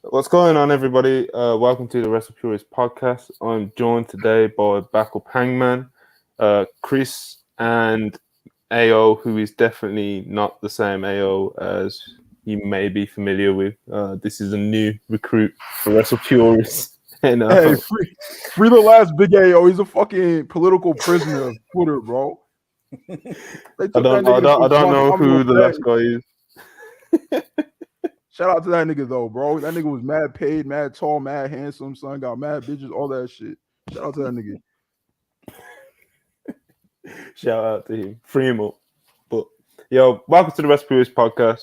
What's going on, everybody? Welcome to the WrestlePurists podcast. I'm joined today by backup Hangman, Chris, and AO, who is definitely not the same AO as you may be familiar with. This is a new recruit for WrestlePurists. And, hey, free the last big AO. He's a fucking political prisoner of Twitter, bro. I don't know who the last guy is. Shout out to that nigga though, bro. That nigga was mad paid, mad tall, mad handsome, son. Got mad bitches, all that shit. Shout out to that nigga. Shout out to him. Free him up. But yo, welcome to the WrestlePurists podcast.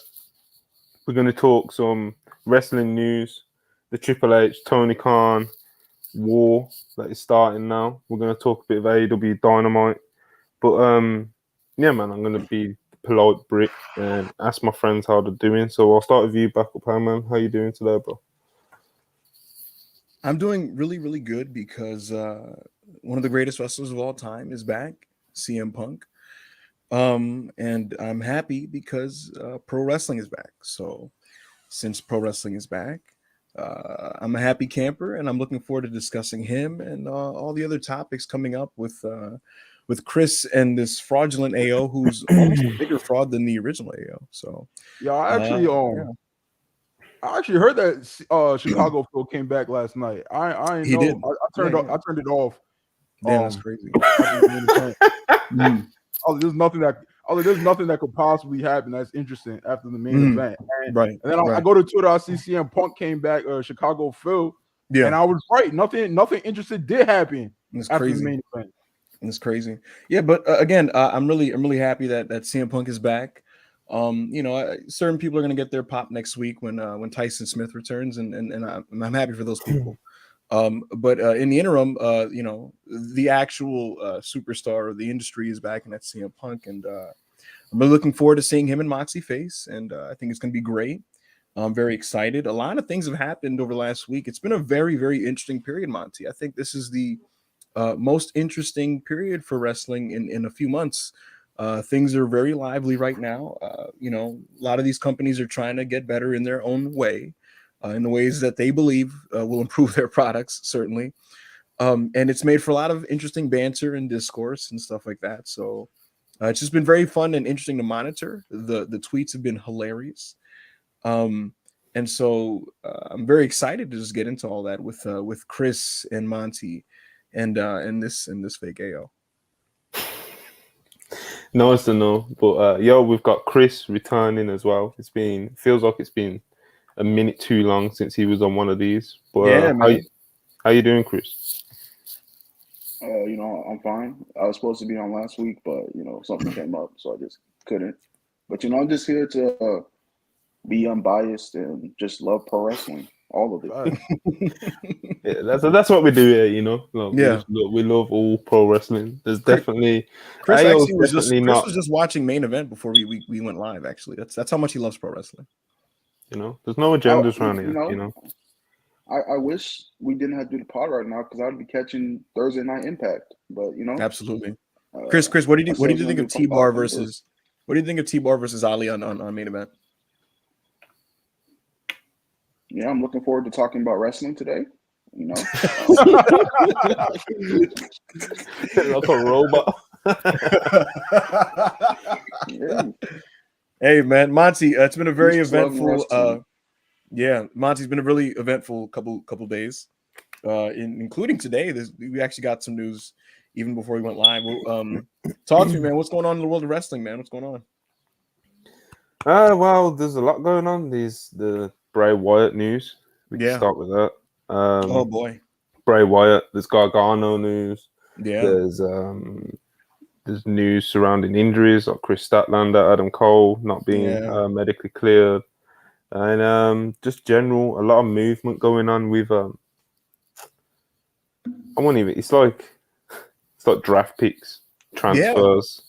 We're gonna talk some wrestling news, the Triple H, Tony Khan war that is starting now. We're gonna talk a bit of AEW Dynamite. But yeah, man, I'm gonna be polite brick and ask my friends how they're doing. So I'll start with you, backup man. How you doing today, bro? I'm doing really, really good because one of the greatest wrestlers of all time is back, CM Punk. And I'm happy because pro wrestling is back. So since pro wrestling is back, I'm a happy camper, and I'm looking forward to discussing him and all the other topics coming up with Chris and this fraudulent AO, who's almost a bigger fraud than the original AO. So yeah, I actually heard that Chicago Phil came back last night. I turned it off. Damn, that's crazy. There's nothing that could possibly happen that's interesting after the main event. And then I go to Twitter, I see CM Punk came back, Chicago Phil. Yeah, and I was right. Nothing interesting did happen after the main event. It's crazy. Yeah, but again, I'm really happy that CM Punk is back. Certain people are going to get their pop next week when Tyson Smith returns, and I'm happy for those people. But in the interim, the actual superstar of the industry is back, and that's CM Punk, and I'm really looking forward to seeing him and Moxie face, and I think it's going to be great. I'm very excited. A lot of things have happened over the last week. It's been a very, very interesting period, Monty. I think this is the most interesting period for wrestling in a few months. Things are very lively right now. A lot of these companies are trying to get better in their own way, in the ways that they believe will improve their products, certainly. And it's made for a lot of interesting banter and discourse and stuff like that. So it's just been very fun and interesting to monitor. The tweets have been hilarious. And so I'm very excited to just get into all that with Chris and Monty and this fake AO. Nice to know. But we've got Chris returning as well. Feels like it's been a minute too long since he was on one of these. But yeah, man. How you doing, Chris? I'm fine. I was supposed to be on last week, but something came up, so I just couldn't. But I'm just here to be unbiased and just love pro wrestling. All of it. Yeah, that's what we do here, we love all pro wrestling. There's definitely Chris was just watching main event before we went live. Actually, that's how much he loves pro wrestling. There's no agendas around here. I wish we didn't have to do the pod right now because I'd be catching Thursday Night Impact. But absolutely. Chris, what do you think of T-Bar versus Ali on main event? Yeah, I'm looking forward to talking about wrestling today. Like a robot. Yeah. Hey, man, Monty, it's been a very eventful. Monty's been a really eventful couple days, including today. We actually got some news even before we went live. Talk to me, man. What's going on in the world of wrestling, man? What's going on? Well, there's a lot going on. There's the Bray Wyatt news. We can start with that. Oh boy, Bray Wyatt. There's Gargano news. Yeah. There's news surrounding injuries like Chris Statlander, Adam Cole not being medically cleared, and just general a lot of movement going on with. It's like draft picks, transfers.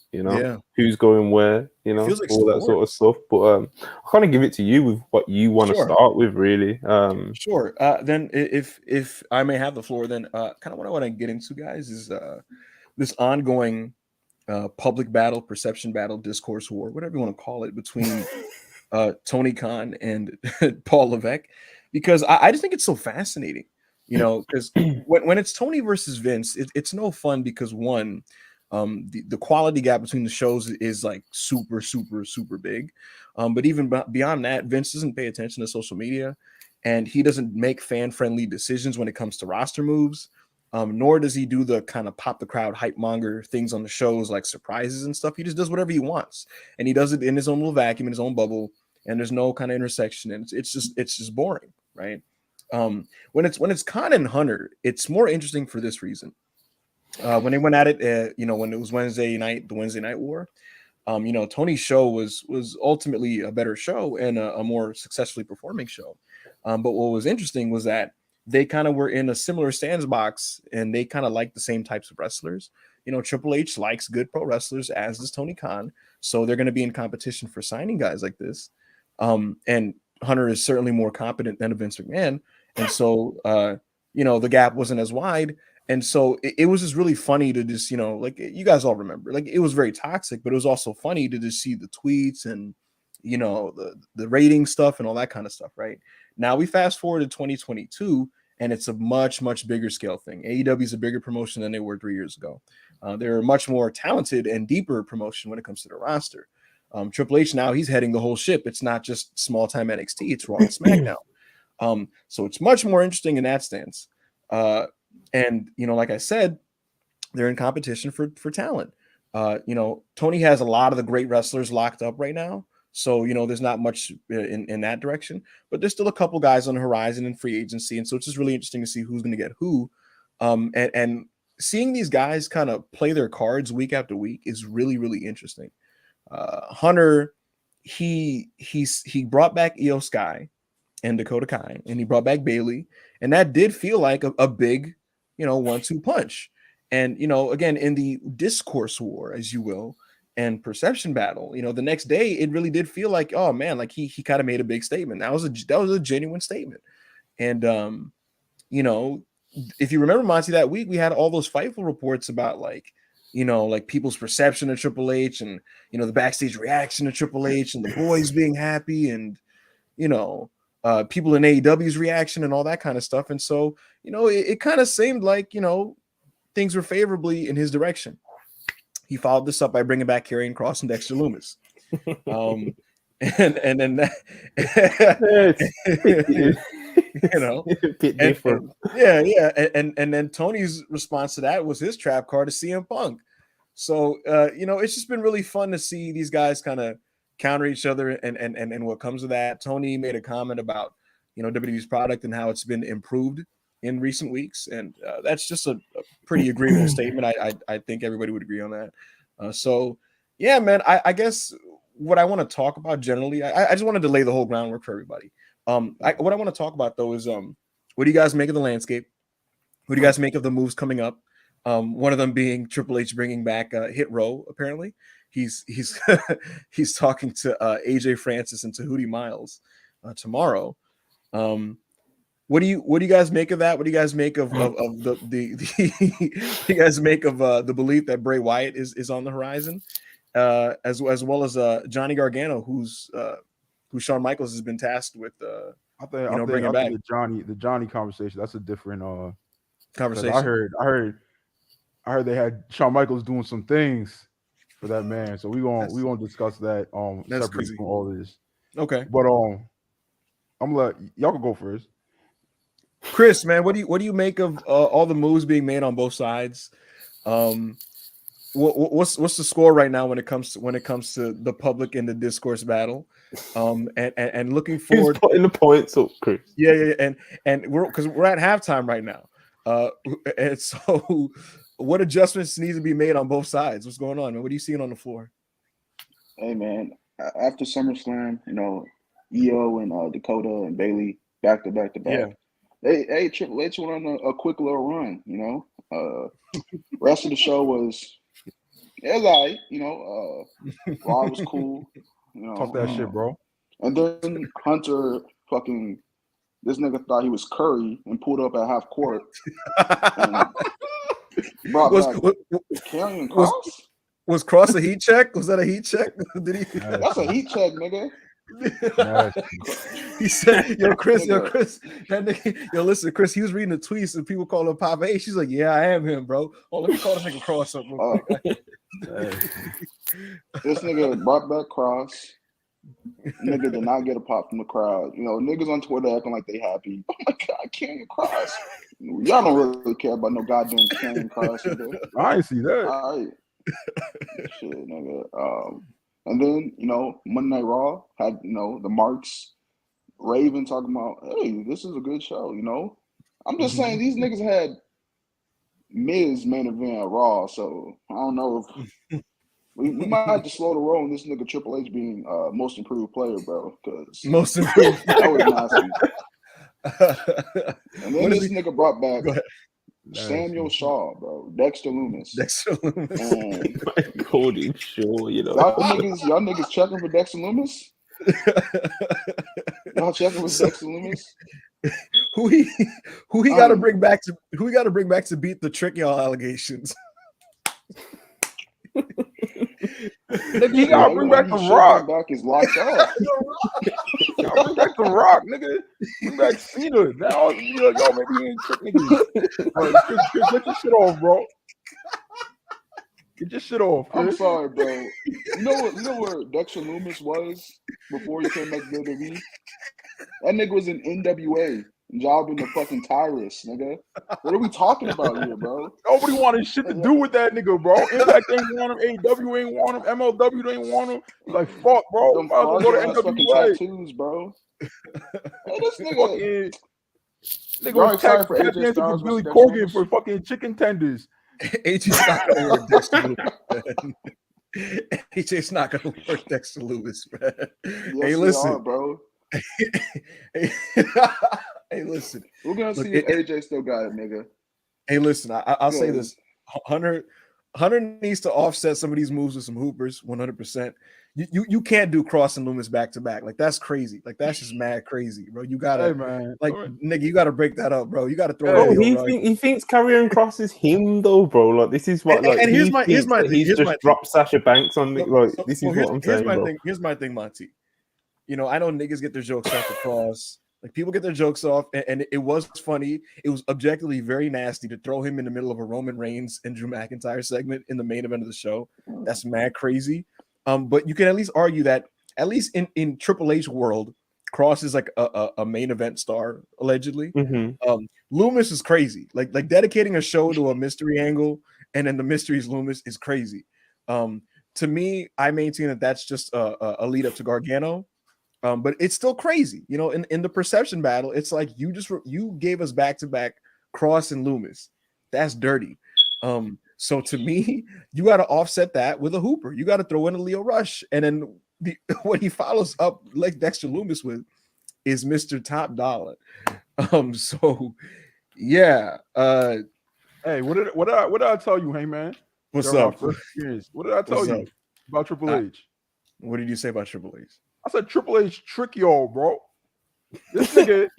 Who's going where, Feels like all that sort of stuff. But I kind of give it to you with what you want to start with, really. Sure. Then if I may have the floor, then kind of what I want to get into, guys, is this ongoing public battle, perception battle, discourse war, whatever you want to call it, between Tony Khan and Paul Levesque, because I just think it's so fascinating, because when it's Tony versus Vince, it's no fun because one, the quality gap between the shows is like super, super, super big. But even beyond that, Vince doesn't pay attention to social media, and he doesn't make fan-friendly decisions when it comes to roster moves. Nor does he do the kind of pop the crowd hype monger things on the shows like surprises and stuff. He just does whatever he wants, and he does it in his own little vacuum, in his own bubble, and there's no kind of intersection, and it's just boring, right? When it's Khan and Hunter, it's more interesting for this reason. When they went at it, when it was Wednesday night, the Wednesday Night War, Tony's show was ultimately a better show and a more successfully performing show. But what was interesting was that they kind of were in a similar sandbox, and they kind of like the same types of wrestlers. Triple H likes good pro wrestlers, as does Tony Khan. So they're going to be in competition for signing guys like this. And Hunter is certainly more competent than a Vince McMahon. And so, the gap wasn't as wide. And so it was just really funny to just, like you guys all remember, like it was very toxic, but it was also funny to just see the tweets and, the rating stuff and all that kind of stuff, right? Now we fast forward to 2022, and it's a much, much bigger scale thing. AEW is a bigger promotion than they were 3 years ago. They're a much more talented and deeper promotion when it comes to the roster. Triple H now, he's heading the whole ship. It's not just small time NXT, it's Raw and SmackDown. So it's much more interesting in that stance. And like I said, they're in competition for talent. Tony has a lot of the great wrestlers locked up right now. So, there's not much in that direction, but there's still a couple guys on the horizon in free agency. And so it's just really interesting to see who's going to get who. And seeing these guys kind of play their cards week after week is really, really interesting. Hunter, he brought back Io Sky and Dakota Kai, and he brought back Bailey. And that did feel like a big, 1-2 punch. And, again, in the discourse war, as you will, and perception battle, the next day it really did feel like, oh man, like he kind of made a big statement. That was a genuine statement. And if you remember, Monty, that week we had all those Fightful reports about like people's perception of Triple H, and the backstage reaction to Triple H, and the boys being happy, and people in AEW's reaction and all that kind of stuff. And so it kind of seemed like things were favorably in his direction. He followed this up by bringing back Karrion Kross and Dexter Lumis. And then that, and then Tony's response to that was his trap card to CM Punk. So it's just been really fun to see these guys kind of counter each other and what comes of that. Tony made a comment about WWE's product and how it's been improved in recent weeks, and that's just a pretty agreeable statement. I think everybody would agree on that. So yeah, man, I guess what I want to talk about generally, I just wanted to lay the whole groundwork for everybody. What I want to talk about though is what do you guys make of the landscape? What do you guys make of the moves coming up? One of them being Triple H bringing back Hit Row. Apparently, he's he's talking to AJ Francis and Tahuti Miles tomorrow. What do you guys make of that? What do you guys make of the you guys make of the belief that Bray Wyatt is on the horizon, as well as Johnny Gargano, who Shawn Michaels has been tasked with bringing back? The Johnny conversation, that's a different conversation. I heard they had Shawn Michaels doing some things for that man, so we won't discuss that that's separately crazy from all of this. Okay, but I'm gonna let y'all can go first. Chris, man, what do you make of all the moves being made on both sides? What's the score right now when it comes to the public and the discourse battle? And looking forward, putting the points up, Chris. Yeah, and we're at halftime right now. And so what adjustments need to be made on both sides? What's going on, man? What are you seeing on the floor? Hey, man, after SummerSlam, Io and Dakota and Bailey back to back. Yeah. Hey, Triple H went on a quick little run, Rest of the show was all right, Raw was cool. Talk that shit, bro. And then Hunter this nigga thought he was Curry and pulled up at half court. And brought back Karrion Kross. Was Cross a heat check? Was that a heat check? Did he? That's a heat check, nigga. He said, "Yo, Chris, that nigga, yo, listen, Chris. He was reading the tweets and people call him Papa H. She's like, yeah, I am him, bro. Oh, let me call this nigga Cross up real quick." This nigga brought back Cross. Nigga did not get a pop from the crowd. You know, niggas on Twitter acting like they happy. Oh my God, Karrion Cross. Y'all don't really care about no goddamn Karrion Cross. Nigga. I ain't see that. All right. Shit, nigga. And then, you know, Monday Night Raw had, you know, the Marks, Raven talking about, hey, this is a good show, you know. I'm just saying these niggas had Miz main event at Raw, so I don't know if we might have to slow the roll on this nigga Triple H being most improved player, bro. Because most improved. That was nasty. And then this nigga brought back Samuel Shaw, bro. Dexter Lumis. And Cody Shaw, you know. Y'all niggas checking for Dexter Lumis? Y'all checking for Dexter Lumis? Who he got to bring back to beat the trick y'all allegations? Nigga, you gotta bring back the Rock. Back is locked up. Bring back the Rock, nigga. Bring back Cena. Now, yo, maybe he ain't trick niggas. Chris, get your shit off, bro. Get your shit off. Chris. I'm sorry, bro. You know where Dexter Lumis was before he came back to WWE? That nigga was in NWA. Jobbing the fucking Tyrus, nigga. What are we talking about here, bro? Nobody wanted shit to do with that nigga, bro. Impact ain't want him. AEW ain't want him. MLW ain't want him. Like, fuck, bro. Them Might as well go to NWA. Tattoos, bro. Hey, this nigga. Nigga was tag dancing for Billy Corgan for fucking chicken tenders. AJ's not gonna work Dexter Lewis. AJ's not gonna work Dexter Lewis, man. Yes, hey, listen, bro. Hey, listen. We're gonna see if AJ still got it, nigga. Hey, listen. I'll say this: Hunter needs to offset some of these moves with some hoopers. 100%. You can't do Cross and Lumis back to back. Like, that's crazy. Like, that's just mad crazy, bro. You gotta, hey, man. Like, nigga, you gotta break that up, bro. You gotta throw. He thinks Karrion Cross is him, though, bro. Like, this is what. Like, and here's my thing. He's just dropped Sasha Banks on me. Like, this is what I'm saying, bro. Here's my thing, Monty. You know, I know niggas get their jokes off the Cross. Like, people get their jokes off, and it was funny. It was objectively very nasty to throw him in the middle of a Roman Reigns and Drew McIntyre segment in the main event of the show. That's mad crazy. But you can at least argue that, at least in Triple H world, Cross is like a main event star, allegedly. Lumis is crazy. Like dedicating a show to a mystery angle, and then the mystery is Lumis is crazy. To me, I maintain that that's just a lead up to Gargano. But it's still crazy, you know. In the perception battle, it's like you gave us back-to-back Cross and Lumis. That's dirty. So to me, you got to offset that with a hooper. You got to throw in a Leo Rush, and then what he follows up like Dexter Lumis with is Mr. Top Dollar. So yeah. Hey, what did I tell you, hey man? What's up? What did I tell you about Triple H? What did you say about Triple H? I said Triple H trick y'all, bro. This nigga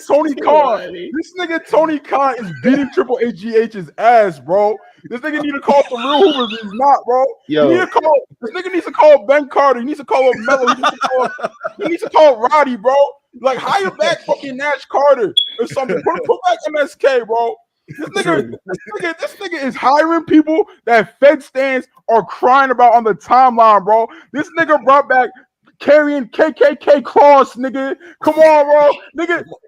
Tony Khan. This nigga Tony Khan is beating Triple H's ass, bro. This nigga need to call some real hoopers. He's not, bro. This nigga needs to call Ben Carter. He needs to call up Mello. He needs to call Roddy, bro. Like, hire back fucking Nash Carter or something. Put back MSK, bro. This nigga is hiring people that Fed stands are crying about on the timeline, bro. This nigga brought back carrying KKK Cross, nigga. Come on, bro.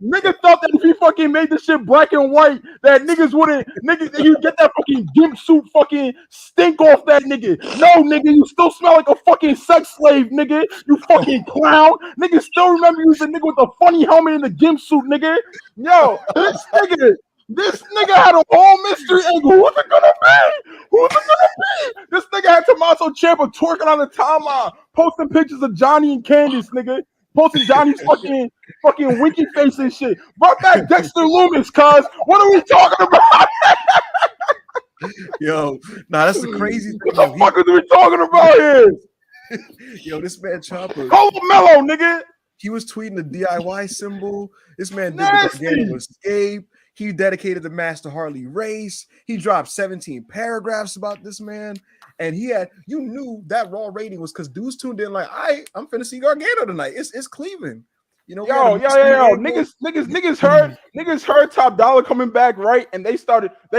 Nigga thought that if he fucking made this shit black and white, that niggas wouldn't, you get that fucking gimp suit fucking stink off that nigga. No, nigga, you still smell like a fucking sex slave, nigga. You fucking clown. Nigga still remember you was a nigga with a funny helmet in the gimp suit, nigga. Yo, this nigga had a whole mystery angle. Who's it gonna be? This nigga had Tommaso Ciampa twerking on the timeline, posting pictures of Johnny and Candace, nigga. Posting Johnny's fucking winky face and shit. Brought back Dexter Lumis, cuz. What are we talking about? Yo, that's the crazy thing. What the fuck are we talking about here? Yo, this man Ciampa. Call him Mello, nigga. He was tweeting the DIY symbol. This man did the Gargano escape. He dedicated the match to Harley Race. He dropped 17 paragraphs about this man. And you knew that Raw rating was because dudes tuned in like, I'm finna see Gargano tonight. It's Cleveland. You know, yo. Niggas heard Top Dollar coming back, right? And they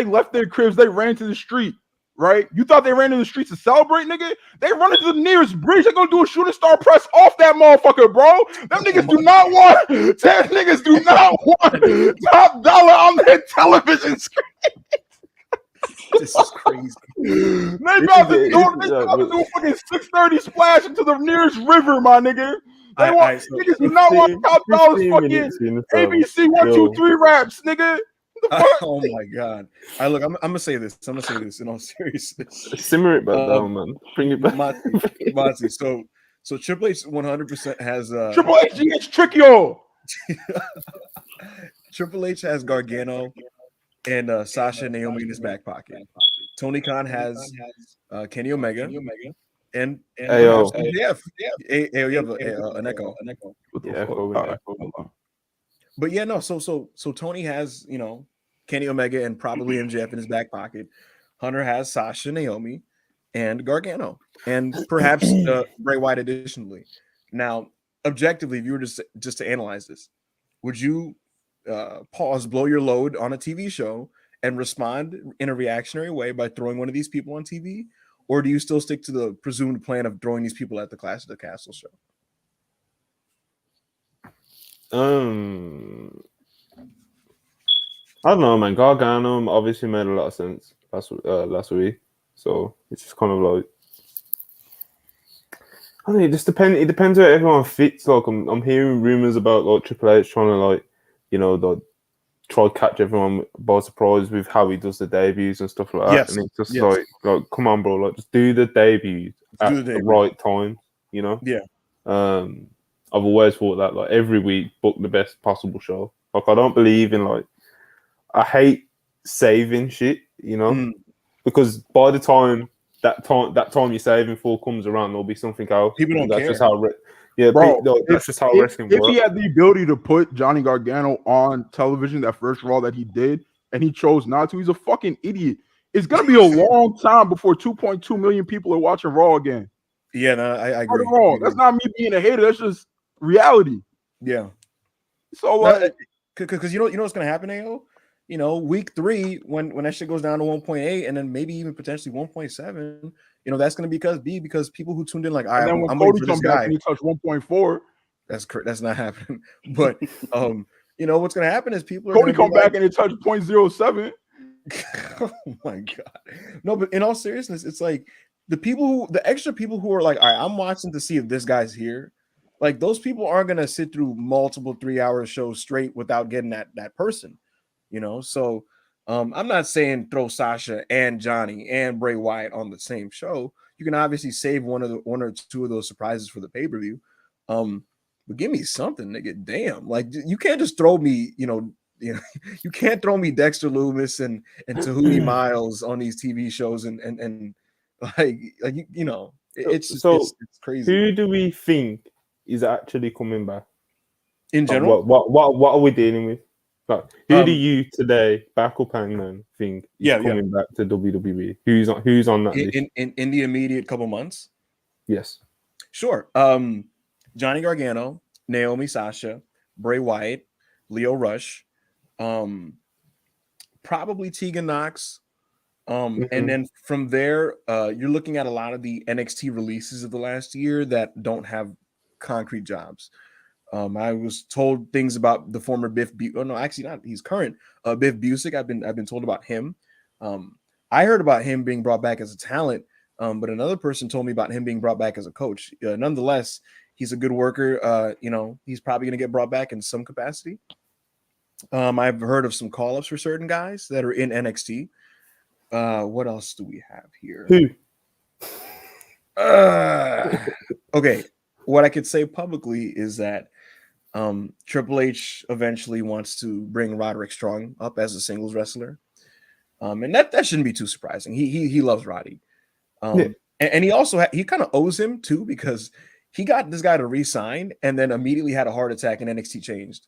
left their cribs, they ran to the street, right? You thought they ran to the streets to celebrate, nigga? They run into the nearest bridge. They're gonna do a shooting star press off that motherfucker, bro. Them niggas do not want Top Dollar on their television screen. This is crazy. They about to do a fucking 6:30 splash into the nearest river, my nigga. Niggas do not want Top Dollar's fucking ABC 1, 2, 3 raps, nigga. Oh my god! I'm gonna say this. I'm gonna say this in all seriousness. Simmer it back down, man. Bring it back. Mozzie, so Triple H 100% has Triple H gets tricky. Triple H has Gargano and Sasha and Naomi in his back pocket. Tony Khan has Kenny Omega and Ayo. You have an echo. Yeah, but yeah, no. So Tony has Kenny Omega and probably MJF in his back pocket. Hunter has Sasha, Naomi, and Gargano, and perhaps Bray Wyatt additionally. Now, objectively, if you were just to analyze this, would you blow your load on a TV show and respond in a reactionary way by throwing one of these people on TV? Or do you still stick to the presumed plan of throwing these people at the Clash of the Castle show? I don't know, man. Gargano obviously made a lot of sense last week. So it's just kind of like, I don't know, it depends where everyone fits. Like I'm hearing rumors about like Triple H trying to like, try to catch everyone by surprise with how he does the debuts and stuff like that. Yes. And it's just like, come on, bro, like just do the debuts at the right time, Yeah. I've always thought that like every week book the best possible show. Like I don't believe in I hate saving shit, because by the time that time you're saving for comes around, there'll be something else. People don't care. Just how that's just how wrestling works. If he had the ability to put Johnny Gargano on television, that first Raw that he did, and he chose not to, he's a fucking idiot. It's gonna be a long time before 2.2 million people are watching Raw again. Yeah, no, I agree. That's not me being a hater. That's just reality. Yeah. So because you know what's gonna happen, AO? Week 3 when that shit goes down to 1.8 and then maybe even potentially 1.7. That's going to be because people who tuned in like, I'm waiting for this guy. And he touched 1.4. That's not happening. But what's going to happen is people are Cody come back and it touched 0.07. Oh my god! No, but in all seriousness, it's like the extra people who are like, all right, I'm watching to see if this guy's here. Like those people aren't going to sit through multiple 3-hour shows straight without getting that person. So I'm not saying throw Sasha and Johnny and Bray Wyatt on the same show. You can obviously save one or two of those surprises for the pay-per-view. But give me something, nigga. Damn, like you can't just throw me, you can't throw me Dexter Loomis and Tahuti Miles on these TV shows and it's crazy. Who do we think is actually coming back in general? What are we dealing with? Like, who do you today, Backup Hangman, think is coming back to WWE? Who's on that list? In the immediate couple months? Yes. Sure. Johnny Gargano, Naomi, Sasha, Bray Wyatt, Lio Rush, probably Tegan Knox. And then from there, you're looking at a lot of the NXT releases of the last year that don't have concrete jobs. I was told things about the former Biff. No, actually not. He's current. Biff Busick. I've been told about him. I heard about him being brought back as a talent, but another person told me about him being brought back as a coach. Nonetheless, he's a good worker. He's probably going to get brought back in some capacity. I've heard of some call-ups for certain guys that are in NXT. What else do we have here? Who? Okay. What I could say publicly is that Triple H eventually wants to bring Roderick Strong up as a singles wrestler. And that shouldn't be too surprising. He loves Roddy. And he also he kind of owes him too, because he got this guy to re-sign and then immediately had a heart attack and NXT changed,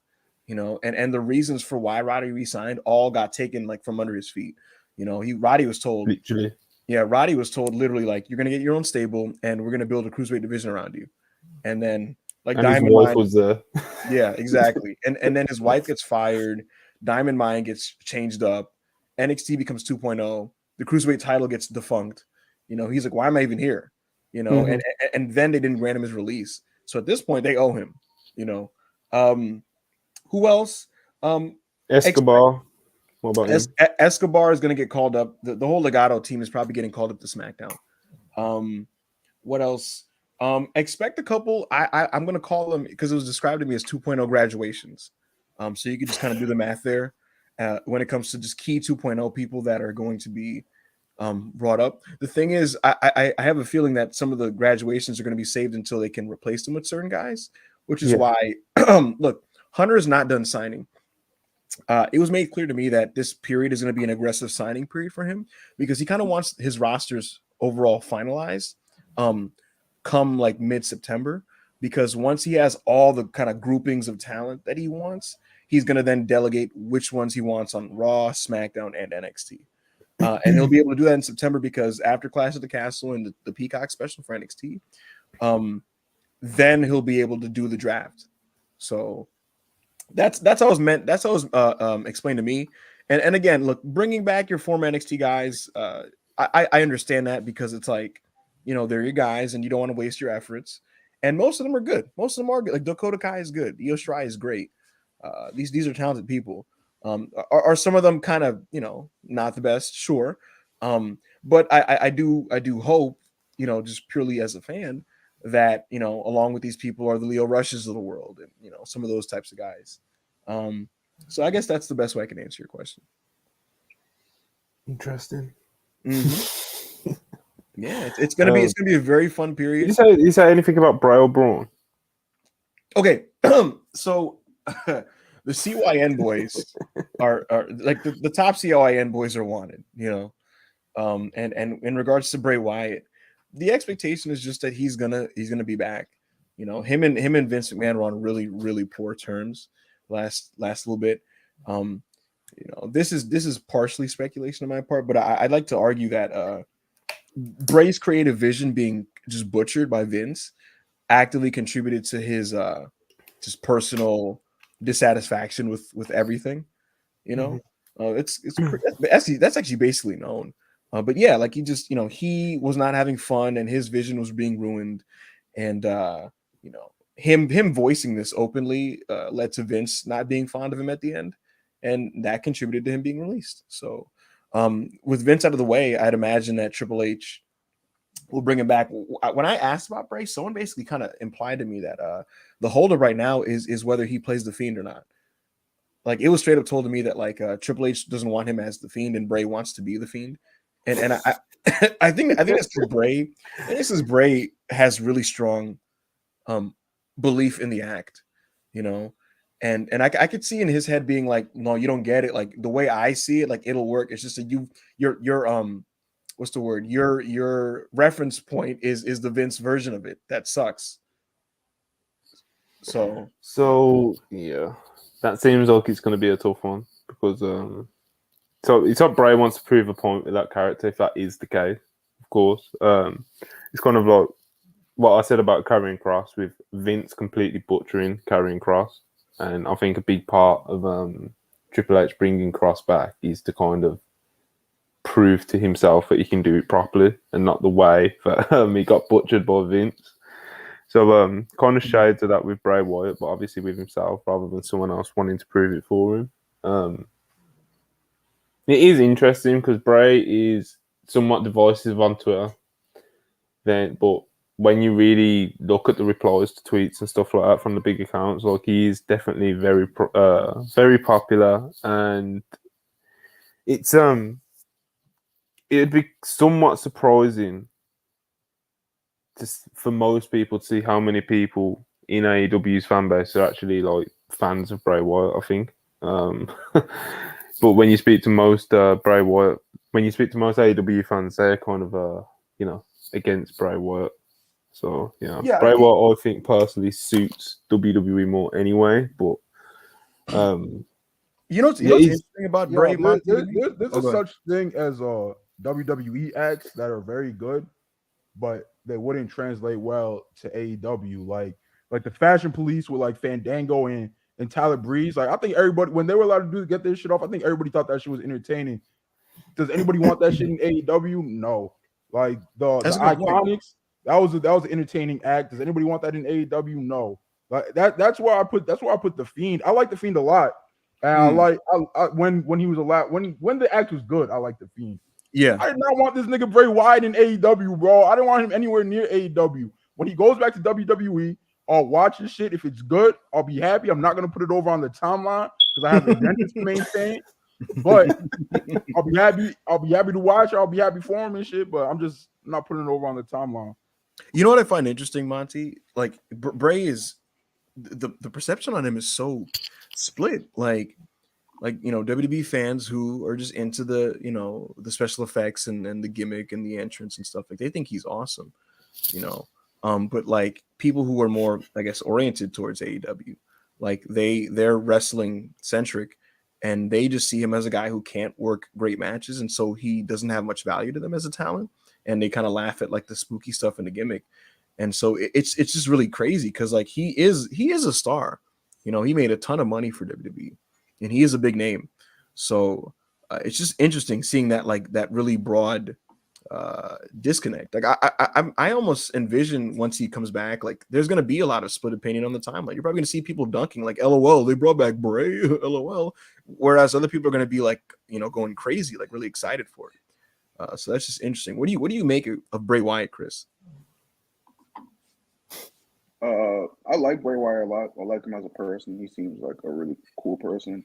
and the reasons for why Roddy re-signed all got taken like from under his feet. Roddy was told, literally. Yeah, Roddy was told literally like, you're gonna get your own stable, and we're gonna build a cruiserweight division around you. And then like and Diamond his wife Mine, was there. yeah, exactly. And then his wife gets fired. Diamond Mine gets changed up. NXT becomes 2.0. The cruiserweight title gets defunct. He's like, why am I even here? And then they didn't grant him his release. So at this point, they owe him. Who else? Escobar. What about him? Escobar is going to get called up. The whole Legado team is probably getting called up to SmackDown. What else? Expect a couple. I'm going to call them, because it was described to me as 2.0 graduations. So you can just kind of do the math there when it comes to just key 2.0 people that are going to be brought up. The thing is, I have a feeling that some of the graduations are going to be saved until they can replace them with certain guys, which is why, look, Hunter is not done signing. It was made clear to me that this period is going to be an aggressive signing period for him, because he kind of wants his rosters overall finalized come like mid-September, because once he has all the kind of groupings of talent that he wants, he's going to then delegate which ones he wants on Raw, SmackDown, and NXT. And he'll be able to do that in September, because after Clash of the Castle and the Peacock special for NXT, then he'll be able to do the draft. So that's how it was meant. That's how it was explained to me. And again, look, bringing back your former NXT guys, I understand that, because it's like, they're your guys and you don't want to waste your efforts. And most of them are good. Most of them are good. Like Dakota Kai is good. Io Shirai is great. These are talented people. Are some of them kind of, not the best? Sure. But I do hope, just purely as a fan, that, along with these people are the Leo Rushes of the world, and, some of those types of guys. So I guess that's the best way I can answer your question. Interesting. Mm-hmm. Yeah, it's gonna be a very fun period. You say anything about Bray or Braun? Okay, so the CYN boys are like the top CYN boys are wanted, and in regards to Bray Wyatt, the expectation is just that he's gonna be back. Him and Vince McMahon were on really, really poor terms last little bit. This is partially speculation on my part, but I'd like to argue that Bray's creative vision being just butchered by Vince actively contributed to his just personal dissatisfaction with everything. That's actually basically known. But yeah, like he just, he was not having fun and his vision was being ruined. And, him voicing this openly led to Vince not being fond of him at the end. And that contributed to him being released. So with Vince out of the way, I'd imagine that Triple H will bring him back. When I asked about Bray, someone basically kind of implied to me that the holdup right now is whether he plays the Fiend or not. Like, it was straight up told to me that like Triple H doesn't want him as the Fiend and Bray wants to be the Fiend. And I think that's because Bray. I think this is Bray has really strong belief in the act, and I could see in his head being like, no, you don't get it. Like the way I see it, like it'll work. It's just that your what's the word? Your reference point is the Vince version of it. That sucks. So yeah, that seems like it's going to be a tough one, because so it's like Bray wants to prove a point with that character, if that is the case, of course. It's kind of like what I said about Karrion Kross, with Vince completely butchering Karrion Kross. And I think a big part of Triple H bringing Kross back is to kind of prove to himself that he can do it properly and not the way that he got butchered by Vince. So kind of shades of that with Bray Wyatt, but obviously with himself rather than someone else wanting to prove it for him. It is interesting because Bray is somewhat divisive on Twitter. But when you really look at the replies to tweets and stuff like that from the big accounts, like, he is definitely very popular, and it's it'd be somewhat surprising for most people to see how many people in AEW's fan base are actually like fans of Bray Wyatt, I think. But when you speak to most Bray Wyatt, when you speak to most AEW fans, they're kind of against Bray Wyatt. So Bray Wyatt, I think, personally suits WWE more anyway. But what's interesting about Bray? There's a such thing as WWE acts that are very good, but they wouldn't translate well to AEW. Like the Fashion Police with like Fandango and Tyler Breeze. Like I think everybody when they were allowed to get their shit off, I think everybody thought that shit was entertaining. Does anybody want that shit in AEW? No. Like the Iconics, that was an entertaining act. Does anybody want that in AEW? No. Like that's where I put the Fiend. I like the Fiend a lot. And I when he was allowed when the act was good, I liked the Fiend. Yeah. I did not want this nigga Bray Wyatt in AEW, bro. I didn't want him anywhere near AEW. When he goes back to WWE, I'll watch his shit. If it's good, I'll be happy. I'm not gonna put it over on the timeline because I have a dentist to maintain. But I'll be happy. I'll be happy to watch. I'll be happy for him and shit. But I'm just not putting it over on the timeline. You know what I find interesting, Monty? Like Bray is the perception on him is so split. Like WWE fans who are just into the the special effects and the gimmick and the entrance and stuff, like they think he's awesome, but like people who are more, I guess, oriented towards AEW, like they're wrestling centric and they just see him as a guy who can't work great matches, and so he doesn't have much value to them as a talent, and they kind of laugh at like the spooky stuff in the gimmick. And so it's just really crazy because like he is a star, he made a ton of money for WWE. And he is a big name. So it's just interesting seeing that, like, that really broad disconnect. Like I almost envision once he comes back, like there's going to be a lot of split opinion on the timeline. You're probably going to see people dunking like, LOL, they brought back Bray, LOL. Whereas other people are going to be like, going crazy, like really excited for it. So that's just interesting. What do you make of Bray Wyatt, Chris? I like Bray Wyatt a lot. I like him as a person. He seems like a really cool person.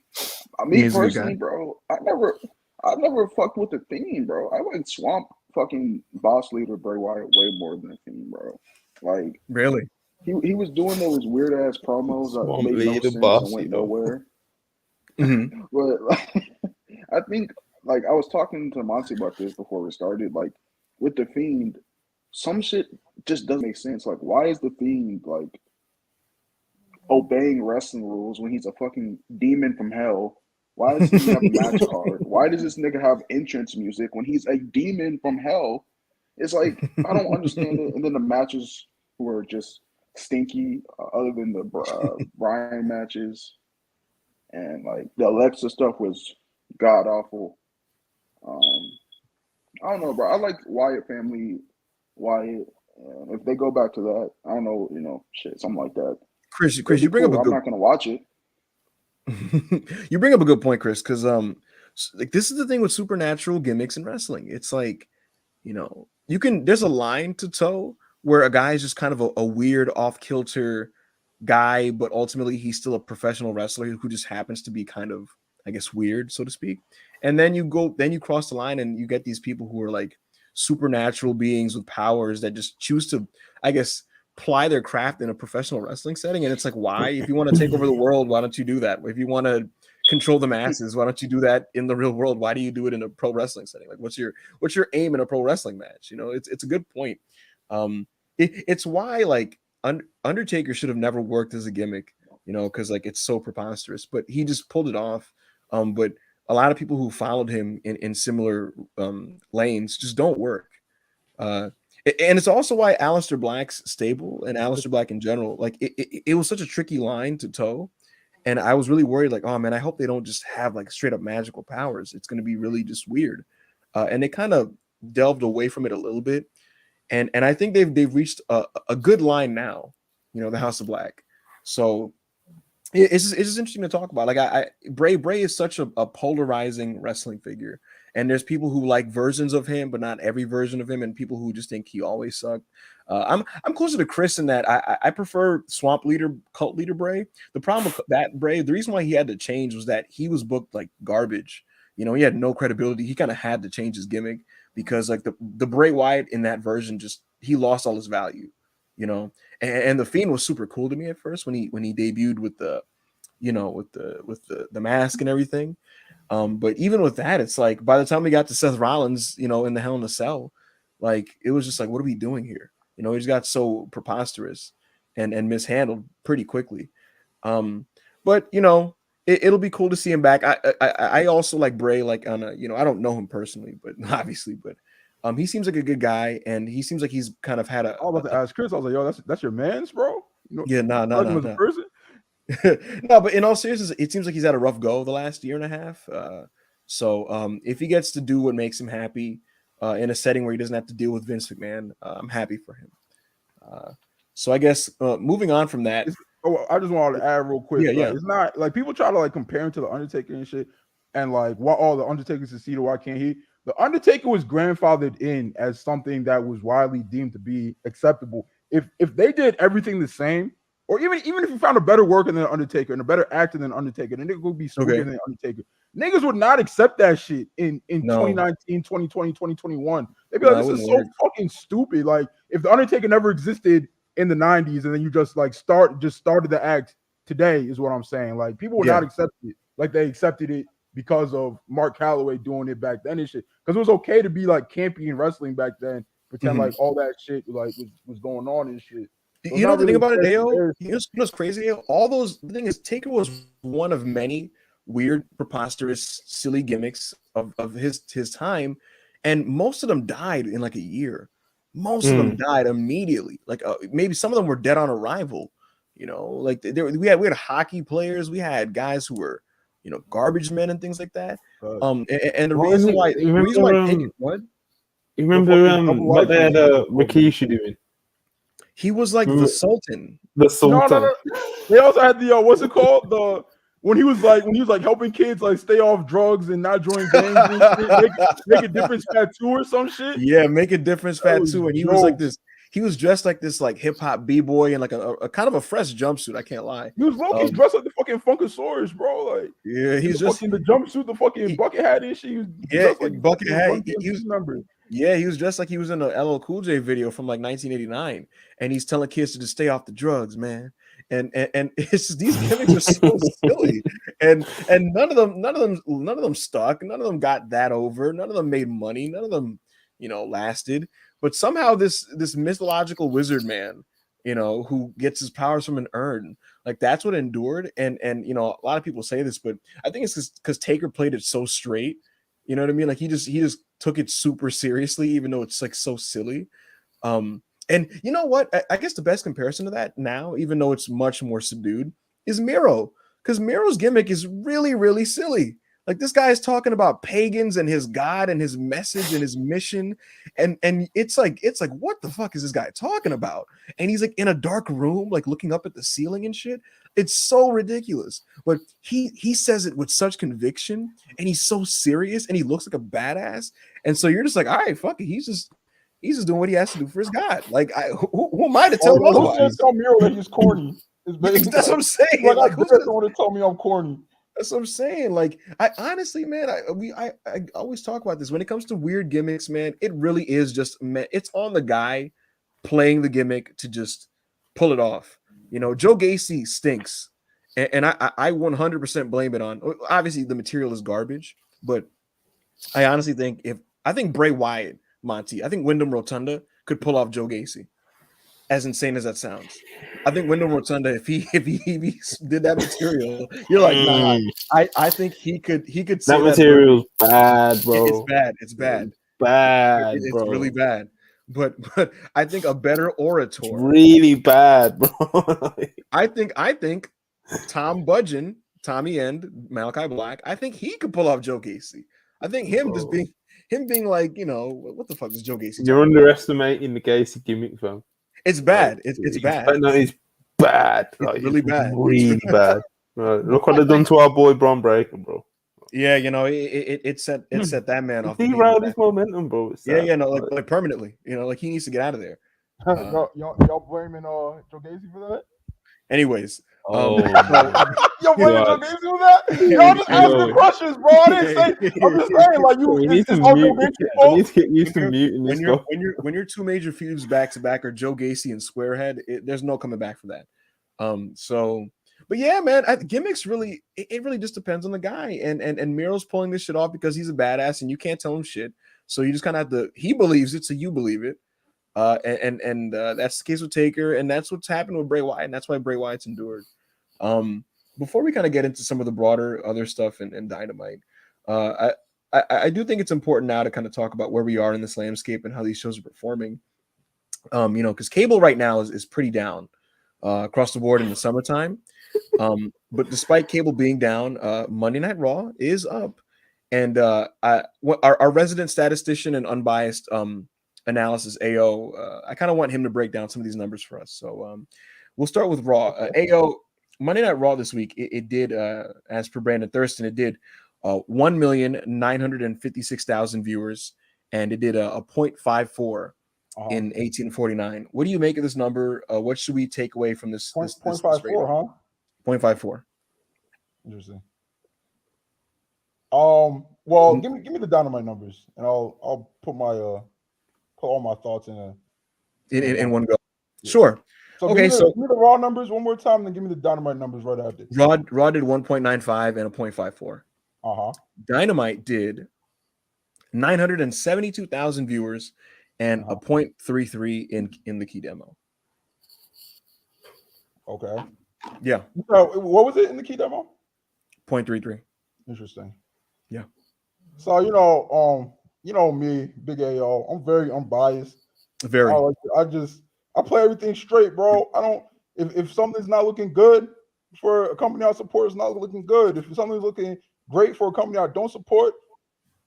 Me personally, bro, I never fucked with the Fiend, bro. I like Swamp fucking boss leader Bray Wyatt way more than the Fiend, bro. Like, really, he was doing those weird ass promos that made no sense and went nowhere. Mm-hmm. But like, I think, like, I was talking to Monty about this before we started. Like, with the Fiend, some shit just doesn't make sense. Like, why is the Fiend like obeying wrestling rules when he's a fucking demon from hell? Why does he have a match card? Why does this nigga have entrance music when he's a demon from hell? It's like, I don't understand it. And then the matches were just stinky, other than the Bryan matches. And like the Alexa stuff was god awful. I don't know, bro. I like Wyatt family. Wyatt. If they go back to that, I don't know, shit, something like that. Chris, you bring up a good. I'm not gonna watch it. You bring up a good point, Chris, because like this is the thing with supernatural gimmicks in wrestling. It's like, you can, there's a line to toe where a guy is just kind of a weird off kilter guy, but ultimately he's still a professional wrestler who just happens to be kind of, I guess, weird, so to speak. And then you cross the line and you get these people who are like supernatural beings with powers that just choose to, I guess, ply their craft in a professional wrestling setting. And it's like, why? If you want to take over the world, why don't you do that? If you want to control the masses, why don't you do that in the real world? Why do you do it in a pro wrestling setting? Like, what's your aim in a pro wrestling match? It's a good point. It's why like Undertaker should have never worked as a gimmick, because like it's so preposterous, but he just pulled it off. But a lot of people who followed him in similar lanes just don't work. And it's also why Aleister Black's stable and Aleister Black in general, like it was such a tricky line to toe. And I was really worried, like, oh man, I hope they don't just have like straight up magical powers. It's going to be really just weird. And they kind of delved away from it a little bit. And I think they've reached a good line now, the House of Black. So it's just interesting to talk about. Like Bray is such a polarizing wrestling figure. And there's people who like versions of him, but not every version of him, and people who just think he always sucked. I'm closer to Chris in that I prefer Swamp Leader, Cult Leader Bray. The problem with that Bray, the reason why he had to change was that he was booked like garbage. He had no credibility. He kind of had to change his gimmick because like the Bray Wyatt in that version he lost all his value, And the Fiend was super cool to me at first when he debuted with the mask and everything. But even with that, it's like by the time we got to Seth Rollins, in the Hell in a Cell, like it was just like, what are we doing here? He just got so preposterous and mishandled pretty quickly. But it'll be cool to see him back. I also like Bray, like on a, I don't know him personally, but obviously, but he seems like a good guy, and he seems like he's kind of had a. I was about to ask Chris. I was like, yo, that's your man's, bro. Yeah, no. As a person. No, but in all seriousness, it seems like he's had a rough go the last year and a half. So if he gets to do what makes him happy in a setting where he doesn't have to deal with Vince McMahon, I'm happy for him. So I guess moving on from that. I just wanted to add real quick. Yeah. It's not like people try to like compare him to the Undertaker and shit, and like what all the Undertakers succeeded, why can't he? The Undertaker was grandfathered in as something that was widely deemed to be acceptable. If they did everything the same, or even if you found a better worker than Undertaker and a better actor than Undertaker, then it would be smoother than Undertaker. Niggas would not accept that shit in 2019, 2020, 2021. They'd be like, this is so fucking stupid. Like, if the Undertaker never existed in the 90s and then you just like started the act today, is what I'm saying. Like, people would not accept it like they accepted it because of Mark Calloway doing it back then and shit. Because it was okay to be like campy in wrestling back then, pretend like all that shit like was going on and shit. So you know the thing about it, Dale? You know what's crazy? All those, the thing is, Taker was one of many weird, preposterous, silly gimmicks of his time, and most of them died in like a year. Most of them died immediately. Like maybe some of them were dead on arrival. Like we had hockey players, we had guys who were garbage men and things like that. And the reason why Taker, what? You remember what they had Rikishi doing? He was like the Sultan. The Sultan. No. They also had the what's it called? When he was like helping kids like stay off drugs and not join gangs and shit, make a difference tattoo or some shit. Yeah, make a difference tattoo. And he was like this. He was dressed like this like hip hop b-boy in like a kind of a fresh jumpsuit. I can't lie. He was low-key dressed like the fucking Funkasaurus, bro. Like he's just fucking the jumpsuit, the fucking bucket hat and shit. He was like bucket hat. He was dressed like he was in a LL Cool J video from like 1989, and he's telling kids to just stay off the drugs, man. And it's just, these gimmicks are so silly, and none of them stuck. None of them got that over. None of them made money. None of them, lasted. But somehow this mythological wizard man, who gets his powers from an urn, like that's what endured. And a lot of people say this, but I think it's because Taker played it so straight. You know what I mean? Like he just took it super seriously, even though it's like so silly. And you know what? I guess the best comparison to that now, even though it's much more subdued, is Miro. Because Miro's gimmick is really, really silly. Like this guy is talking about pagans and his God and his message and his mission. And it's like, what the fuck is this guy talking about? And he's like in a dark room, like looking up at the ceiling and shit. It's so ridiculous. But he says it with such conviction, and he's so serious, and he looks like a badass. And so you're just like, all right, fuck it. He's just doing what he has to do for his God. Like, who am I to tell him otherwise? Who's tell Miro that he's corny? That's what I'm saying. Like who's the one to tell me I'm corny? That's what I'm saying. Like, I honestly, man, I always talk about this. When it comes to weird gimmicks, man, it really is just, man, it's on the guy playing the gimmick to just pull it off. Joe Gacy stinks, and I 100% blame it on. Obviously, the material is garbage, but I honestly think I think Bray Wyatt, Monty, I think Wyndham Rotunda could pull off Joe Gacy. As insane as that sounds, I think Wyndham Rotunda, if he did that material, you're like, nah. I think he could. That material's bad, bro. It's bad. It's bad. Bad, it's bro. Really bad. But I think a better orator. It's really bad, bro. I think Tom Budgen, Tommy End, Malachi Black, I think he could pull off Joe Gacy. I think him being like, what the fuck is Joe Gacy? You're underestimating the Gacy gimmick, fam. It's bad. It's bad. No, it's bad. Like, it's really bad. Really bad. Look what they've done to our boy Braun Breaker, bro. Yeah, it set that man off. He ran his momentum, bro. Like permanently. Like he needs to get out of there. Y'all blaming Joe Gacy for that? Anyways, y'all blaming Joe Gacy for that? Y'all just asking questions, bro. I didn't say. I'm just saying, like you need to get used to muting this stuff. When your two major feuds back to back are Joe Gacy and Squarehead, there's no coming back from that. But yeah, man, gimmicks really, it really just depends on the guy. And Miro's pulling this shit off because he's a badass, and you can't tell him shit. So you just kind of have to. He believes it, so you believe it. And that's the case with Taker, and that's what's happened with Bray Wyatt, and that's why Bray Wyatt's endured. before we kind of get into some of the broader other stuff in Dynamite, I do think it's important now to kind of talk about where we are in this landscape and how these shows are performing. Because cable right now is pretty down across the board in the summertime. But despite cable being down, Monday Night Raw is up. And our resident statistician and unbiased analysis, AO, I kind of want him to break down some of these numbers for us. So we'll start with Raw. AO, Monday Night Raw this week, it did, as per Brandon Thurston, it did 1,956,000 viewers, and it did a 0.54 in 1849. What do you make of this number? What should we take away from this? 0.54, huh? 0.54. Interesting. Well, give me the Dynamite numbers, and I'll put my put all my thoughts in one go. Yeah. Sure. So okay, give me the Raw numbers one more time, and then give me the Dynamite numbers right after. Raw did 1.95 and a 0.54. Dynamite did 972,000 viewers and a 0.33 in the key demo. Okay. Yeah. What was it in the key demo? 0.33. Interesting. Yeah. So me, Big AO, I'm very unbiased. Very. I play everything straight, bro. I don't if something's not looking good for a company I support, it's not looking good. If something's looking great for a company I don't support,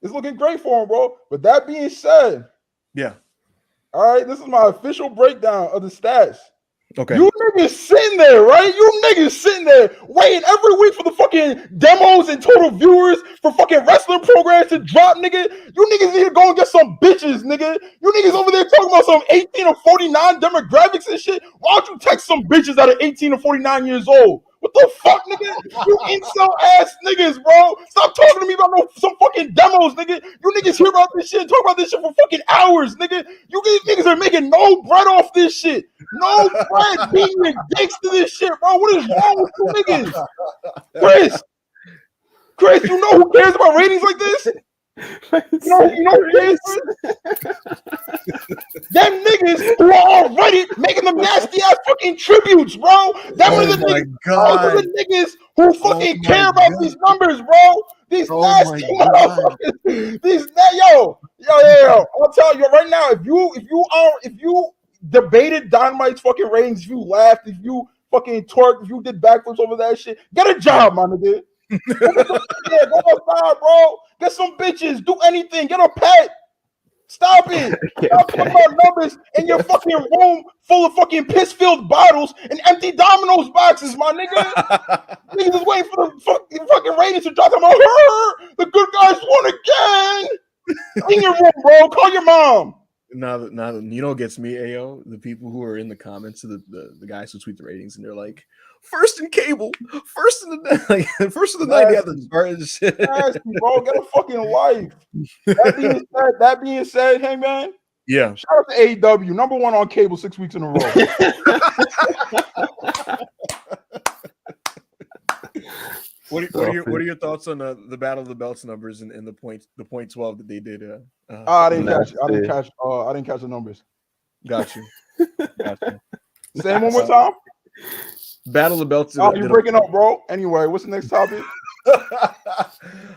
it's looking great for them, bro. But that being said, yeah. All right, this is my official breakdown of the stats. Okay. You niggas sitting there, right? You niggas sitting there waiting every week for the fucking demos and total viewers for fucking wrestling programs to drop, nigga. You niggas need to go and get some bitches, nigga. You niggas over there talking about some 18 or 49 demographics and shit. Why don't you text some bitches that are 18 or 49 years old? What the fuck, nigga? You incel ass niggas, bro. Stop talking to me about some fucking demos, nigga. You niggas hear about this shit and talk about this shit for fucking hours, nigga. You niggas are making no bread off this shit. No bread beating your dicks to this shit, bro. What is wrong with you niggas? Chris, you know who cares about ratings like this? You know who cares? Them niggas who are already making them nasty ass fucking tributes, bro. Them are the niggas who fucking care about these numbers, bro. These nasty motherfuckers. Yo. I'll tell you right now, if you debated Dynamite's fucking ratings, if you laughed, if you fucking twerked, if you did backflips over that shit, get a job, my nigga. Go outside, bro. Get some bitches. Do anything. Get a pet. Stop it. Stop talking about numbers in your fucking room full of fucking piss-filled bottles and empty Domino's boxes, my nigga. Niggas is waiting for the fucking ratings to drop. I'm like, the good guys won again. In your room, bro. Call your mom. Now, you know what gets me, AO? The people who are in the comments of the guys who tweet the ratings, and they're like, first in cable, first in the night, yeah, the start and shit. Nasty, bro, get a fucking life. That being said, hey man, yeah, shout out to AEW, number 1 on cable 6 weeks in a row. What are your thoughts on the Battle of the Belts numbers and the point 12 that they did? I didn't catch the numbers. Got you. Say it one more time. Battle of the Belts. Oh, you're breaking up, bro. Anyway, what's the next topic?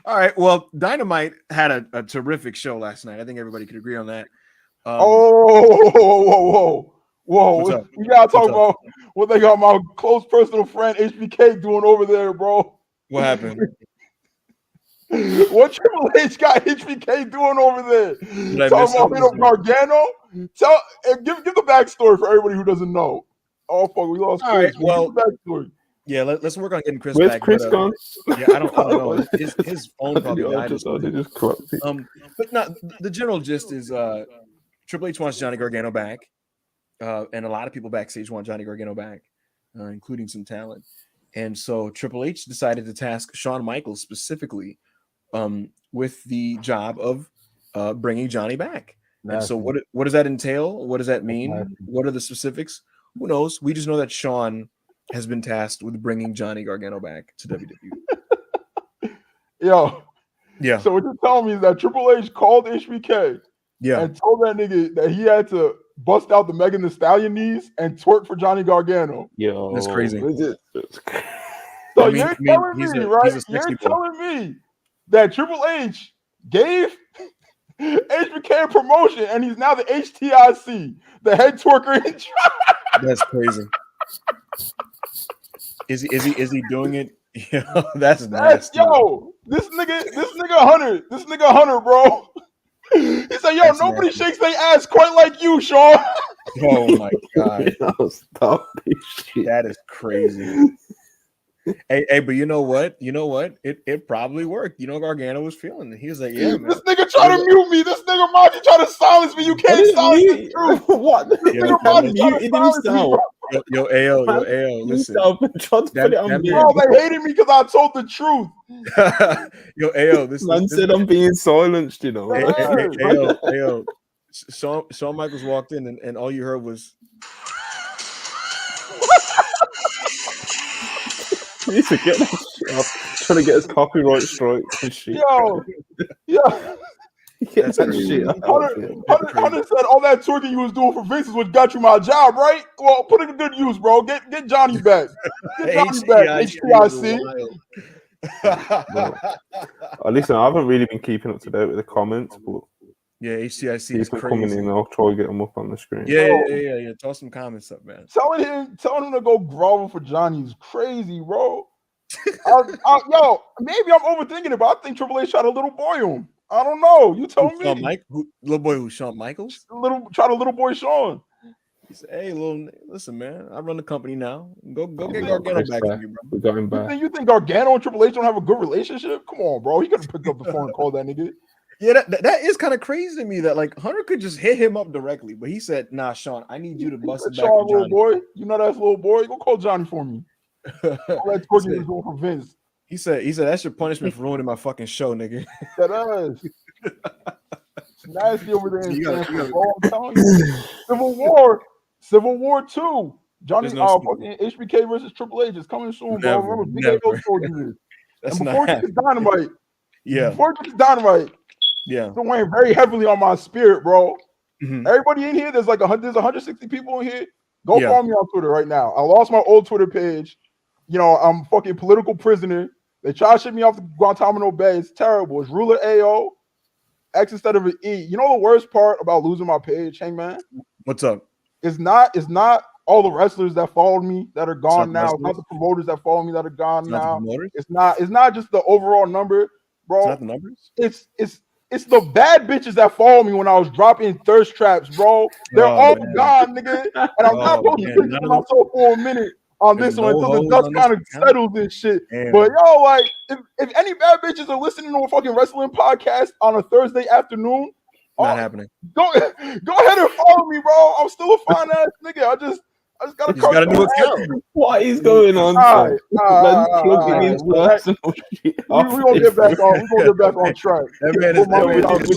All right. Well, Dynamite had a terrific show last night. I think everybody could agree on that. Whoa. We gotta talk about what they got my close personal friend HBK doing over there, bro. What happened? What Triple H got HBK doing over there? Talking about him Gargano. Give the backstory for everybody who doesn't know. Oh fuck, we lost Chris. All right, well, backstory. Yeah, let's work on getting Chris Where's back. Chris gone? Yeah, I don't know. His phone probably died. But no, the general gist is Triple H wants Johnny Gargano back, and a lot of people backstage want Johnny Gargano back, including some talent. And so Triple H decided to task Shawn Michaels specifically with the job of bringing Johnny back. And so what does that entail? What does that mean? What are the specifics? Who knows? We just know that Shawn has been tasked with bringing Johnny Gargano back to WWE. Yeah. So what you're telling me is that Triple H called HBK and told that nigga that he had to bust out the Megan Thee Stallion knees and twerk for Johnny Gargano. That's crazy. So you're telling me, right? You're telling me that Triple H gave HBK a promotion, and he's now the HTIC, the head twerker in charge. That's crazy. Is he doing it? Yeah, that's nasty. Yo, this nigga Hunter, bro. He said, "Yo, nobody shakes their ass quite like you, Sean." Oh my god, stop this shit. That is crazy. Hey, but you know what? It probably worked. You know, Gargano was feeling it. He was like, "Yeah, man." This nigga try to mute me. This nigga Monty try to silence me. You can't silence the truth. What? This nigga Monty try to silence me. Yo, AO, listen. They hated me because I told the truth. Yo, AO, this man said I'm being silenced, you know. AO. Shawn Michaels walked in and all you heard was he needs to get that shit up. Trying to get his copyright strike and shit. Yeah. Get that shit up. Hunter said all that twerking you was doing for Vince is what got you my job, right? Well, put it to good use, bro. Get Johnny back. Get Johnny back. HTIC. Listen, I haven't really been keeping up to date with the comments, but yeah, HTIC is crazy. Coming in, I'll try to get them up on the screen. Yeah. Toss some comments up, man. Telling him to go grovel for Johnny is crazy, bro. Yo, maybe I'm overthinking it, but I think Triple H shot a little boy on. I don't know. You tell me. Little boy who? Shawn Michaels? Little boy Sean. He said, "Hey, listen, man. I run the company now. Go get Gargano back from me, bro." We got him back. You think Gargano and Triple H don't have a good relationship? Come on, bro. He could have picked up the phone and called that nigga. Yeah, that is kind of crazy to me that like Hunter could just hit him up directly, but he said, "Nah, Sean, I need you to bust it back." Sean, little boy, you know that's little boy. Go call Johnny for me. Let's go get going for Vince. He said that's your punishment for ruining my fucking show, nigga. That is. It's nasty over there in Stanford, bro. I'm telling you. Civil War 2. Johnny fucking HBK versus Triple H is coming soon, bro. Remember, Big A told you this. And before it gets Dynamite. Before it gets Dynamite. Yeah. It's weighing very heavily on my spirit, bro. Mm-hmm. Everybody in here, there's 160 people in here. Go follow me on Twitter right now. I lost my old Twitter page. You know, I'm fucking political prisoner. They try to ship me off to Guantanamo Bay. It's terrible. It's Ruler AO, X instead of an E. You know the worst part about losing my page, Hangman? What's up? It's not all the wrestlers that followed me that are gone now. It's not the promoters that follow me that are gone now. It's not just the overall number, bro. It's not the numbers. It's the bad bitches that follow me when I was dropping thirst traps, bro. They're all gone, nigga. And I'm not posting pictures of myself for a minute on this one until the dust kind of settles and shit. Damn. But yo, like, if any bad bitches are listening to a fucking wrestling podcast on a Thursday afternoon, not happening. Go ahead and follow me, bro. I'm still a fine ass nigga. I just gotta got a new account. What is going on? Let's plug in his personal shit. We're gonna get back on track. We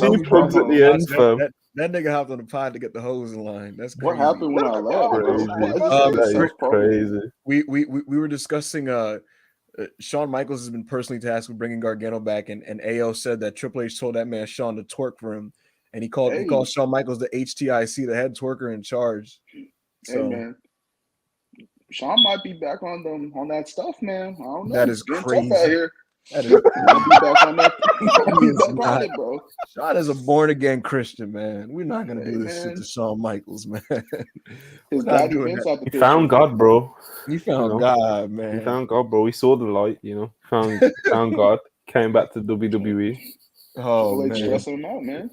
need plugs at the end, fam. That nigga hopped on the pod to get the hose in line. That's crazy. What happened when I left? Crazy. We were discussing. Shawn Michaels has been personally tasked with bringing Gargano back, and AO said that Triple H told that man Shawn to twerk for him, and he called Shawn Michaels the HTIC, the head twerker in charge. So, hey man, Shawn might be back on that stuff, man. I don't know. That is crazy. Out here. That is be back on that. Bro. Shawn is a born again Christian, man. We're not gonna do this shit to Shawn Michaels, man. He found God, bro. He found God, man. He found God, bro. He saw the light, you know. Found God. Came back to WWE. Oh man, stressing him out, man.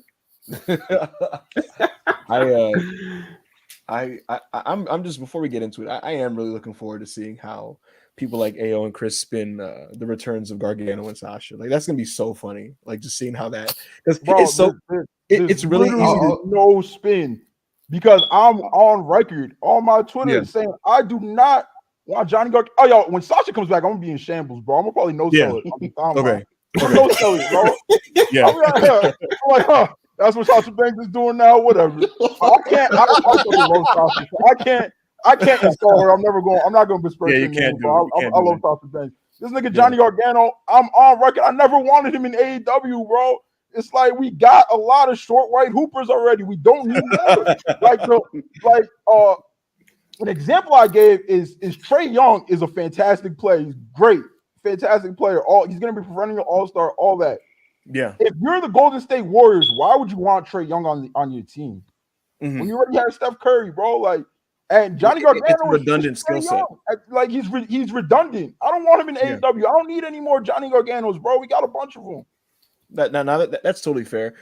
I'm just, before we get into it, I am really looking forward to seeing how people like AO and Chris spin the returns of Gargano and Sasha. Like, that's gonna be so funny. Like, just seeing how that, because it's so it's really easy to no spin, because I'm on record on my Twitter saying I do not want Johnny Gargano. Oh, yo, when Sasha comes back, I'm gonna be in shambles, bro. I'm gonna probably no-sell it. Okay. No-sell it, bro. Yeah. I'm like, huh. That's what Sasha Banks is doing now. Whatever. I can't install her. I'm not going to besmirch her name. I love Sasha Banks. This nigga Johnny Gargano, I'm on record. I never wanted him in AEW, bro. It's like we got a lot of short white hoopers already. We don't need more. An example I gave is Trey Young is a fantastic player. He's great, fantastic player. He's going to be perennial all-star, all that. Yeah. If you're the Golden State Warriors, why would you want Trey Young on your team? Mm-hmm. When you already have Steph Curry, bro, like, and Johnny Gargano it's a redundant skill set. Like he's redundant. I don't want him in AEW. I don't need any more Johnny Garganos, bro. We got a bunch of them. That's totally fair.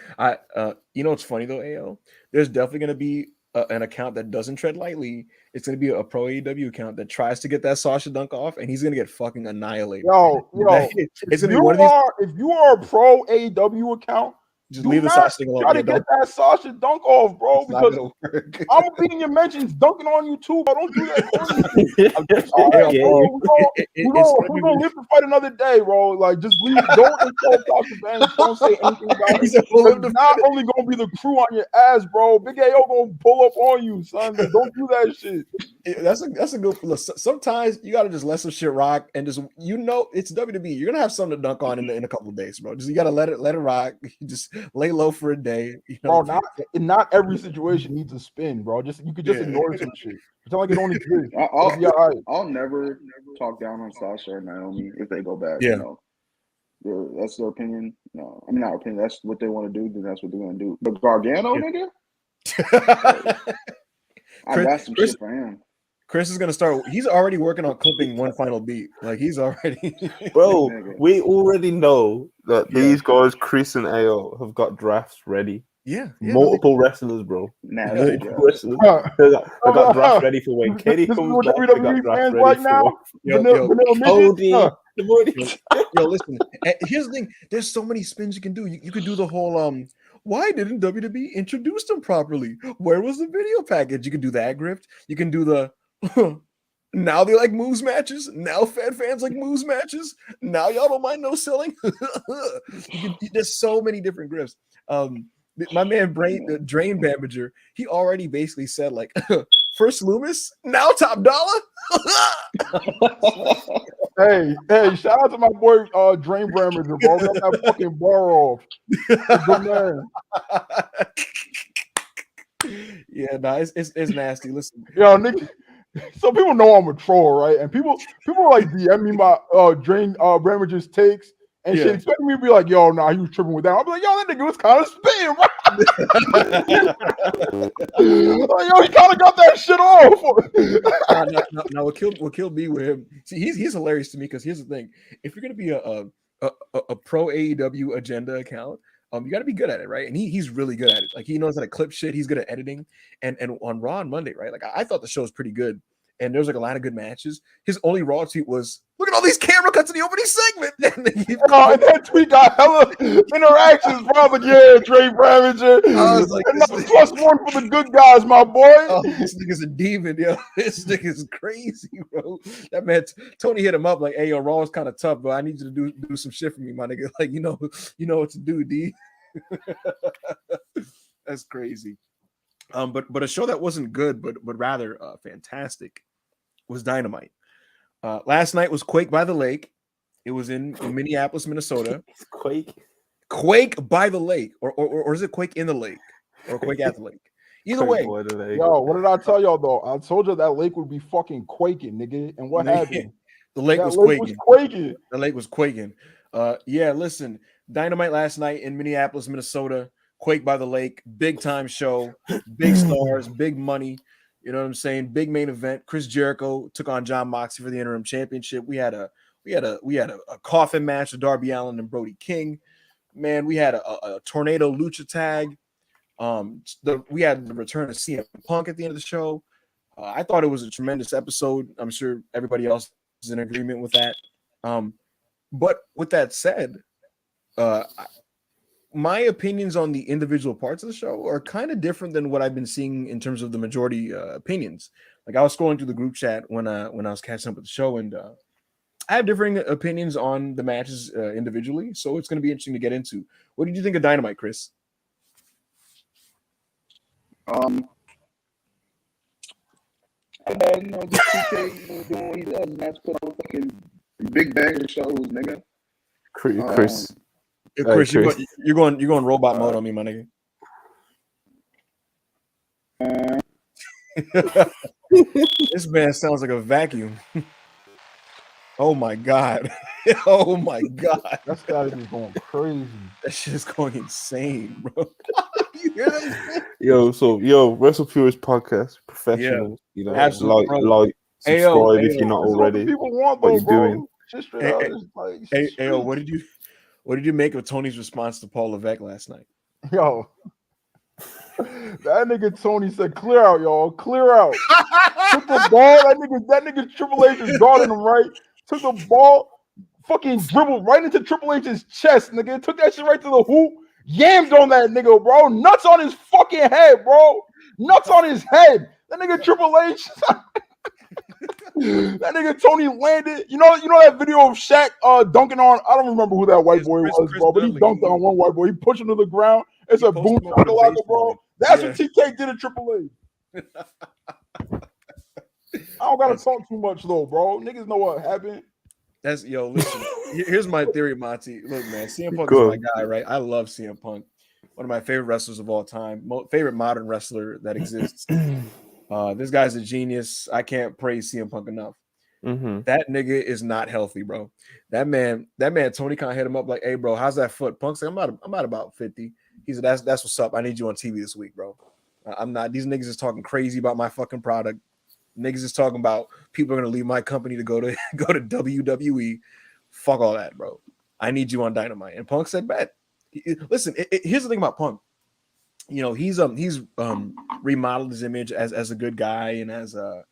You know what's funny though, AO? There's definitely going to be an account that doesn't tread lightly. It's going to be a pro AEW account that tries to get that Sasha dunk off, and he's going to get fucking annihilated. It's going to be one of these. If you are a pro AEW account, just leave the Sasha thing alone. Try to get that Sasha dunk off, bro, because I'm gonna be in your mentions dunking on you too, bro. Don't do that. We're gonna live to fight another day, bro. Like, just leave. Don't insult Sasha Banks. Don't say anything about it. It's not only gonna be the crew on your ass, bro. Big AO gonna pull up on you, son. Don't do that shit. That's a good look. Sometimes you gotta just let some shit rock and just it's WWE. You're gonna have something to dunk on in a couple of days, bro. Just you gotta let it rock. Just lay low for a day, bro. Not every situation needs a spin, bro. You could just ignore some shit. Pretend like it don't exist. I'll never talk down on Sasha or Naomi if they go back. Yeah. That's their opinion. No, I mean not opinion. That's what they want to do. Then that's what they're gonna do. But Gargano, nigga, I got some shit for him. Chris is gonna start. He's already working on clipping one final beat. Like he's already. Bro, we already know that these guys, Chris and AO, have got drafts ready. Yeah. Multiple wrestlers, bro. Multiple wrestlers. They got drafts ready for when Katie comes back. They got drafts ready for Yo, listen. Here's the thing. There's so many spins you can do. You could do the whole why didn't WWE introduce them properly? Where was the video package? You can do that grift. You can do the now they like moves matches. Now fans like moves matches. Now y'all don't mind no selling. There's so many different grifts. My man Drain Bamager, he already basically said like first Loomis, now Top Dollar. Hey, shout out to my boy Drain Bamager, bro. Got that fucking bar off. Good man. Yeah, no, it's nasty. Listen, yo, nigga. So people know I'm a troll, right? And people like DM me my Drain Bamager's takes and shit. Expect me to be like, yo, nah, he was tripping with that. I'll be like, yo, that nigga was kind of spitting, bro. Yo, he kind of got that shit off. No, what killed me with him. See, he's hilarious to me because here's the thing: if you're gonna be a pro AEW agenda account, you got to be good at it, right? And he's really good at it. Like he knows how to clip shit. He's good at editing. And on Raw on Monday, right? Like I thought the show was pretty good, and there was like a lot of good matches. His only Raw tweet was, "Look at all these camera cuts in the opening segment." And that tweet got hella interactions, bro. Like, yeah, Dre Bramager. I was like, +1 for the good guys, my boy. Oh, this nigga's a demon, yo. This nigga's crazy, bro. That man, Tony hit him up like, "Hey, yo, Raw is kind of tough, but I need you to do some shit for me, my nigga. Like, you know what to do, D." That's crazy. But a show that wasn't good, but rather fantastic, was Dynamite. Last night was Quake by the Lake. It was in Minneapolis, Minnesota. Quake by the Lake, or is it Quake in the Lake, or Quake at the Lake? Either way. Yo, what did I tell y'all though? I told you that lake would be fucking quaking, nigga. And what happened? The lake was quaking. The lake was quaking. Yeah, listen, Dynamite last night in Minneapolis, Minnesota. Quake by the Lake, big time show, big stars, big money. You know what I'm saying? Big main event. Chris Jericho took on John Moxley for the interim championship. We had a coffin match with Darby Allin and Brody King. Man, we had a tornado lucha tag. We had the return of CM Punk at the end of the show. I thought it was a tremendous episode. I'm sure everybody else is in agreement with that. But with that said, my opinions on the individual parts of the show are kind of different than what I've been seeing in terms of the majority opinions. Like I was scrolling through the group chat when I was catching up with the show, and I have differing opinions on the matches individually. So it's going to be interesting to get into. What did you think of Dynamite, Chris? And then, just TK doing what he does, and that's put on fucking big banger shows, nigga. Chris. Chris, you're going robot mode on me, my nigga. This man sounds like a vacuum. Oh my god. Oh my god. That status is going crazy. That shit is going insane, bro. You hear that? Yo, WrestlePurists podcast, professionals. You know, absolutely, like, subscribe if you're not This is already. what the people want, What though, you bro. doing? Just straight out. Yo, what did you make of Tony's response to Paul Levesque last night? Yo, that nigga Tony said, "Clear out, y'all, clear out." Took the ball. That nigga Triple H is guarding him, right? Took the ball, fucking dribbled right into Triple H's chest, nigga. Took that shit right to the hoop. Yammed on that nigga, bro. Nuts on his fucking head, bro. Nuts on his head. That nigga Triple H. That nigga Tony landed. You know that video of Shaq dunking on. I don't remember who that white boy was, bro. But he dunked on one white boy. He pushed him to the ground. It's a boom shakalaka, bro. That's what TK did at Triple H. I don't gotta talk too much though, bro. Niggas know what happened. Listen. Here's my theory, Monty. Look, man, CM Punk is my guy, right? I love CM Punk. One of my favorite wrestlers of all time. Favorite modern wrestler that exists. This guy's a genius. I can't praise CM Punk enough. Mm-hmm. That nigga is not healthy, bro. That man, Tony Khan hit him up like, "Hey, bro, how's that foot?" Punk's like, I'm at about 50. He said, "That's what's up. I need you on TV this week, bro. I'm not. These niggas is talking crazy about my fucking product. Niggas is talking about people are gonna leave my company to go to WWE. Fuck all that, bro. I need you on Dynamite." And Punk said, "Bet." Listen, here's the thing about Punk. You know, he's remodeled his image as a good guy and as a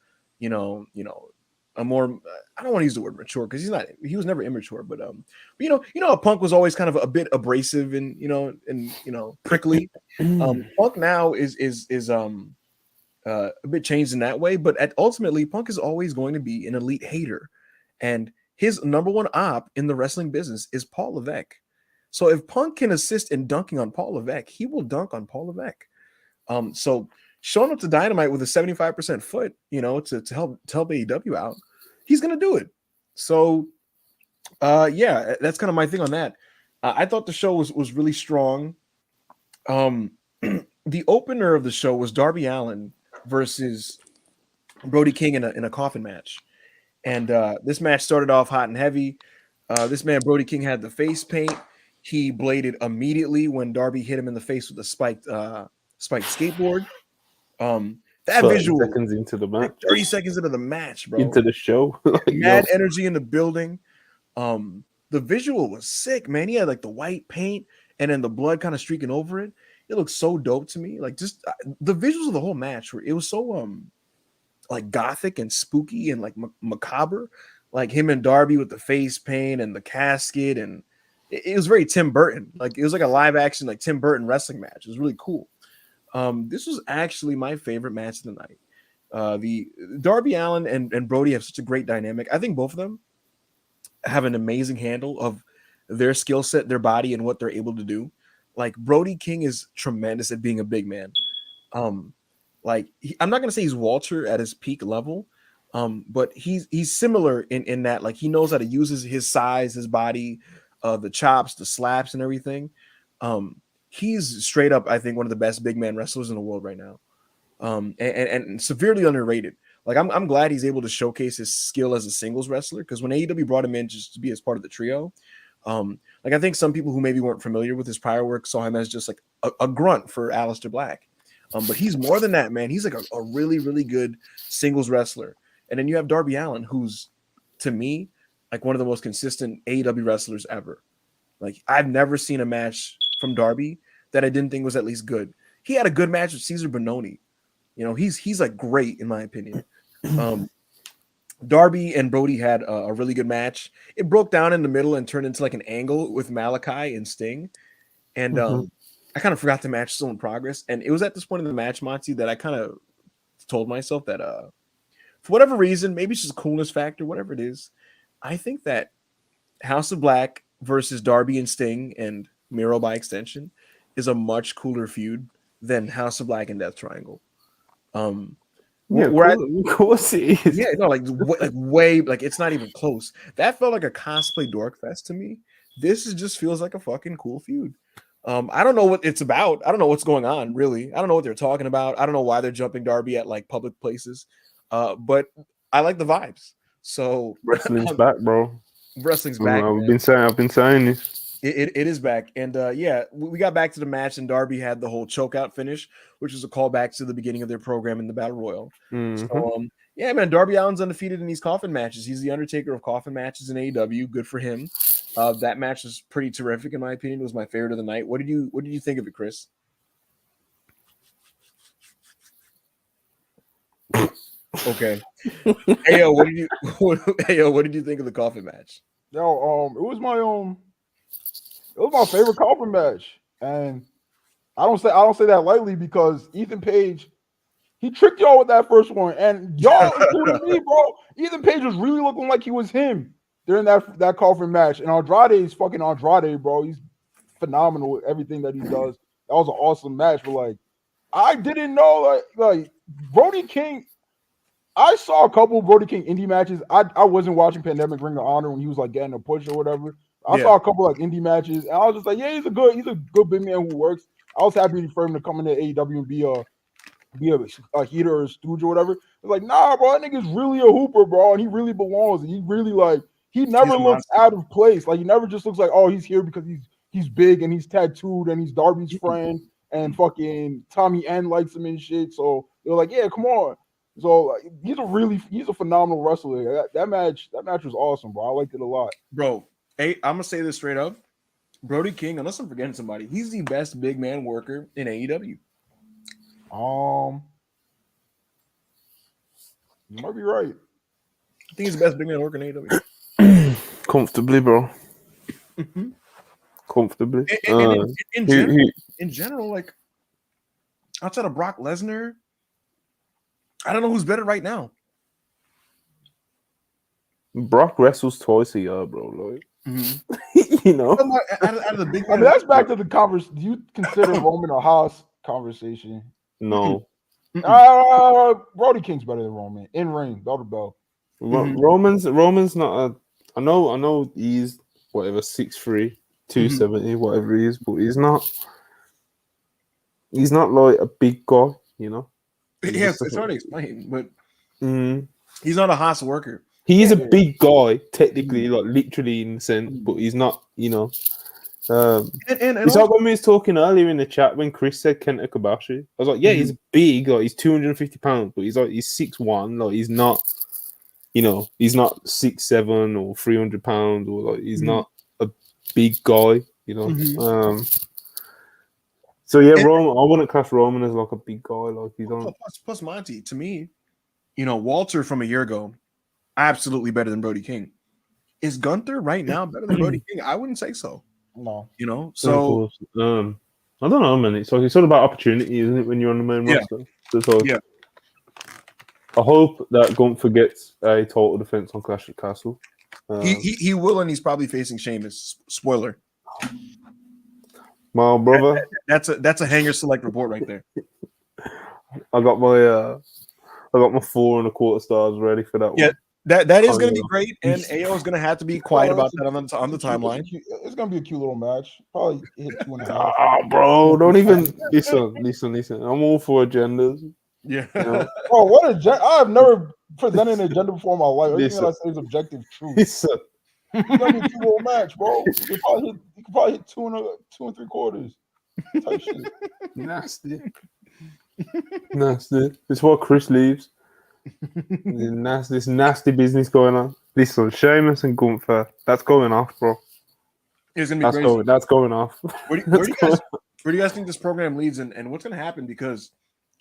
a more, I don't want to use the word mature because he was never immature, but Punk was always kind of a bit abrasive and prickly. Punk now is a bit changed in that way, but ultimately Punk is always going to be an elite hater, and his number one op in the wrestling business is Paul Levesque. So if Punk can assist in dunking on Paul Levesque, he will dunk on Paul Levesque. So showing up to Dynamite with a 75% foot, to help AEW out, he's gonna do it. So that's kind of my thing on that. I thought the show was really strong. The opener of the show was Darby Allin versus Brody King in a coffin match, and this match started off hot and heavy. This man Brody King had the face paint. He bladed immediately when Darby hit him in the face with a spiked skateboard. That visual, seconds into the match, 30 seconds into the match, bro, into the show, mad energy in the building. The visual was sick, man. He had like the white paint and then the blood kind of streaking over it. It looked so dope to me. Like just the visuals of the whole match it was so like gothic and spooky and like macabre. Like him and Darby with the face paint and the casket, and it was very Tim Burton. Like it was like a live action like Tim Burton wrestling match. It was really cool. This was actually my favorite match of the night. The Darby Allin and Brody have such a great dynamic. I think both of them have an amazing handle of their skill set, their body, and what they're able to do. Like Brody King is tremendous at being a big man. I'm not gonna say he's Walter at his peak level, but he's similar in that like he knows how to use his size, his body, the chops, the slaps, and everything. He's straight up, I think, one of the best big man wrestlers in the world right now, and severely underrated. Like I'm glad he's able to showcase his skill as a singles wrestler, because when AEW brought him in just to be as part of the trio, like I think some people who maybe weren't familiar with his prior work saw him as just like a grunt for Aleister Black, but he's more than that, man. He's like a really, really good singles wrestler. And then you have Darby Allin, who's to me like one of the most consistent AEW wrestlers ever. Like I've never seen a match from Darby that I didn't think was at least good. He had a good match with Cesar Bononi. He's like great in my opinion. Darby and Brody had a really good match. It broke down in the middle and turned into like an angle with Malachi and Sting. And I kind of forgot the match still in progress. And it was at this point in the match, Monty, that I kind of told myself that for whatever reason, maybe it's just a coolness factor, whatever it is, I think that House of Black versus Darby and Sting and Miro by extension is a much cooler feud than House of Black and Death Triangle. Of course it is. Yeah, no, like way, like it's not even close. That felt like a cosplay dork fest to me. This just feels like a fucking cool feud. I don't know what it's about. I don't know what's going on, really. I don't know what they're talking about. I don't know why they're jumping Darby at like public places. But I like the vibes. So wrestling's back, bro. Wrestling's back. I've been saying this. It is back. And yeah, we got back to the match, and Darby had the whole chokeout finish, which was a callback to the beginning of their program in the Battle Royal. So yeah, man, Darby Allin's undefeated in these coffin matches. He's the Undertaker of coffin matches in AEW. Good for him. That match was pretty terrific, in my opinion. It was my favorite of the night. What did you think of it, Chris? Okay. Ayo, what did you think of the coffin match? Yo, it was my favorite coffin match, and I don't say that lightly because Ethan Page, he tricked y'all with that first one, and y'all, including me, bro. Ethan Page was really looking like he was him during that coffin match, and Andrade is fucking Andrade, bro. He's phenomenal with everything that he does. That was an awesome match, but like, I didn't know like Brody King. I saw a couple of Brody King indie matches. I wasn't watching Pandemic Ring of Honor when he was like getting a push or whatever. I saw a couple like indie matches, and I was just like, yeah, he's a good big man who works. I was happy for him to come into AEW and be a heater or a stooge or whatever. It's like, nah, bro, that nigga's really a hooper, bro, and he really belongs. And he really he never looks out of place. Like he never just looks like, oh, he's here because he's big and he's tattooed and he's Darby's friend and fucking Tommy N likes him and shit. So they're like, yeah, come on. So he's a phenomenal wrestler. That match was awesome, bro. I liked it a lot, bro. Hey, I'm gonna say this straight up. Brody King, unless I'm forgetting somebody, he's the best big man worker in AEW. You might be right. I think he's the best big man worker in AEW. Comfortably, bro. Comfortably. In general, like outside of Brock Lesnar, I don't know who's better right now. Brock wrestles twice a year, bro. Like, you know, out of the big. I mean, that's back to the conversation. Do you consider Roman a Haas conversation? No. Brody King's better than Roman in ring, bell to bell. Roman's not a. I know he's whatever 6'3", 270, whatever he is, but he's not like a big guy, you know. Yes, it's hard to explain, but he's not a Haas worker. He is a big guy, technically, like literally in the sense, but he's not, you know. It's like when we was talking earlier in the chat when Chris said Kenta Kobashi. I was like, yeah, he's big, like he's 250 pounds, but he's 6'1", like he's not, you know, he's not 6'7" or 300 pounds, or like he's not a big guy, you know. So yeah, Roman, I wouldn't class Roman as like a big guy, like he's on. Plus Monty, to me, you know, Walter from a year ago, absolutely better than Brody King. Is Gunther right now better than Brody King? I wouldn't say so. No, you know. So I don't know, man. It's all about opportunity, isn't it? When you're on the main roster. So yeah. I hope that Gunther gets a total defense on Clash of Castle. He will, and he's probably facing Sheamus. Spoiler. My brother. That's a hanger select report right there. I got my 4.25 stars ready for that one. Yeah, that is going to be great, and AO is going to have to be quiet about that on the timeline. It's going to be a cute little match. Probably hit 2.5. Oh, bro, don't even listen. I'm all for agendas. Yeah. You know? Oh, what agenda! I've never presented an agenda before in my life. Everything that I say is objective truth. It's gonna be a cute little match, bro. You could probably hit 2 3/4 type shit. Nasty. This is why Chris leaves. This nasty business going on. This one, Sheamus and Gunther. That's going off, bro. It's gonna be crazy. That's going off. Where do you guys think this program leads, and what's gonna happen? Because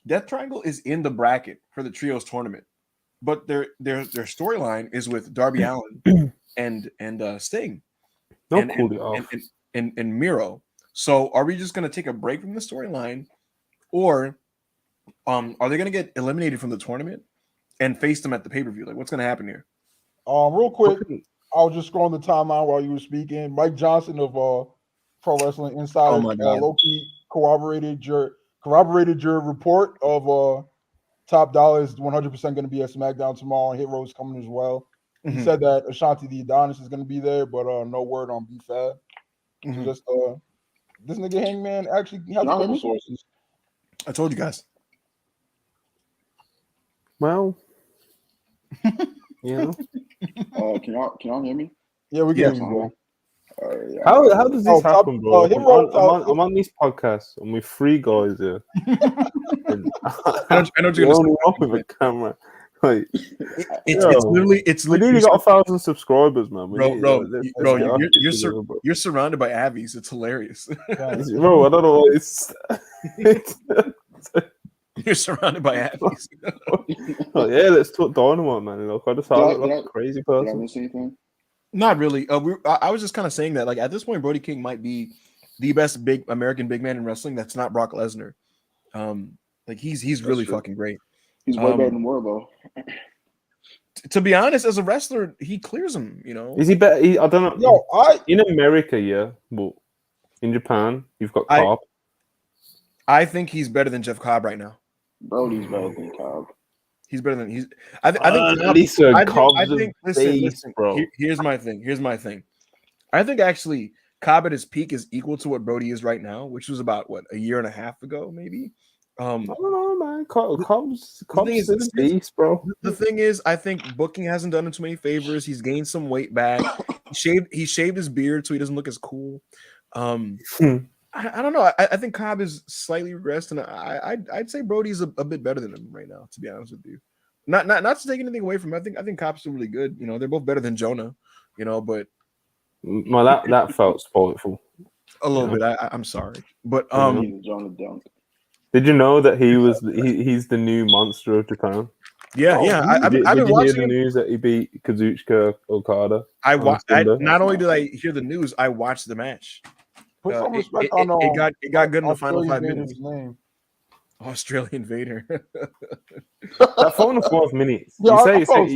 Death Triangle is in the bracket for the Trios tournament, but their storyline is with Darby Allin and Sting, and Miro. So are we just gonna take a break from the storyline, or are they gonna get eliminated from the tournament and face them at the pay-per-view? Like, what's gonna happen here? Real quick, I was just scrolling the timeline while you were speaking. Mike Johnson of Pro Wrestling Insider low-key corroborated your report of Top Dollar is 100% going to be at SmackDown tomorrow, and Hit Row's coming as well. He said that Ashanti the Adonis is going to be there, but no word on B-Fab. So just This nigga Hangman actually has good sources. I told you guys. Well, yeah. Can y'all hear me? Yeah, we can hear you, bro. Yeah. How does this happen, bro? I'm on this podcast and with 3 guys here. I know you're only one with a camera. Like, it's we nearly got 1,000 subscribers, man. You're surrounded by Abbeys. It's hilarious. Bro, I don't know. You're surrounded by Abbeys. Yeah, let's talk Dynamite, man. Look, I just sound like a crazy person. Did I miss anything? Not really. I was just kind of saying that, like, at this point, Brody King might be the best big American big man in wrestling. That's not Brock Lesnar. Like he's really fucking great. He's way better than Wardlow. To be honest, as a wrestler, he clears him. You know, is he better? I don't know. In America, yeah, but in Japan, you've got Cobb. I think he's better than Jeff Cobb right now. Brody's better than Cobb. He's better than I think. Listen, bro. Here's my thing. I think actually Cobb at his peak is equal to what Brody is right now, which was about a year and a half ago, maybe. I don't know, man. Cobb's a beast, bro. The thing is, I think booking hasn't done him too many favors. He's gained some weight back. He shaved his beard so he doesn't look as cool. I don't know. I think Cobb is slightly regressed, and I'd say Brody's a bit better than him right now, to be honest with you. Not to take anything away from him. I think Cobb's still really good. You know, they're both better than Jonah. You know, but well, that felt spiteful a little bit. I'm sorry, but Jonah Dunk. Did you know that he's the new monster of Japan? Yeah, I've been watching. Did you hear the news that he beat Kazuchika Okada? Not only did I hear the news, I watched the match. Put some respect on it got good in the final 5 minutes. Name. Australian Vader. That final 4 minutes. You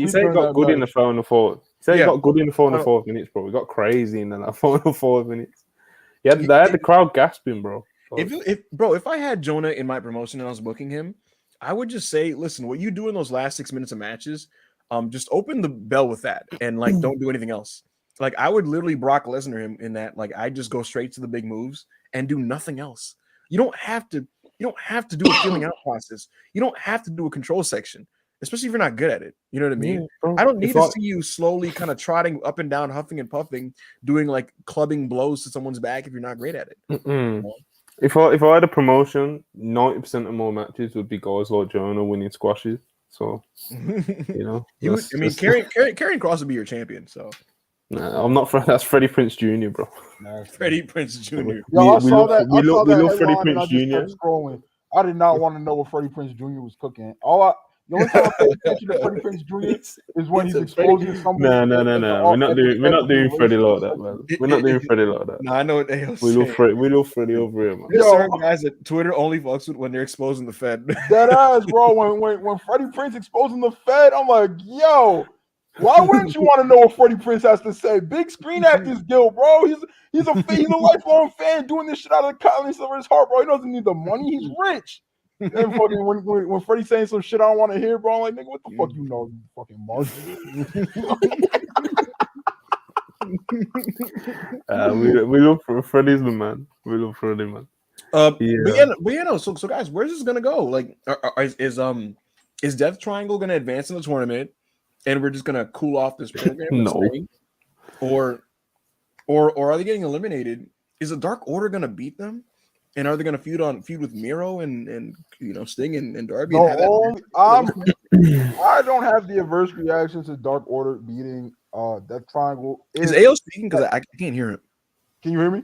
say he got good in the final 4. You say he got good in the final 4 minutes, bro. We got crazy in that final 4 minutes. Yeah, they had the crowd gasping, bro. If I had Jonah in my promotion and I was booking him, I would just say, listen, what you do in those last 6 minutes of matches, just open the bell with that and like don't do anything else. Like I would literally Brock Lesnar him in that. Like I just go straight to the big moves and do nothing else. You don't have to do a feeling out process. You don't have to do a control section, especially if you're not good at it. You know what I mean? Yeah, I don't need to see you slowly kind of trotting up and down, huffing and puffing, doing like clubbing blows to someone's back if you're not great at it. You know? If I had a promotion, 90% of more matches would be guys like Jonah winning squashes. So, you know, Karrion Kross would be your champion. So, nah, I'm not. That's Freddie Prinze Jr., bro. Nah, Freddie Prinze Jr. We love Freddie Prinze Jr. I did not want to know what Freddie Prinze Jr. was cooking. The only time I pay attention to Freddie Prinze Jr. is when he's exposing somebody. No. We're not doing Freddie like that, man. We're not doing Freddie like that. No, I know what they are. We love Freddie over here, man. There's certain guys that Twitter only fucks with when they're exposing the Fed. That ass, bro. When Freddie Prinze exposing the Fed, I'm like, yo, why wouldn't you want to know what Freddie Prinze has to say? Big Screen Actors Guild, bro. He's a lifelong fan doing this shit out of the kindness of his heart, bro. He doesn't need the money. He's rich. And fucking when Freddie's saying some shit I don't want to hear, bro, I'm like, nigga, what the fuck you know, you fucking mark. We love Freddie's the man. We love Freddie, man. So guys, where's this gonna go? Like, is Death Triangle gonna advance in the tournament, and we're just gonna cool off this program? No. Or are they getting eliminated? Is the Dark Order gonna beat them? And are they going to feud with Miro and Sting and Darby? I don't have the adverse reaction to Dark Order beating Death Triangle. Is AO speaking? Because I can't hear him. Can you hear me?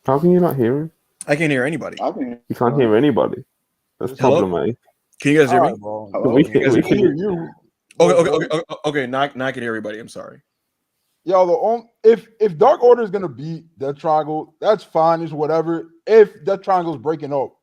How can you not hear him? I can't hear anybody. You can't hear anybody. That's problematic. Can you guys hear me? We can hear you. Okay. Now I can hear everybody. I'm sorry. Yo, if Dark Order is gonna beat Death Triangle, that's fine. It's whatever. If Death Triangle's breaking up,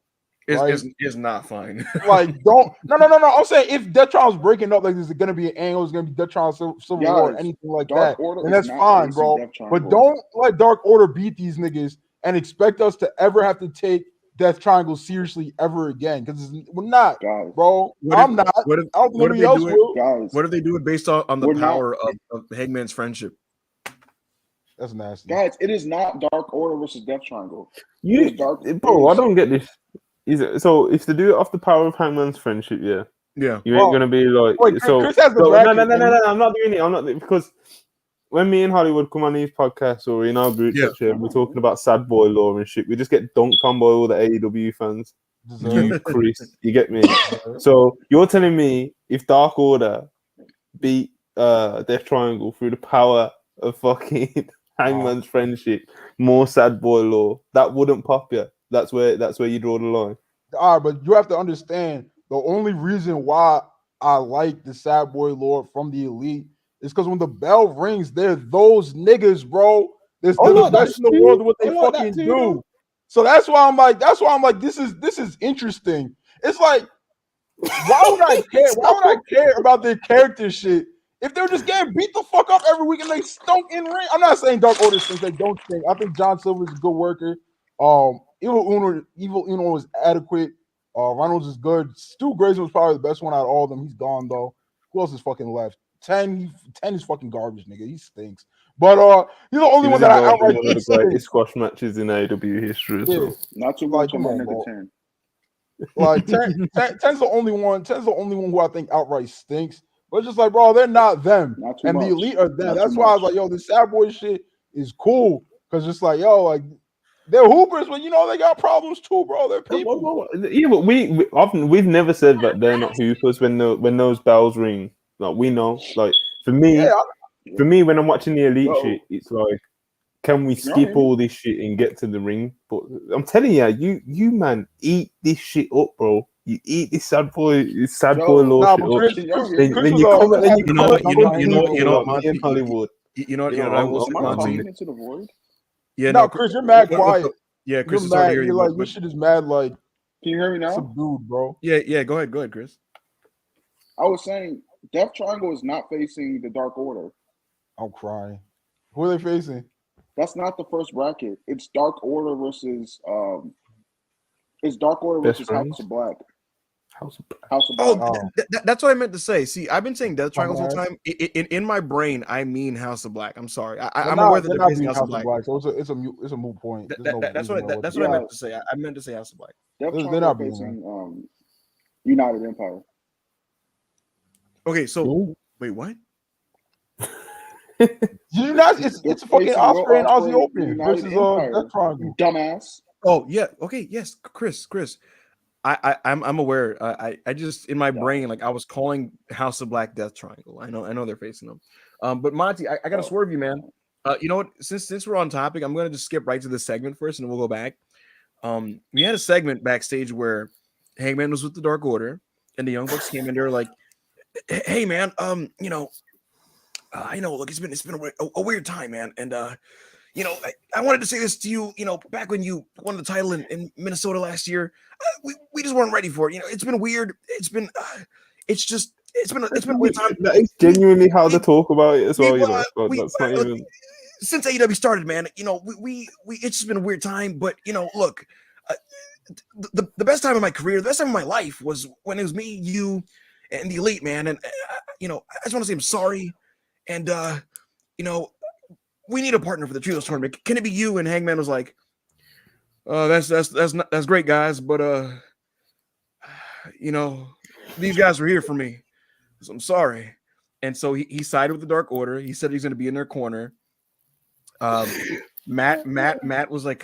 it's not fine. Like, don't no. I'm saying if Death Triangle's breaking up, like there's gonna be an angle, it's gonna be Death Triangle Civil War, anything like that, and that's fine, bro. But don't let Dark Order beat these niggas and expect us to ever have to take Death Triangle seriously ever again, because we're not, bro. I'm not. Nobody else will. What if they do it based on the power of Hangman's friendship? That's nasty. Guys, it is not Dark Order versus Death Triangle. Bro, I don't get this. Is it so? If they do it off the power of Hangman's friendship, yeah, you ain't gonna be like. Wait, so Chris has the no, bracket, no. I'm not doing it. I'm not because when me and Hollywood come on these podcasts or in our group chat, we're talking about sad boy law and shit. We just get dunked on by all the AEW fans. You, Chris, you get me. So you're telling me if Dark Order beat Death Triangle through the power of fucking Hangman's friendship, more sad boy law, that wouldn't pop you. That's where you draw the line. All right, but you have to understand the only reason why I like the sad boy lord from the Elite is because when the bell rings, they're those niggas, bro. They're the best in the world at what they fucking do. So that's why I'm like, this is interesting. It's like, why would I care? Why would I care about their character shit if they're just getting beat the fuck up every week and they stunk in ring? I'm not saying Dark Order stinks. They don't stink. I think John Silver's a good worker. Evil Uno is adequate. Reynolds is good. Stu Grayson was probably the best one out of all of them. He's gone though. Who else is fucking left? 10 is fucking garbage, nigga. He stinks. But he's the only one that I outright one of the greatest squash matches in AEW history. Yeah. So. Not too much on my nigga 10. Like 10's the only one. 10's the only one who I think outright stinks. But it's just like, bro, they're not them. And the Elite are them. That's why I was like, yo, this sad boy shit is cool. Because it's like, yo, like they're hoopers, but you know they got problems too, bro. They're people. Yeah, but we've never said that they're not hoopers when those bells ring. Like we know. Like for me, when I'm watching the Elite shit, it's like, can we skip all this shit and get to the ring? But I'm telling you, you man, eat this shit up, bro. You eat this sad boy law shit up. Then you come and you know what, in Hollywood. You know what I will say. Into the void? Yeah, no, Chris, you're mad quiet. Yeah, Chris is mad. You're like, your shit is mad. Like, can you hear me now? Subdued, bro. Yeah. Go ahead, Chris. I was saying, Death Triangle is not facing the Dark Order. I'm crying. Who are they facing? That's not the first bracket. It's Dark Order versus House of Black. House of Black. That's what I meant to say. See, I've been saying Death Triangle the whole time. In my brain, I mean House of Black. I'm sorry. I'm aware that they're facing House of Black. So it's a moot point. That's what I meant to say. I meant to say House of Black. They're not facing United Empire. Okay, so wait, what? You not? It's fucking Osprey and Aussie Open versus Death Triangle. Dumbass. Oh yeah. Okay. Yes, Chris. I'm aware. I just in my brain, like I was calling House of Black Death Triangle. I know they're facing them. But Monty, I gotta swerve you, man. You know what? Since we're on topic, I'm gonna just skip right to the segment first, and we'll go back. We had a segment backstage where Hangman was with the Dark Order, and the Young Bucks came in there like, "Hey, man, you know, I know. Look, it's been a weird time, man, and you know, I wanted to say this to you. You know, back when you won the title in Minnesota last year, we just weren't ready for it. You know, it's been weird. It's been a weird time. That is genuinely how they talk about it as well. You know, that's not even since AEW started, man. You know, we it's just been a weird time. But you know, look, the best time of my career, the best time of my life was when it was me, you, and the Elite, man. And you know, I just want to say I'm sorry, and you know, we need a partner for the Trios tournament. Can it be you? And Hangman was like, that's great, guys, but you know, these guys were here for me, so I'm sorry. And so he sided with the Dark Order. He said he's going to be in their corner. Matt was like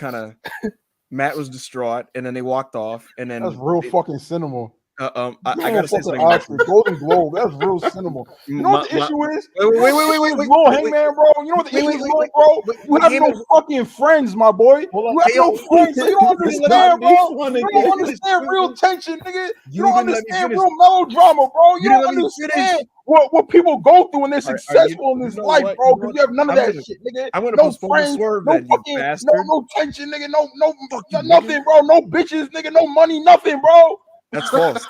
Matt was distraught, and then they walked off. And then that's real fucking cinema. I gotta say something. Golden Globe. That's real cinema. You know what the issue is? Wait, Hangman, bro. You know what the issue is, bro? You have no fucking friends, my boy. You have no friends. So you don't understand, bro. You don't understand real tension, nigga. You don't understand real melodrama, bro. You don't understand what people go through when they're successful in this life, bro. Because you have none of that shit, nigga. No friends, no fucking, no tension, nigga. No nothing, bro. No bitches, nigga. No money, nothing, bro. That's false.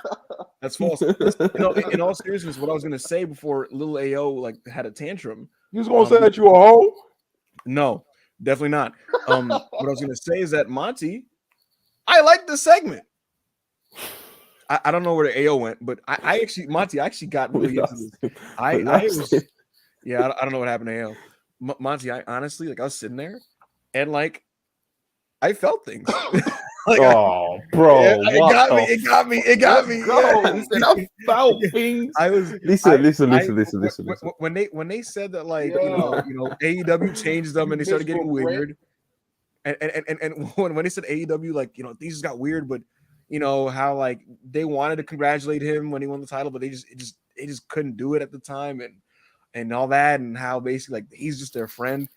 That's false. You know, in all seriousness, what I was gonna say before Little AO like had a tantrum. You was gonna say that you a hoe? No, definitely not. What I was gonna say is that Monty, I like the segment. I don't know where the AO went, but I actually got really into this. I don't know what happened to AO. Monty, I honestly, like, I was sitting there and like I felt things. Like, oh, bro, it got me. I said I felt things. I was listen. When they said that, like, AEW changed them and they started getting weird. And when they said AEW, like, things just got weird, but how like they wanted to congratulate him when he won the title, but they just couldn't do it at the time, and all that, and how basically like he's just their friend.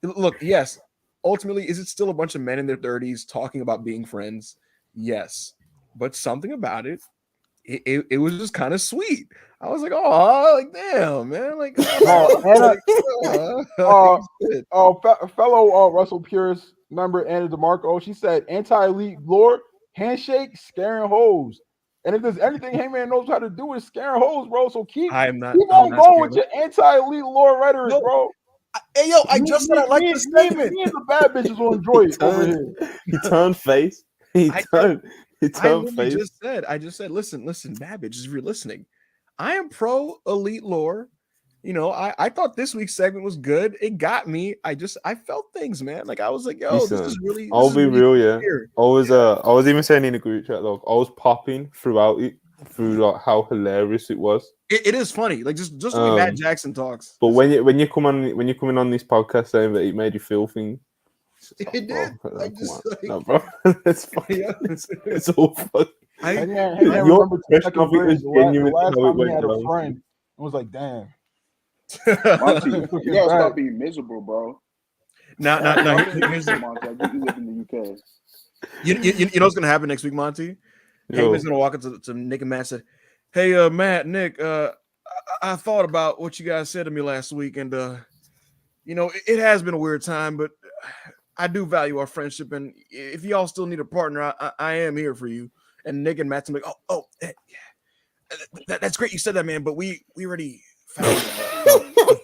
Look, yes, ultimately, is it still a bunch of men in their 30s talking about being friends? Yes, but something about it was just kind of sweet. I was like, oh, like, damn, man, like, fellow WrestlePurists member Anna DeMarco, she said anti-elite lore, handshake, scaring hoes. And if there's anything Heyman knows how to do is scaring hoes, bro. So keep on going with your anti-elite lore rhetoric, bro. Hey, yo, I just said I like the statement. Me and the bad bitches will enjoy it over here. He turned face. He turned face. I just said, listen, bad bitches, if you're listening, I am pro elite lore. I thought this week's segment was good. It got me. I felt things, man. Like, I was like, yo, this is really. I'll be real, yeah. I was even saying in the group chat, like, I was popping throughout it, through like how hilarious it was. It is funny, like just the way Matt Jackson talks. But when you come in on this podcast saying that it made you feel things, it did. Bro, that's funny. It's all funny. I remember the last time we had a friend. I was like, damn. Monty, you gotta stop being miserable, bro. Now, here's the Monty. You live in the UK. You know what's gonna happen next week, Monty? Heyman's gonna walk into to Nick and Matt and say, "Hey, Matt, Nick, I thought about what you guys said to me last week, and it has been a weird time, but I do value our friendship, and if y'all still need a partner, I am here for you." And Nick and Matt's like, that's great you said that, man, but we already found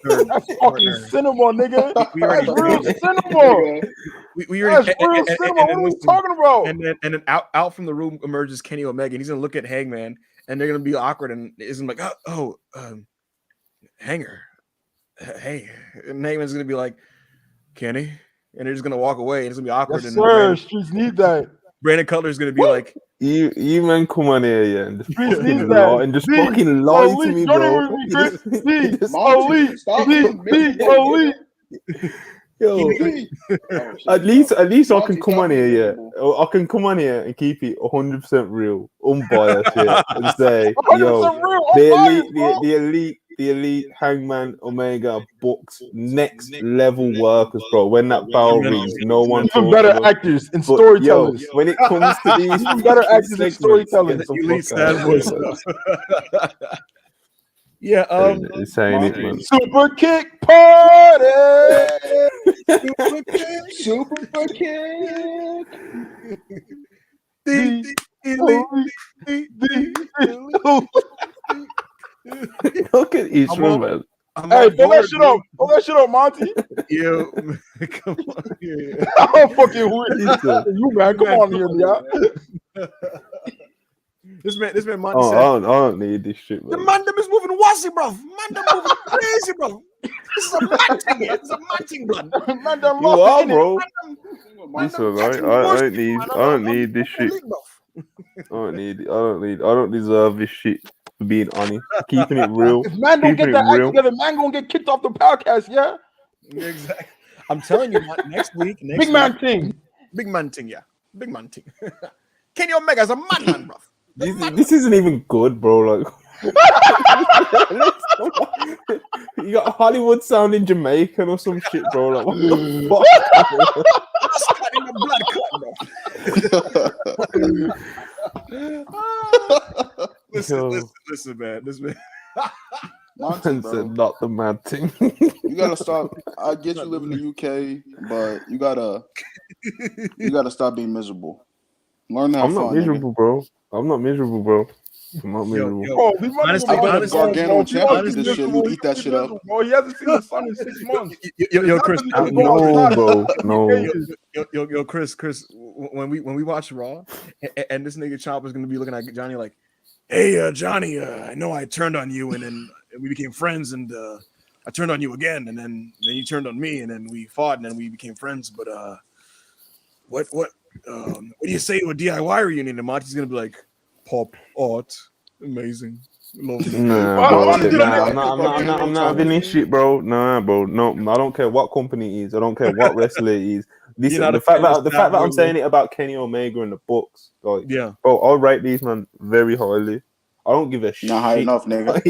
that's fucking cinema, nigga. That's real cinema. We already, that's real cinema. What are we talking about? And then out from the room emerges Kenny Omega, and he's gonna look at Hangman, and they're gonna be awkward, and isn't like, Hanger, hey, and Hangman's gonna be like, Kenny, and they're just gonna walk away, and it's gonna be awkward. Yes, sir. Streets need that. Brandon Cutler's gonna be like, you man, come on here, yeah, and just fucking lie to me, bro. Elite. Yo, at least I can come on here, yeah. I can come on here and keep it 100% real, unbiased, yeah, and say, yo, the elite Hangman Omega booked next level workers, bro. When that bell rings, no one even better actors and storytellers. Yo, when it comes to these, even better actors and storytellers. Elite sad boys. Yeah, saying it, man. Super kick party. Super kick. Look at each one, man. Hey, pull that shit up. Pull that shit up, Monty. Yo, come on here. I'm fucking weird. You man, come on here, y'all. This man Monty said, I don't need this shit, man. The man them is moving wassy, bro. Man them moving crazy, bro. This is a matting here. It's a matting blood. Man them you are, bro. Listen, I don't need this shit. I don't deserve this shit. Being honest, keeping it real. If man don't get that act together, man gonna get kicked off the podcast, yeah. Exactly. I'm telling you, next week, big man thing, yeah, big man thing. Kenny Omega's a madman, bro. This isn't even good, bro. Like, you got Hollywood sounding Jamaican or some shit, bro. Like, what the fuck? Listen, man. This man. Monty, said not the mad thing. You gotta stop. I get you live in the UK, but you gotta stop being miserable. Learn that. I'm not miserable, bro. I'm not miserable, bro. Honestly, Gargano champion did this shit. You eat that shit up. Oh, he hasn't seen the sun in 6 months. Yo, Chris. No, bro. No. Yo, Chris. When we watch Raw, and this nigga Chop is gonna be looking at Johnny like, "Hey, Johnny, I know I turned on you, and then we became friends, and I turned on you again, and then you turned on me, and then we fought, and then we became friends. But what do you say to a DIY reunion? And Monty's gonna be like, pop art, amazing. Nah, I'm not having this shit, bro. Nah, bro. No, I don't care what company it is. I don't care what wrestler it is. The fact that I'm saying it about Kenny Omega and the Bucks, like, bro, I'll rate these man very highly. I don't give a shit. Not high enough, nigga.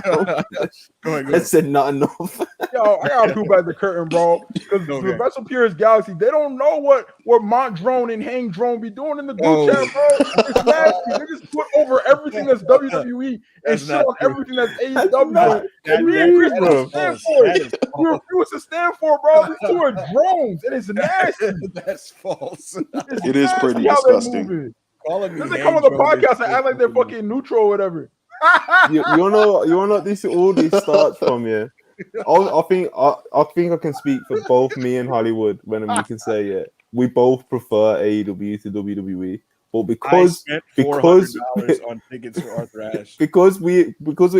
I said not enough. Yo, I gotta peel back the curtain, bro. Because the WrestlePurists Galaxy, they don't know what Mont Drone and Hang Drone be doing in the group chat, bro. It's nasty. They just put over everything that's WWE and shit on everything that's AEW. And me and Chris don't stand for it. We refuse to stand for it, bro. These two are drones, and it's nasty. That's false. It is pretty disgusting. Then they come on the podcast and act like they're fucking neutral or whatever. you know what all this starts from, yeah. I think I can speak for both me and Hollywood when we can say, yeah, we both prefer AEW to WWE, but because on tickets for Arthur Ashe, because we're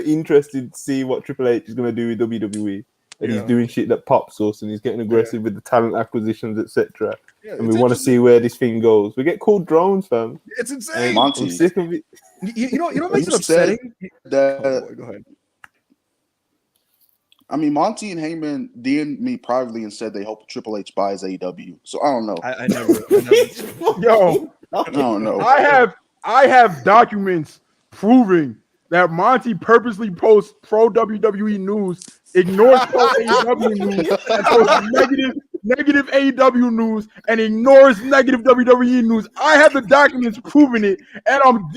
interested to see what Triple H is gonna do with WWE. And he's doing shit that pops us, and he's getting aggressive with the talent acquisitions, etc. And we want to see where this thing goes. We get called drones, fam. It's insane. Monty, I'm sick of it. You know what makes it upsetting? That, go ahead. I mean, Monty and Heyman DM'd me privately and said they hope Triple H buys AEW. So I don't know. I never. Yo, I don't know. I have documents proving that Monty purposely posts pro WWE news, ignores pro AEW news, and posts negative AEW news, and ignores negative WWE news. I have the documents proving it, and I'm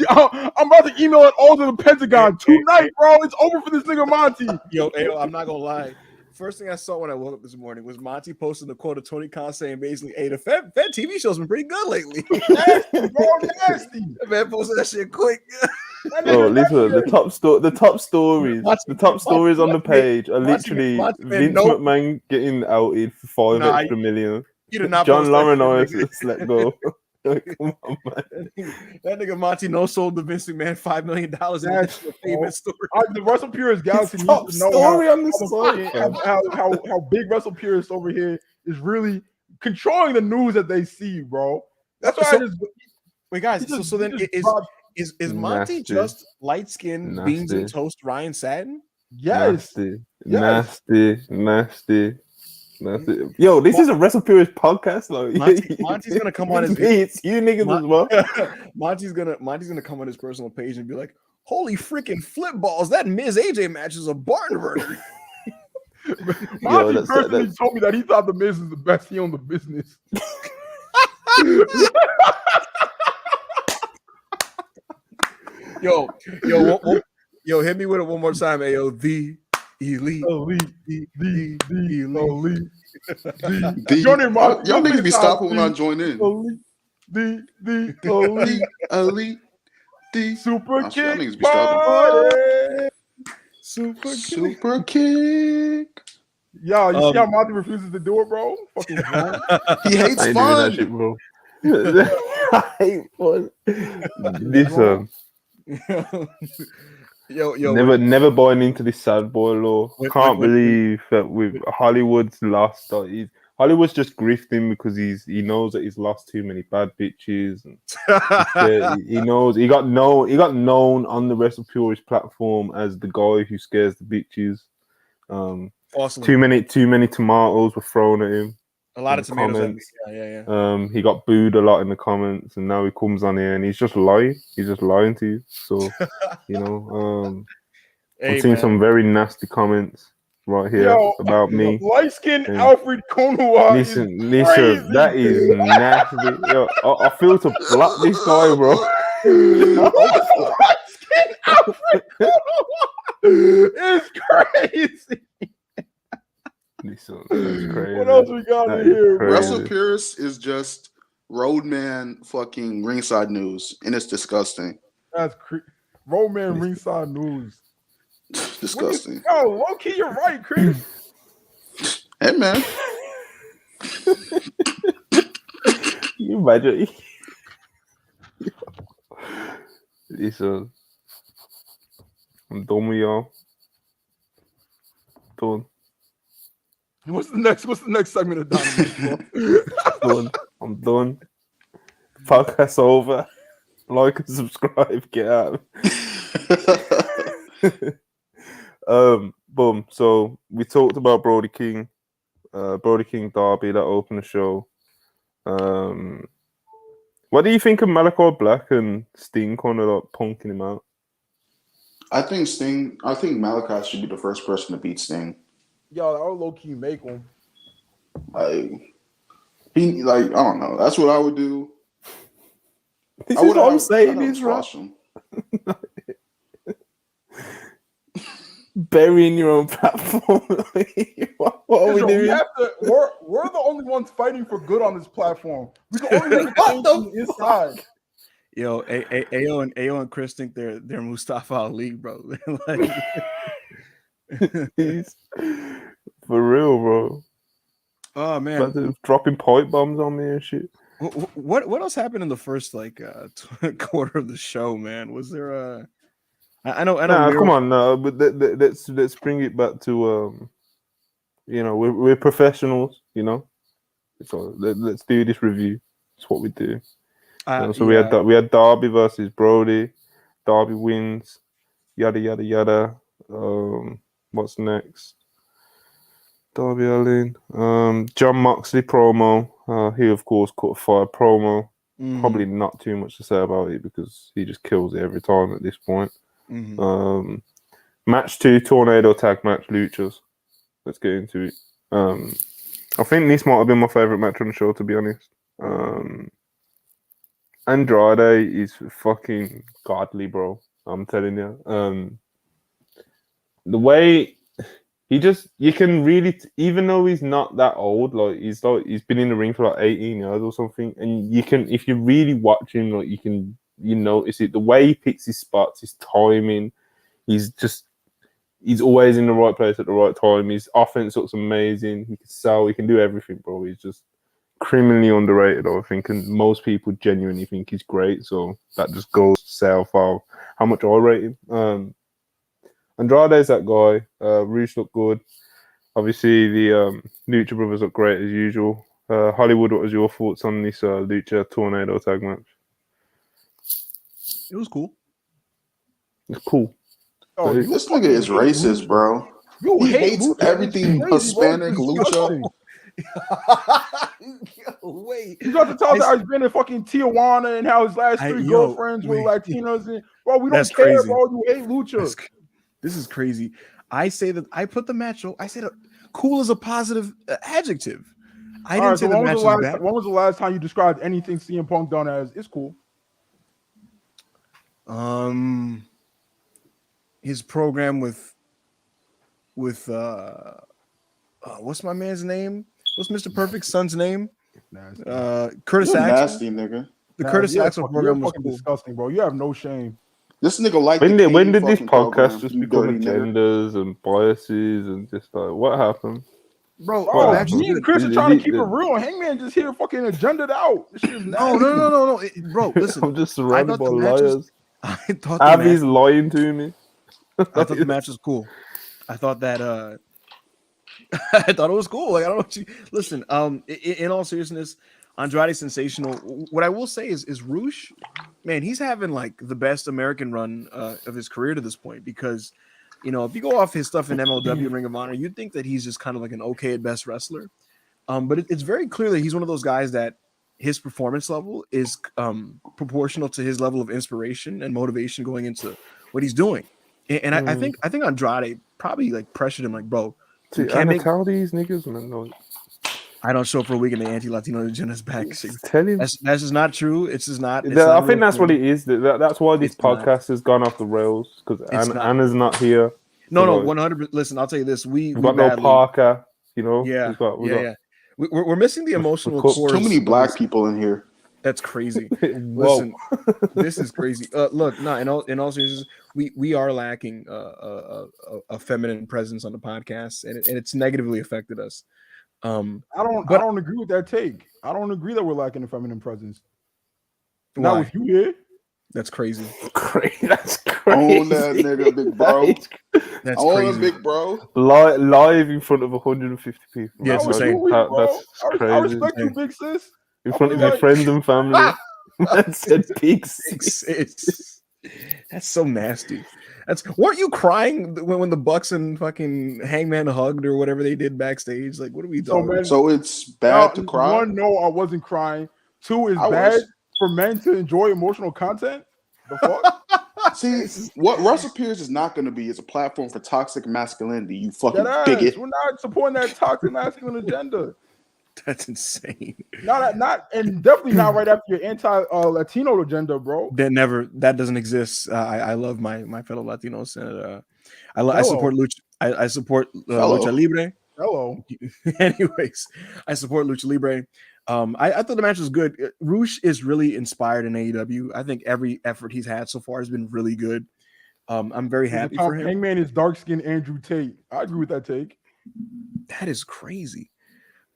about to email it all to the Pentagon tonight, bro. It's over for this nigga Monty. Yo, I'm not gonna lie. First thing I saw when I woke up this morning was Monty posting the quote of Tony Khan saying basically, hey, the Fed TV show's been pretty good lately. Nasty, bro, nasty. The man posted that shit quick. Oh, listen, the top stories on the page are literally Vince McMahon getting outed for $5 million. John Laurinaitis let go. Come on, man. That nigga Monty sold the Vince McMahon $5 million. That's the famous story. The WrestlePurists Galaxy needs to know how big WrestlePurists over here is really controlling the news that they see, bro. That's why wait, guys. So then is Monty just light skinned beans and toast Ryan Satin? Yes. Nasty. Yo, this is a WrestlePurists podcast, though. Monty's gonna come on his it's you niggas as well. Monty's gonna come on his personal page and be like, "Holy freaking flip balls! That Miz AJ match is a barn burner." Monty personally told me that he thought the Miz is the best he owned the business. Yo, hit me with it one more time, Ayo. The elite. The elite. Y'all niggas be stopping when I join in. The elite. The super kick. Niggas be stopping. Super kick. Yo, you see how Monty refuses to do it, bro? Fucking he hates fun. Shit, bro. I hate fun. Listen. Never buying into this sad boy law. Can't believe that with Hollywood's lost. Hollywood's just grifting because he knows that he's lost too many bad bitches. And he knows he got known on the WrestlePurists platform as the guy who scares the bitches. Awesome. Too many tomatoes were thrown at him. A lot of tomatoes. Yeah. He got booed a lot in the comments, and now he comes on here and he's just lying. He's just lying to you. So, I'm seeing some very nasty comments right here about me. Light skinned Alfred Konua. Listen, that is nasty. Yo, I feel to block this guy, bro. Light skinned Alfred Konua is crazy. Listen, that's crazy. What else we got in here? WrestlePurists is just Roadman fucking ringside news, and it's disgusting. That's Roadman ringside news. Disgusting. Yo, low key, you're right, Chris. Hey, man. You imagine? Listen, I'm done with y'all. done. What's the next segment of Dynamite? I'm done. Podcast over. Like and subscribe. Get out. Boom. So we talked about Brody King Derby that opened the show. What do you think of Malachi Black and Sting kind of like punking him out? I think Malachi should be the first person to beat Sting. Yo, that would low key make him. I don't know. That's what I would do. This is what I'm saying, is right. Burying your own platform. What are we doing? We're the only ones fighting for good on this platform. We can only make a change from the inside. Yo, AO and Chris think they're Mustafa Ali, bro. Like, for real, bro. Oh man, dropping pipe bombs on me and shit. What else happened in the first quarter of the show, man? Was there a? I know. Nah, come on, no. But let's bring it back to we're professionals, you know. So let's do this review. It's what we do. So we had Darby versus Brody. Darby wins. Yada yada yada. What's next? Darby Allin. John Moxley promo. He of course cut a fire promo. Probably not too much to say about it because he just kills it every time at this point. Match 2, tornado tag match, luchas. Let's get into it. I think this might have been my favorite match on the show, to be honest. Andrade is fucking godly, bro. I'm telling you. The way you can really, even though he's not that old, he's been in the ring for 18 years or something, and you can, if you really watch him, you notice it. The way he picks his spots, his timing, he's always in the right place at the right time. His offense looks amazing. He can sell. He can do everything, bro. He's just criminally underrated, I think, and most people genuinely think he's great. So that just goes to sell for how much I rate him. Andrade's that guy. Roosh looked good. Obviously, the Lucha Brothers look great as usual. Hollywood, what was your thoughts on this Lucha tornado tag match? It was cool. It's cool. Oh, this nigga is racist, bro. He hates everything Hispanic lucha. Wait, you got to talk about how he's been in fucking Tijuana and how his last three girlfriends were Latinos. And, bro, we don't care, crazy. Bro. You hate lucha. This is crazy. I say that I put the match. I said cool is a positive adjective. I didn't say the match was bad. When was the last time you described anything CM Punk done as it's cool? His program with what's my man's name? What's Mr. Perfect's son's name? Curtis Axel. Nasty nigga. The Curtis Axel program was cool. Disgusting, bro. You have no shame. This nigga like when did this podcast just become agendas and biases and just what happened? Bro, me and Chris are trying to keep it real. Hangman just here fucking agendaed out. This shit is no. Bro, listen. I'm just surrounded by liars. I thought Abby's lying to me. I thought the match was cool. I thought that I thought it was cool. Like, I don't know what you listen. In all seriousness, Andrade sensational. What I will say is Roosh, man, he's having like the best American run of his career to this point because if you go off his stuff in MLW and Ring of Honor, you'd think that he's just kind of like an okay at best wrestler. But it's very clear that he's one of those guys that his performance level is proportional to his level of inspiration and motivation going into what he's doing. And I think Andrade probably like pressured him like, bro, tell these niggas, man. I don't show up for a week and the anti-Latino agenda's back. Tell him that's just not true. It's just not. I think that's what it is. That's why this podcast has gone off the rails because Anna's not here. No, 100%. Listen, I'll tell you this: we got no Parker. Yeah. We're missing the emotional core. Too many black people in here. That's crazy. Listen, this is crazy. Look, in all seriousness, we are lacking a feminine presence on the podcast, and it's negatively affected us. I don't agree with that take. I don't agree that we're lacking a feminine presence. Why? Not with you here. That's crazy. That's crazy. Own that nigga, big bro. That's Own crazy. him, big bro. Live in front of 150 people. Yeah, it's insane. That's crazy. I respect you, big sis. In front of your friends and family. That's a big sis. That's so nasty. Weren't you crying when the Bucks and fucking Hangman hugged or whatever they did backstage? Like, what are we doing? So it's bad to cry. One, no, I wasn't crying. Two, is bad for men to enjoy emotional content. The fuck? See, what WrestlePurists is not going to be is a platform for toxic masculinity. You fucking bigot. We're not supporting that toxic masculine agenda. That's insane. Not and definitely not right after your anti-Latino agenda, bro. That doesn't exist. I love my fellow Latinos, and I support Lucha. I support Lucha Libre. Hello. Anyways, I support Lucha Libre. I thought the match was good. Rush is really inspired in AEW. I think every effort he's had so far has been really good. I'm very happy for him. Hangman is dark-skinned Andrew Tate. I agree with that take. That is crazy.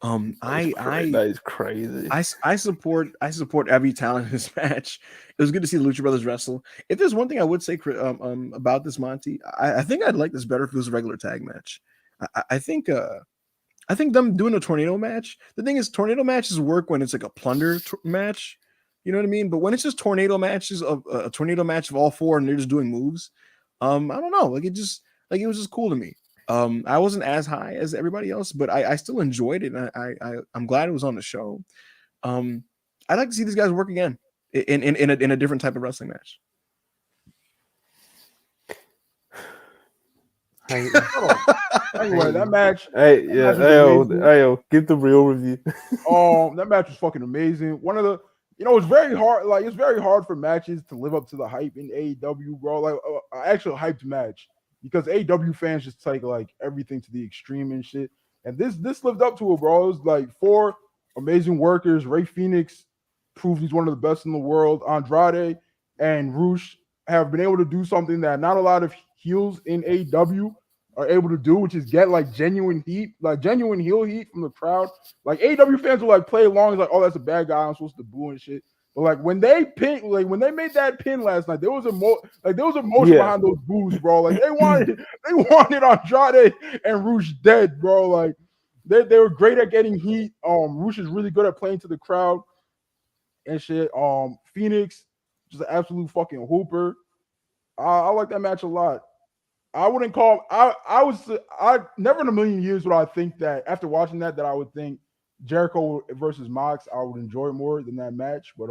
That is crazy. I support every talent in this match. It was good to see the Lucha Brothers wrestle. If there's one thing I would say about this, Monty, I think I'd like this better if it was a regular tag match. I think them doing a tornado match. The thing is, tornado matches work when it's like a plunder match. You know what I mean? But when it's just tornado matches of a tornado match of all four and they're just doing moves, I don't know. Like it was just cool to me. I wasn't as high as everybody else, but I still enjoyed it. And I'm glad it was on the show. I'd like to see these guys work again in a different type of wrestling match. Anyway, that match. Give the real review. That match was fucking amazing. One of the, it's very hard. Like, it's very hard for matches to live up to the hype in AEW, bro. Like, an actual hyped match, because AEW fans just take like everything to the extreme and shit. And this lived up to it, bro. It was like 4 amazing workers. Ray Phoenix proved he's one of the best in the world. Andrade and Rush have been able to do something that not a lot of heels in AEW are able to do, which is get like genuine heat, like genuine heel heat from the crowd. Like AEW fans will like play along, like, oh, that's a bad guy, I'm supposed to boo and shit. But like when they made that pin last night, there was emotion behind those boos, bro. Like they wanted Andrade and Rush dead, bro. Like they were great at getting heat. Rush is really good at playing to the crowd and shit. Phoenix, just an absolute fucking hooper. I like that match a lot. I wouldn't call. I never in a million years would I think that after watching that I would think Jericho versus Mox I would enjoy more than that match. But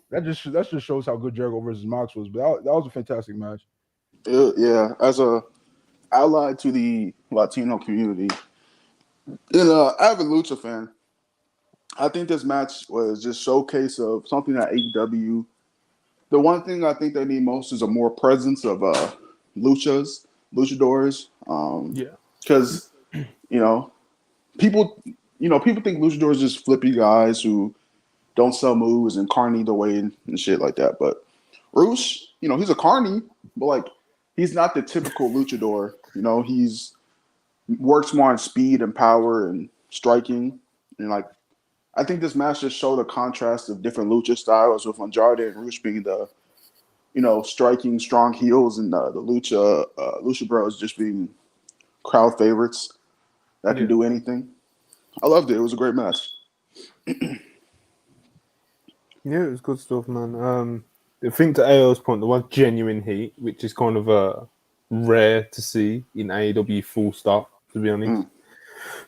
that just shows how good Jericho versus Mox was. But that was a fantastic match. Yeah, as a ally to the Latino community, and avid Lucha fan, I think this match was just showcase of something that AEW. The one thing I think they need most is a more presence of luchadors. Because people think luchadors just flippy guys who don't sell moves and carny the way and shit like that. But Rush, he's a carny, but like he's not the typical luchador. He's works more on speed and power and striking, and like I think this match just showed a contrast of different lucha styles, with Andrade and Rush being the striking, strong heels, and the Lucha Bros just being crowd favorites that can do anything. I loved it. It was a great match. Yeah, it was good stuff, man. I think to AO's point, there was genuine heat, which is kind of rare to see in AEW full stop, to be honest.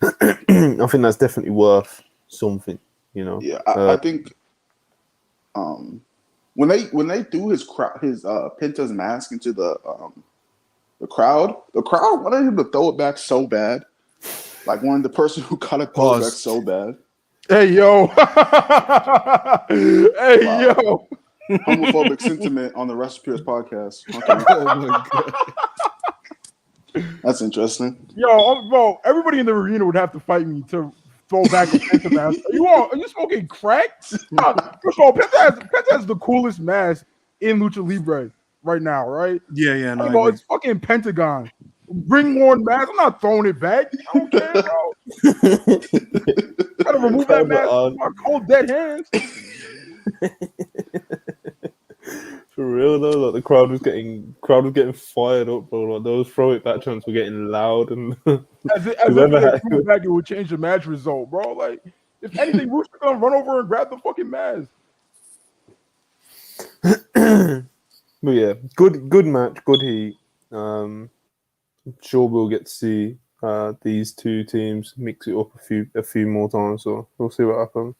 I think that's definitely worth something, Yeah, I think when they threw his Penta's mask into the crowd wanted him to throw it back so bad. Like wanted the person who caught it throw it back so bad. Hey yo. Yo. Homophobic sentiment on the WrestlePurists podcast. Okay. Oh my God. That's interesting. Yo, bro, everybody in the arena would have to fight me to throw back a Penta mask. Are you smoking crack? First of all, Penta has the coolest mask in Lucha Libre right now, right? Yeah. No, it's fucking Pentagon. Bring more mask. I'm not throwing it back. I don't care, bro. Gotta remove that mask with my cold dead hands. For real though, like the crowd was getting fired up, bro. Like those throw it back chants were getting loud, and as if they threw it back, it would change the match result, bro. Like if anything, Rooster gonna run over and grab the fucking mask. But yeah, good match, good heat. I'm sure we'll get to see these two teams mix it up a few more times, so we'll see what happens.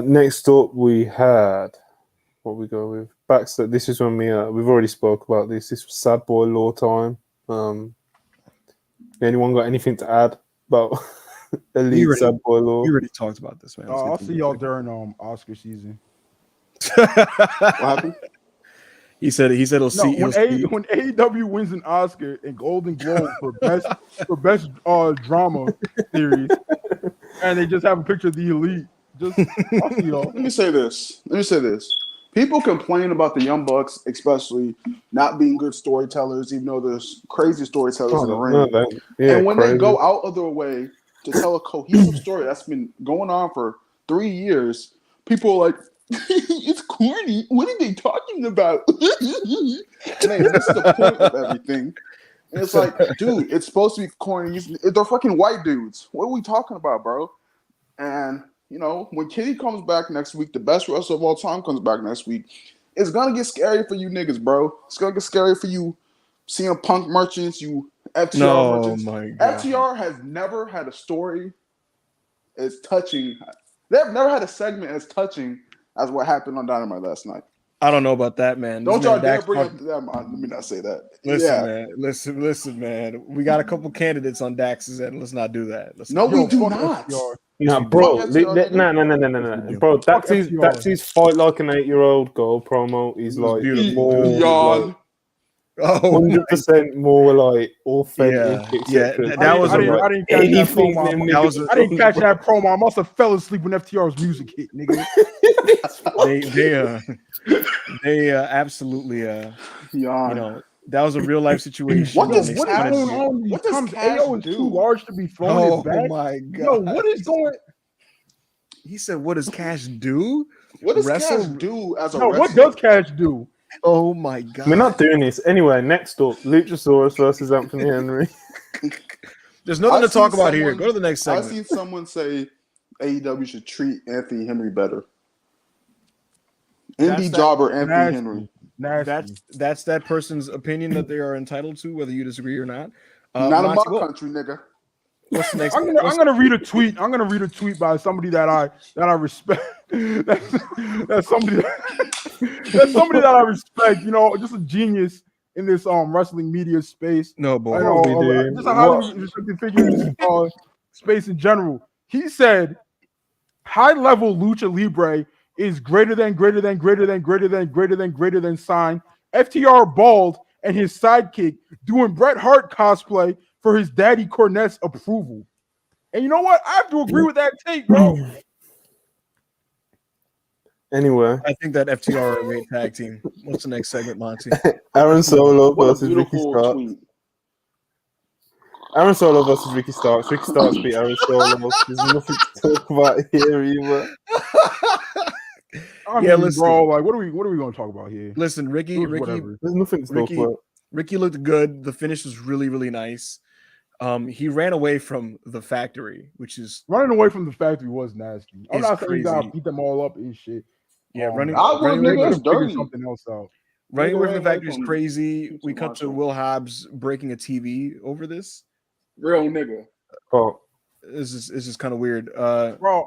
Next up, we had what we go with backstage. This is when we've already spoke about this. This was Sad Boy Law time. Anyone got anything to add about Elite Sad Boy Law? We already talked about this, man. I'll see y'all during Oscar season. What happened? He said he'll see. When AEW wins an Oscar and Golden Globe for best drama series, and they just have a picture of the Elite. I'll see y'all. Let me say this. People complain about the Young Bucks, especially not being good storytellers, even though there's crazy storytellers in the ring. And when they go out of their way to tell a cohesive story that's been going on for 3 years, people are like, it's corny. What are they talking about? And they miss the point of everything. And it's like, dude, it's supposed to be corny. They're fucking white dudes. What are we talking about, bro? And you know, when Kitty comes back next week, the best wrestler of all time comes back next week, it's going to get scary for you niggas, bro. It's going to get scary for you CM Punk merchants, you FTR merchants. My God. FTR has never had a story as touching. They've never had a segment as touching as what happened on Dynamite last night. I don't know about that, man. Don't y'all dare bring up that. Let me not say that. Listen, man. We got a couple candidates on Dax's end. Let's not do that. We do not. No, bro. No. Bro, that's his fight like an 8-year-old girl promo. He's like more 100% more like authentic. Yeah, that was I didn't catch that promo. I must have fell asleep when FTR's music hit, nigga. they absolutely you know, that was a real life situation. What does AO is too large to be thrown back? Oh my God. Yo, what is going? He said, "What does Cash do? What does Cash do as a wrestler? What does Cash do? Oh my God. We're not doing this. Anyway, next up, Luchasaurus versus Anthony Henry. There's nothing to talk about here. Go to the next segment. I've seen someone say AEW should treat Anthony Henry better. Indie jobber Anthony Henry. That's that person's opinion that they are entitled to, whether you disagree or not. Not in my country, nigga. What's the next? I'm gonna read a tweet. I'm gonna read a tweet by somebody that I respect. That's somebody that I respect. You know, just a genius in this wrestling media space. No, boy. Just a highly respected figure in this space in general. He said, "High level lucha libre is greater than sign FTR bald and his sidekick doing Bret Hart cosplay for his daddy Cornette's approval." And you know what? I have to agree with that take, bro. Anyway, I think that FTR are a great tag team. What's the next segment, Monty? Aaron Solo versus Ricky Starks. Aaron Solo versus Ricky Starks. Ricky Starks beat Aaron Solo. There's nothing to talk about here either. Listen, bro. Like, what are we going to talk about here? Listen, Ricky. There's nothing to talk about. Ricky looked good. The finish was really, really nice. He ran away from the factory, which is running away from the factory was nasty. I'm not saying he's got to beat them all up and shit. Yeah, running away dirty. Something else out. Running away from the factory is crazy. We cut to Will Hobbs breaking a TV over this. Real nigga. Oh, it's just kind of weird. Bro,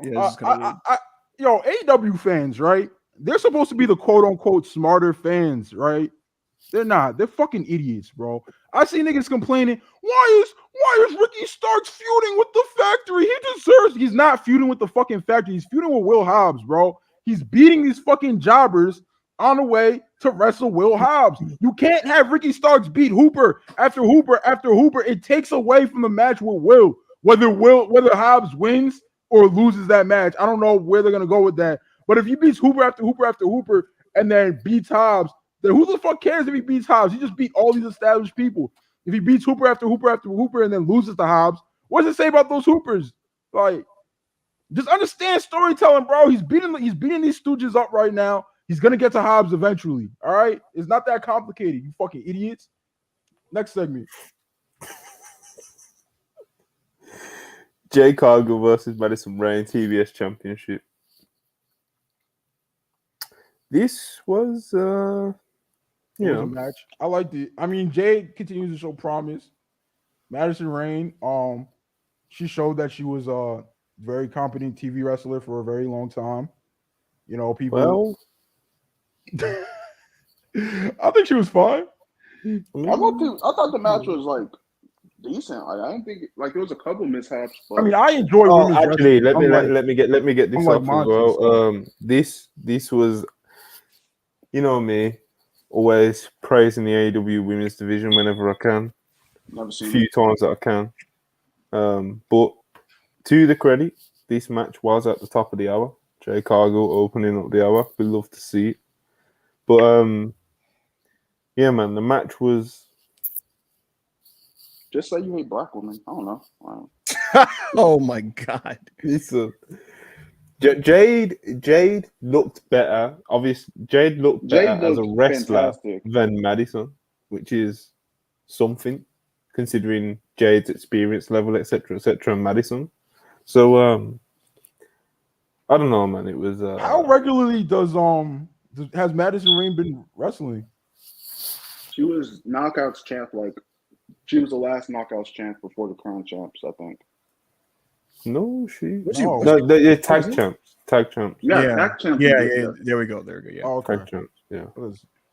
yo, AEW fans, right? They're supposed to be the quote unquote smarter fans, right? They're not. They're fucking idiots, bro. I see niggas complaining, why is Ricky Starks feuding with the factory? He's not feuding with the fucking factory. He's feuding with Will Hobbs, bro. He's beating these fucking jobbers on the way to wrestle Will Hobbs. You can't have Ricky Starks beat Hooper after Hooper after Hooper. It takes away from the match with Will. Whether Hobbs wins or loses that match, I don't know where they're gonna go with that. But if he beats Hooper after Hooper after Hooper and then beats Hobbs, then who the fuck cares if he beats Hobbs? He just beat all these established people. If he beats Hooper after Hooper after Hooper and then loses to Hobbs, what does it say about those Hoopers? Like, just understand storytelling, bro. He's beating these stooges up right now. He's gonna get to Hobbs eventually. All right, it's not that complicated. You fucking idiots. Next segment. Jay Cargill versus Madison Rain TBS Championship. This was a match. I liked it. I mean, Jade continues to show promise. Madison Rain, she showed that she was a very competent TV wrestler for a very long time. You know, people. Well, I think she was fine. I thought the match was like decent. I didn't think there was a couple mishaps. But... I mean, I enjoy women's actually, let me get this up as well. This was, you know me, always praising the AEW women's division whenever I can. Never seen a few times that I can. But to the credit, this match was at the top of the hour. Jay Cargill opening up the hour. We love to see it. But yeah, man, the match was. Just say you hate black women. I don't know. Wow. Oh my god! Listen, Jade looked better. Obviously, Jade looked better as a wrestler than Madison, which is something considering Jade's experience level, etc., and Madison. So, I don't know, man. It was. How regularly has Madison Rain been wrestling? She was Knockouts champ. She was the last Knockouts champ before the Crown champs, I think. No, they're tag champs. Tag champs. Yeah, tag champs. Yeah. There we go. Yeah. Oh, okay. Tag champs. Yeah.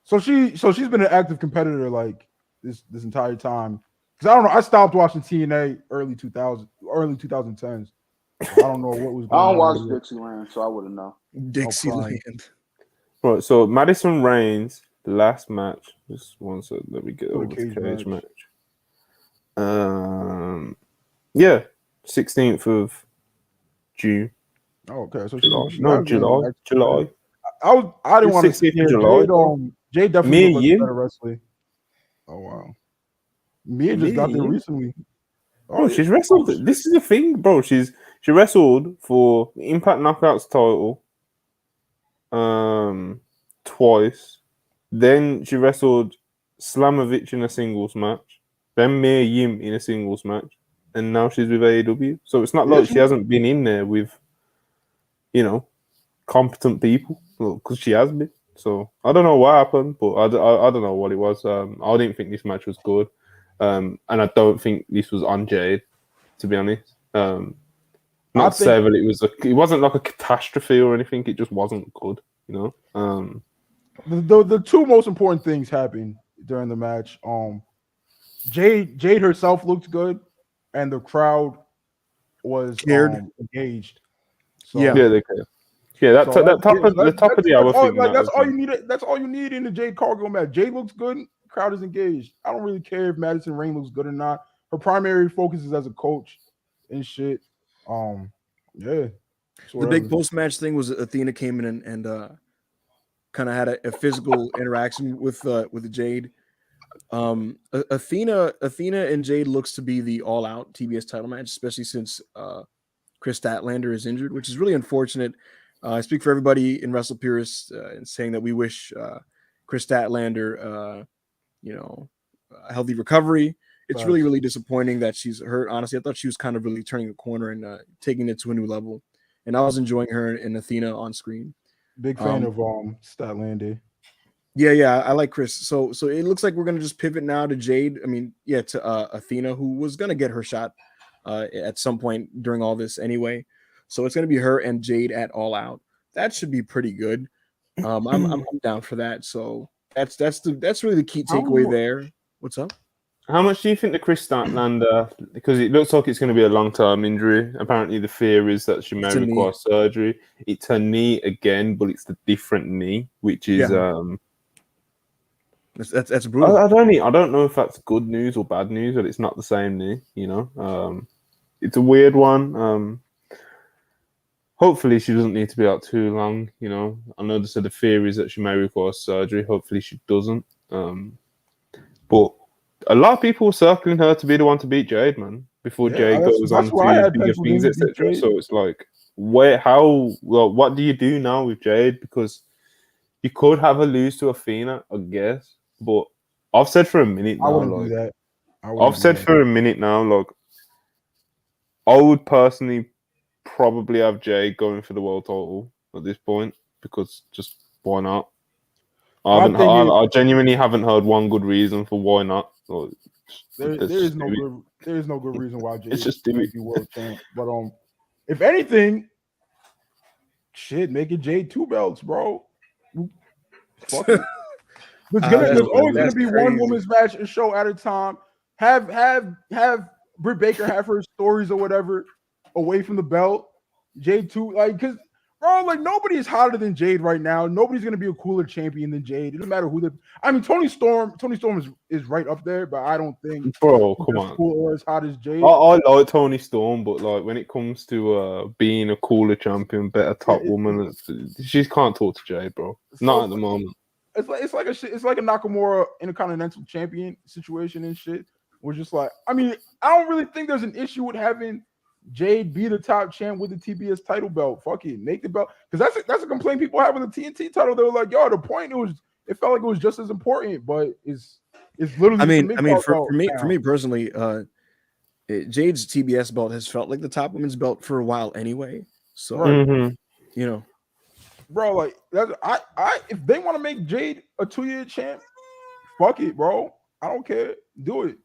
So she's been an active competitor this entire time. Because I don't know, I stopped watching TNA early 2010s. I don't know what was going on. I don't watch Dixieland, so I wouldn't know. Dixieland. Right, so Madison Rain's last match. Just one second, let me get over the cage match. Yeah, 16th of June. Oh, okay, so July. I didn't want to see July. Jade definitely looked like better wrestling. Oh wow, Mia just got there recently. Oh, she's wrestled. This is the thing, bro. She wrestled for the Impact Knockouts title, twice. Then she wrestled Slamovich in a singles match. Then Mia Yim in a singles match, and now she's with AEW. So it's not like she hasn't been in there with, competent people, because she has been. So I don't know what happened, but I don't know what it was. I didn't think this match was good, and I don't think this was on Jade, to be honest. Not to say that it wasn't like a catastrophe or anything. It just wasn't good, The two most important things happened during the match. Jade herself looked good, and the crowd was engaged. So, they cared. Yeah, the top of the hour. That's all you need. That's all you need in the Jade Cargill match. Jade looks good. Crowd is engaged. I don't really care if Madison Rain looks good or not. Her primary focus is as a coach and shit. Yeah. The big post-match thing was Athena came in and kind of had a physical interaction with Jade. Athena and Jade looks to be the all-out TBS title match, especially since Chris Statlander is injured, which is really unfortunate. I speak for everybody in WrestlePurists in saying that we wish Chris Statlander, a healthy recovery. It's really, really disappointing that she's hurt. Honestly, I thought she was kind of really turning the corner and taking it to a new level. And I was enjoying her and Athena on screen. Big fan of Statlander. Yeah, I like Chris. So it looks like we're gonna just pivot now to Jade. I mean, to Athena, who was gonna get her shot at some point during all this anyway. So it's gonna be her and Jade at All Out. That should be pretty good. I'm down for that. So that's really the key takeaway there. What's up? How much do you think the Chris Statlander, because it looks like it's going to be a long-term injury. Apparently the fear is that she may require surgery. It's her knee again, but it's the different knee, which is that's brutal. I don't know if that's good news or bad news, but it's not the same knee, It's a weird one. Hopefully she doesn't need to be out too long, I know they said the fear is that she may require surgery. Hopefully she doesn't. But a lot of people were circling her to be the one to beat Jade, man, before Jade goes on to bigger things, etc. So it's like, what do you do now with Jade? Because, you could have her lose to Athena, I guess. But I've said for a minute now, I wouldn't do that. I've said for a minute now, like, I would personally probably have Jade going for the world title at this point because just why not? I genuinely haven't heard one good reason for why not. Like, there is no good reason why Jade just be world champ. But if anything, shit, make it Jade 2 belts, bro. Fuck it. There's always gonna be one women's match and show at a time. Have Britt Baker have her stories or whatever away from the belt. Jade 2, like, because bro, like, nobody is hotter than Jade right now. Nobody's gonna be a cooler champion than Jade. It doesn't matter who Toni Storm is right up there, but I don't think come on, cool or as hot as Jade. I like Toni Storm, but like when it comes to being a cooler champion, better top woman, she can't talk to Jade, bro. Not at the moment. It's like a Nakamura Intercontinental Champion situation and shit. We're just like, I mean, I don't really think there's an issue with having Jade be the top champ with the TBS title belt. Fuck it, make the belt, because that's a complaint people have with the TNT title. They were like, yo, the point it felt like it was just as important, but it's literally. I mean, for me personally, Jade's TBS belt has felt like the top women's belt for a while anyway. So you know, bro, like I if they want to make Jade a 2-year champ, fuck it, bro. I don't care. Do it.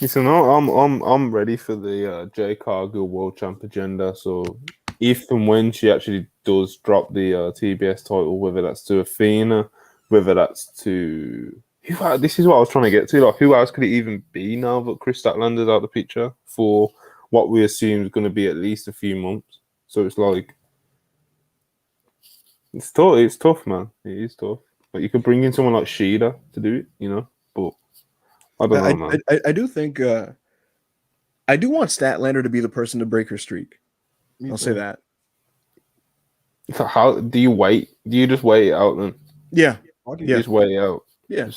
Listen, I'm ready for the Jade Cargill World Champ agenda. So if and when she actually does drop the TBS title, whether that's to Athena, whether that's to this is what I was trying to get to. Like, who else could it even be now that Chris Statlander's out of the picture for what we assume is going to be at least a few months? So it's like it's tough. It's tough, man. It is tough. Like, you could bring in someone like Shida to do it, you know, but. I don't know, man. I do think I do want Statlander to be the person to break her streak. I'll say that. So how do you wait? Do you just wait it out then? Yeah. You just wait it out. Yeah.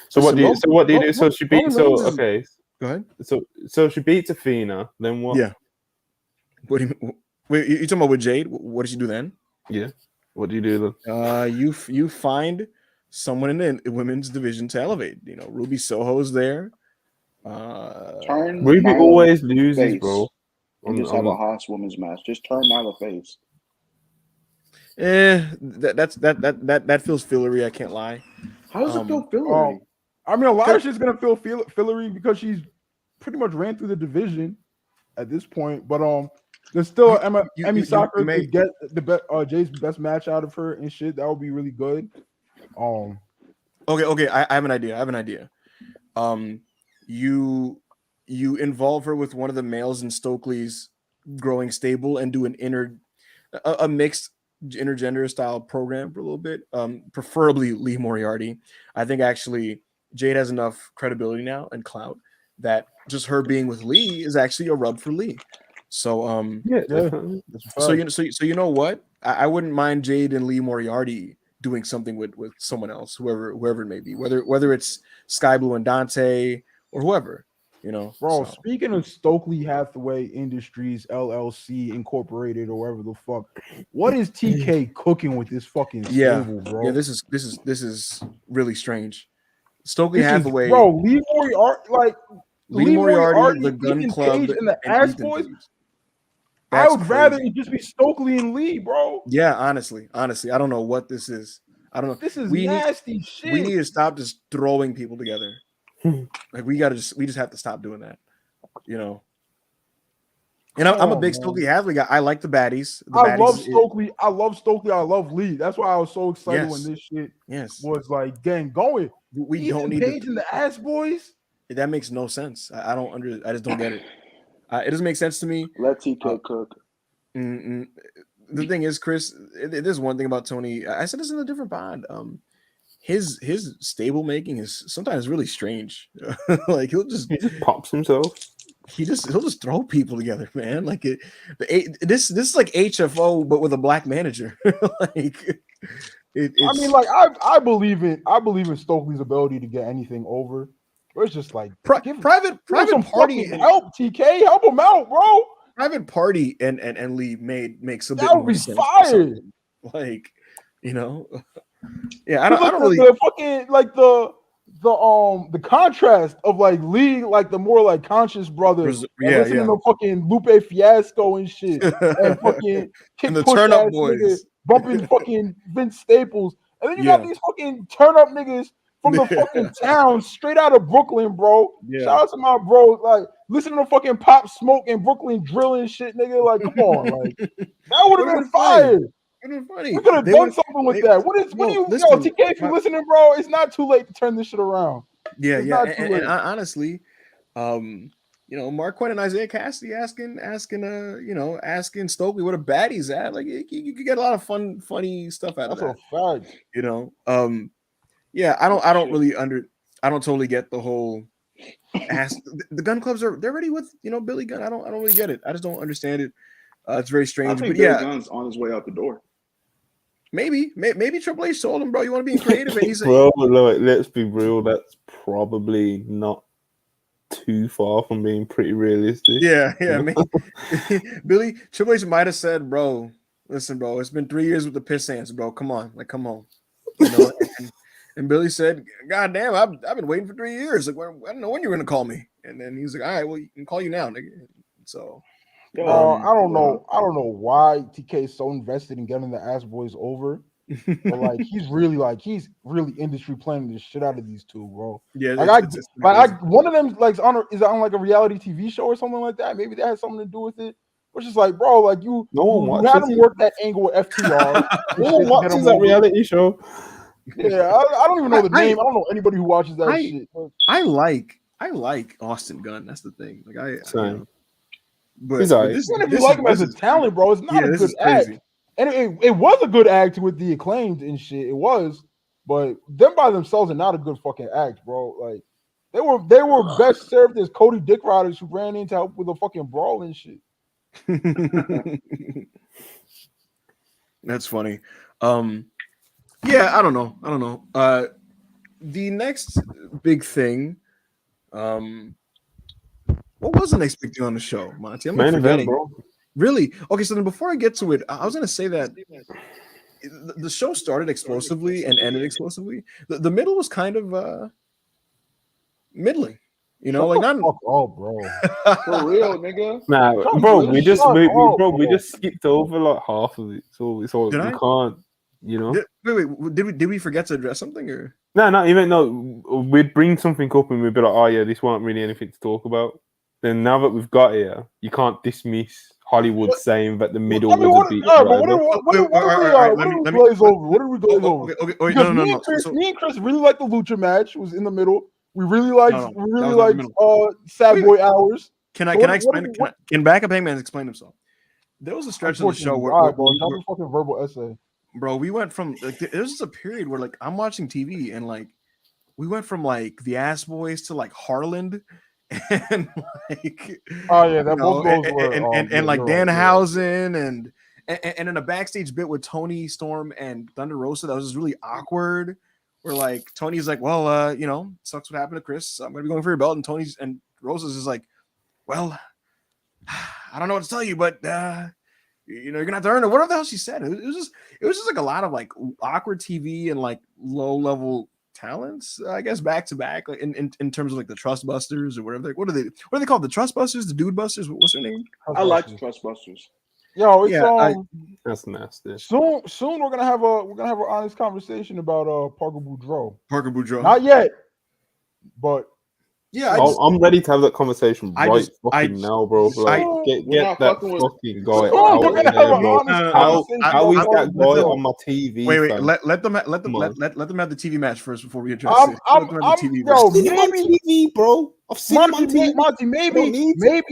So what do you do? So she beats. So okay. Go ahead. So she beats Athena. Then what? Yeah. What do you? Wait, you talking about with Jade? What does she do then? Yeah. What do you do then? You find someone in the women's division to elevate. You know, Ruby Soho's there. Ruby always loses, bro. And just have a Haas women's match. Just turn Nyla face. That feels fillery. I can't lie. How does it feel fillery? I mean, a lot of shit's gonna feel fillery because she's pretty much ran through the division at this point. But there's still Emi Sakura may get the Jay's best match out of her and shit. That would be really good. Okay. I have an idea. You involve her with one of the males in Stokely's growing stable and do a mixed intergender style program for a little bit. Preferably Lee Moriarty. I think actually Jade has enough credibility now and clout that just her being with Lee is actually a rub for Lee. So So you know what? I wouldn't mind Jade and Lee Moriarty doing something with someone else, whoever it may be, whether it's Sky Blue and Dante or whoever, you know. Bro, speaking of Stokely Hathaway Industries LLC Incorporated or whatever the fuck, what is TK cooking with this fucking stable, bro? Yeah, this is really strange. Stokely Hathaway, Lee Moriarty, the Gun Club, and the Ass Boys. I would rather it just be Stokely and Lee, bro. Yeah, honestly, I don't know what this is. I don't know. This is nasty shit. We need to stop just throwing people together. Like we just have to stop doing that, you know. And I'm a big Stokely Hathaway guy. I like the baddies. I love Stokely. I love Lee. That's why I was so excited when this shit was like getting going. We don't need Page and the Ass Boys. That makes no sense. I just don't get it. It doesn't make sense to me. Let TK cook. The thing is, Chris, there's one thing about Tony. I said this in a different pod. His stable making is sometimes really strange. Like he just pops himself. He'll just throw people together, man. Like this is like HFO, but with a black manager. I believe in Stokely's ability to get anything over. But it's just like private party help TK, help him out, bro. Private Party and Lee makes a that would be fire. Like, you know, yeah, I don't the really fucking like the contrast of like Lee, like the more like conscious brother, and listening to fucking Lupe Fiasco and shit, and fucking kick the push turn up ass boys nigga bumping fucking Vince Staples, and then you got these fucking turn up niggas from the fucking town, straight out of Brooklyn, bro. Yeah. Shout out to my bro, like listening to fucking Pop Smoke and Brooklyn drilling shit, nigga. Like, come on, like that would have been fire. Funny. We could have done something with that. What do you, listen, TK, if you're listening, bro, it's not too late to turn this shit around. Yeah, it's yeah. Not too late. And honestly, you know, Mark Quinn and Isaiah Cassidy asking Stokely what a baddie's at. Like you could get a lot of funny stuff out of that. That's a fact. You know, yeah, I don't totally get the whole the Gun Clubs they're already with, you know, Billy Gunn. I don't really get it. I just don't understand it. It's very strange. I think but Billy yeah, Gunn's on his way out the door. Maybe Triple H told him, bro, you want to be creative, and he's bro, like, let's be real. That's probably not too far from being pretty realistic. Yeah. Billy Triple H might have said, bro, listen, bro, it's been 3 years with the piss ants, bro. Come on, you know. and Billy said, God damn, I've been waiting for 3 years. Like, I don't know when you're gonna call me. And then he's like, all right, well, you can call you now, nigga. So. I don't know why TK is so invested in getting the Ass Boys over. But like he's really industry planning the shit out of these two, bro. Yeah, one of them is on like a reality TV show or something like that. Maybe that has something to do with it. Which is like, bro, like you had him work that angle with FTR. No one watches that reality show. Yeah, I don't even know the name. I don't know anybody who watches that shit. I like Austin Gunn. That's the thing. Like Same. But if you like him as a talent, bro, it's not a good act. And it was a good act with the Acclaimed and shit. It was, but them by themselves are not a good fucking act, bro. Like they were best served as Cody Dick Riders who ran in to help with a fucking brawl and shit. That's funny. Yeah, I don't know. The next big thing, what was the next big thing on the show, Monty? I'm not forgetting. Bro. Really? Okay, so then before I get to it, I was going to say that the show started explosively and ended explosively. The middle was kind of middling. You know, like not. Oh, bro. For real, nigga. Nah, bro, we just skipped over like half of it. So it's all you can't. You know. Did we forget to address something or? No. We'd bring something up and we'd be like, oh yeah, this wasn't really anything to talk about. Then now that we've got here, you can't dismiss Hollywood saying that the middle was a beat. What did we glaze over? Okay, no. Me and Chris really liked the Lucha match. It was in the middle. We really liked Sad Boy Hours. Can Backup Hangman explain himself? There was a stretch of the show where fucking verbal essay. Bro, we went from like there was just a period where like I'm watching TV and like we went from like the Ass Boys to like Harland and like and like Danhausen and in a backstage bit with Tony Storm and Thunder Rosa that was just really awkward. Where like Tony's like, well, you know, sucks what happened to Chris. I'm gonna be going for your belt, and Tony's and Rosa's is like, well, I don't know what to tell you, but you know, you're gonna have to earn it. Whatever the hell she said. It was just like a lot of like awkward TV and like low level talents, I guess, back to back, like in terms of like the Trust Busters or whatever. What are they called? The Trust Busters, the Dude Busters. What's their name? I like the Trust Busters. Yo, it's that's nasty. Soon we're gonna have an honest conversation about Parker Boudreaux. Parker Boudreaux. Not yet, but yeah, I'm ready to have that conversation now, bro. Like, get that fucking guy out. How is that guy on my TV? Wait, let them have the TV match first before we address it. I've seen him on TV, bro. I've seen him on TV. Monty,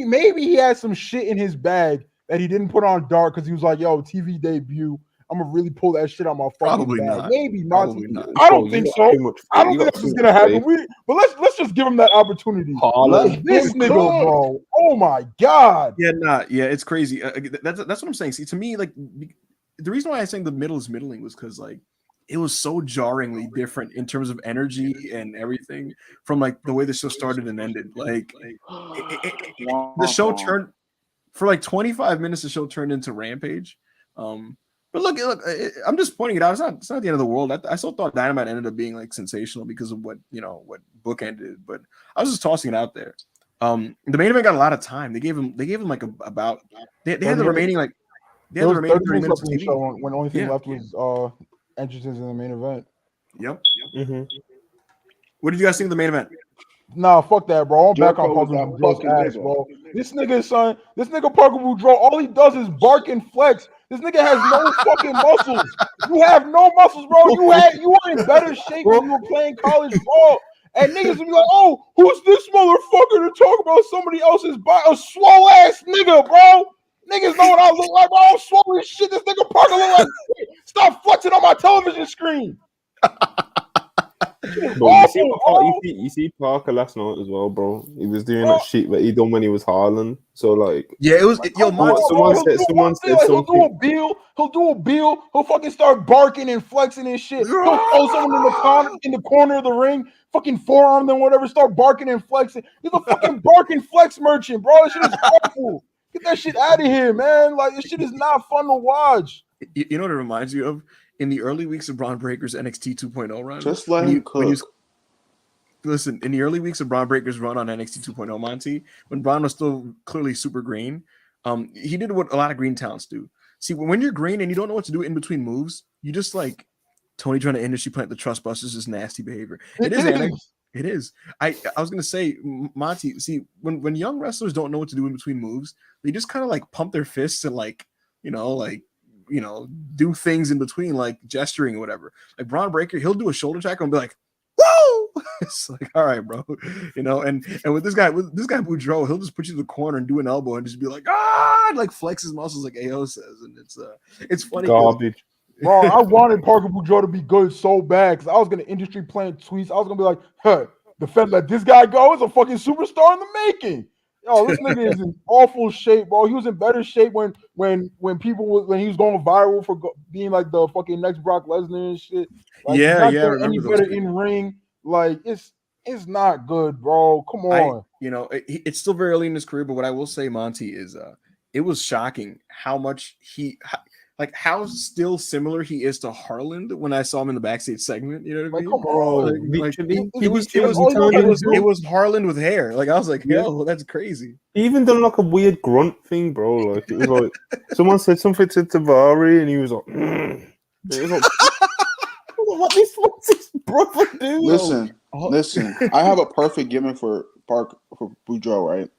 maybe he has some shit in his bag that he didn't put on dark because he was like, yo, TV debut. I'm gonna really pull that shit out my fucking Probably bag. not. Maybe Probably not. I don't think so. I don't think this is gonna happen. But let's just give him that opportunity. This nigga, bro. Oh my god. Yeah, it's crazy. That's what I'm saying. See, to me, like the reason why I think the middle is middling was because like it was so jarringly different in terms of energy and everything from like the way the show started and ended. Like the show turned for like 25 minutes. The show turned into Rampage. But look, I'm just pointing it out. It's not the end of the world. I still thought Dynamite ended up being like sensational because of what Book ended. But I was just tossing it out there. The main event got a lot of time. They gave him like about they had the remaining like they had the remaining 30 minutes of TV. Show when the only thing left was entrances in the main event. Yep. Mm-hmm. What did you guys think of the main event? Nah, fuck that, bro. I'm back on Parker Boudreaux's ass, bro. This nigga Parker Boudreaux, all he does is bark and flex. This nigga has no fucking muscles. You have no muscles, bro. You were in better shape when you were playing college ball. And niggas would be like, oh, who's this motherfucker to talk about somebody else's body? A swole ass nigga, bro. Niggas know what I look like, bro. I'm swole as shit. This nigga Parker look like shit. Stop flexing on my television screen. You see Parker last night as well, bro. He was doing that shit that he done when he was Harlan. So like, yeah, it was. Someone said something. He'll do a Bill. He'll fucking start barking and flexing and shit. He'll throw someone in the corner of the ring, fucking forearm them, whatever. Start barking and flexing. He's a fucking barking flex merchant, bro. This shit is awful. Get that shit out of here, man. Like, this shit is not fun to watch. You know what it reminds you of? In the early weeks of Braun Breaker's NXT 2.0 run, just let him cook. Listen, in the early weeks of Braun Breaker's run on NXT 2.0, Monty, when Braun was still clearly super green, he did what a lot of green talents do. See, when you're green and you don't know what to do in between moves, you just like Tony trying to industry plant the Trust Busters is nasty behavior. It is. I was gonna say, Monty. See, when young wrestlers don't know what to do in between moves, they just kind of like pump their fists and do things in between, like gesturing or whatever. Like Braun Breaker, he'll do a shoulder tackle and be like, "Whoa!" It's like, all right, bro, And with this guy Boudreaux, he'll just put you in the corner and do an elbow and just be like, and like flex his muscles like AO says, and it's funny. Garbage. Bro, I wanted Parker Boudreaux to be good so bad because I was gonna industry plant tweets. I was gonna be like, "Hey, the fact that this guy is a fucking superstar in the making." Yo, this nigga is in awful shape, bro. He was in better shape when he was going viral for being like the fucking next Brock Lesnar and shit. Like, I remember any better in ring. Like, it's not good, bro. Come on. It's still very early in his career, but what I will say, Monty, is it was shocking how much how still similar he is to Harland when I saw him in the backstage segment. You know what I mean? Come on. It was Harland with hair. Like, I was like, yo, that's crazy. He even done like a weird grunt thing, bro. Like, it was like someone said something to Tavari and he was like, It was like, what's this brother do? Listen. I have a perfect gimmick for Boudreaux, right?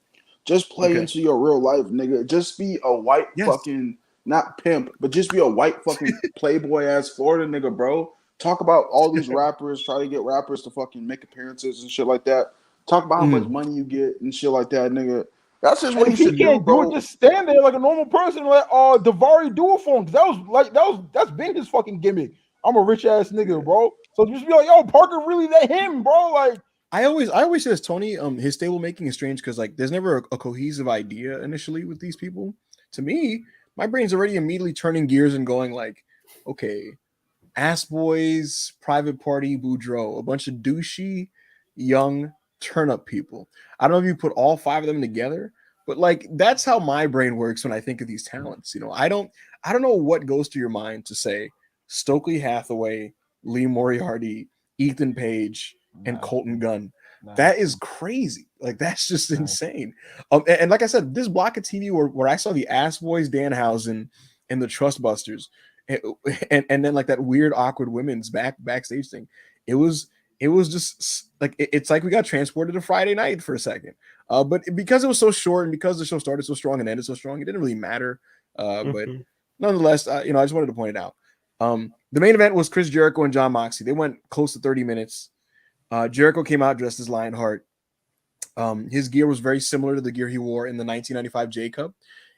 Just play into your real life, nigga. Just be a white fucking, not pimp, but just be a white fucking playboy ass Florida nigga, bro. Talk about all these rappers, try to get rappers to fucking make appearances and shit like that. Talk about how much money you get and shit like that, nigga. That's just what he should do, bro. Just stand there like a normal person and let Davari do it for him. That's been his fucking gimmick. I'm a rich ass nigga, bro. So just be like, yo, Parker really that him, bro. Like, I always say this, Tony, his stable making is strange because like there's never a cohesive idea initially with these people. To me, my brain's already immediately turning gears and going like, okay, Ass Boys, Private Party, Boudreaux, a bunch of douchey, young turn-up people. I don't know if you put all five of them together, but like that's how my brain works when I think of these talents. I don't know what goes through your mind to say Stokely Hathaway, Lee Moriarty, Ethan Page, and Colton Gunn. That is crazy. Like, that's just insane. And like I said, this block of TV where I saw the Ass Boys, Danhausen, and the Trust Busters, and then like that weird awkward women's backstage thing. It was just like it's like we got transported to Friday night for a second. But because it was so short and because the show started so strong and ended so strong, it didn't really matter. But nonetheless, I just wanted to point it out. The main event was Chris Jericho and Jon Moxley. They went close to 30 minutes. Jericho came out dressed as Lionheart. His gear was very similar to the gear he wore in the 1995 J Cup.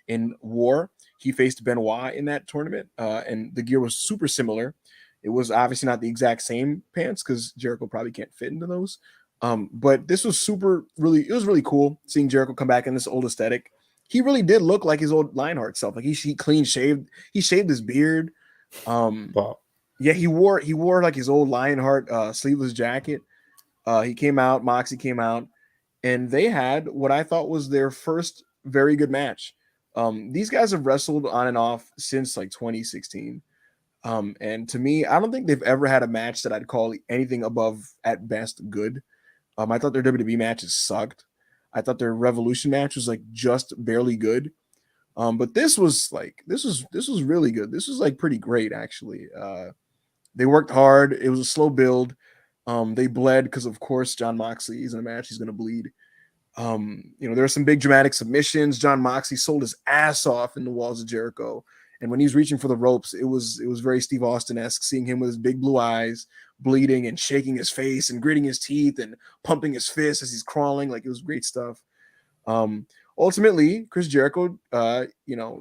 In War, he faced Benoit in that tournament, and the gear was super similar. It was obviously not the exact same pants because Jericho probably can't fit into those. But this was it was really cool seeing Jericho come back in this old aesthetic. He really did look like his old Lionheart self. Like he clean shaved. He shaved his beard. Yeah, he wore like his old Lionheart sleeveless jacket. He came out, Moxie came out, and they had what I thought was their first very good match. These guys have wrestled on and off since like 2016. And to me, I don't think they've ever had a match that I'd call anything above at best good. I thought their WWE matches sucked. I thought their Revolution match was like just barely good. But this was really good. This was like pretty great actually. They worked hard. It was a slow build. They bled because of course Jon Moxley is in a match. He's gonna bleed. There were some big dramatic submissions. Jon Moxley sold his ass off in the walls of Jericho. And when he was reaching for the ropes, it was very Steve Austin-esque, seeing him with his big blue eyes, bleeding and shaking his face and gritting his teeth and pumping his fists as he's crawling. Like, it was great stuff. Ultimately, Chris Jericho,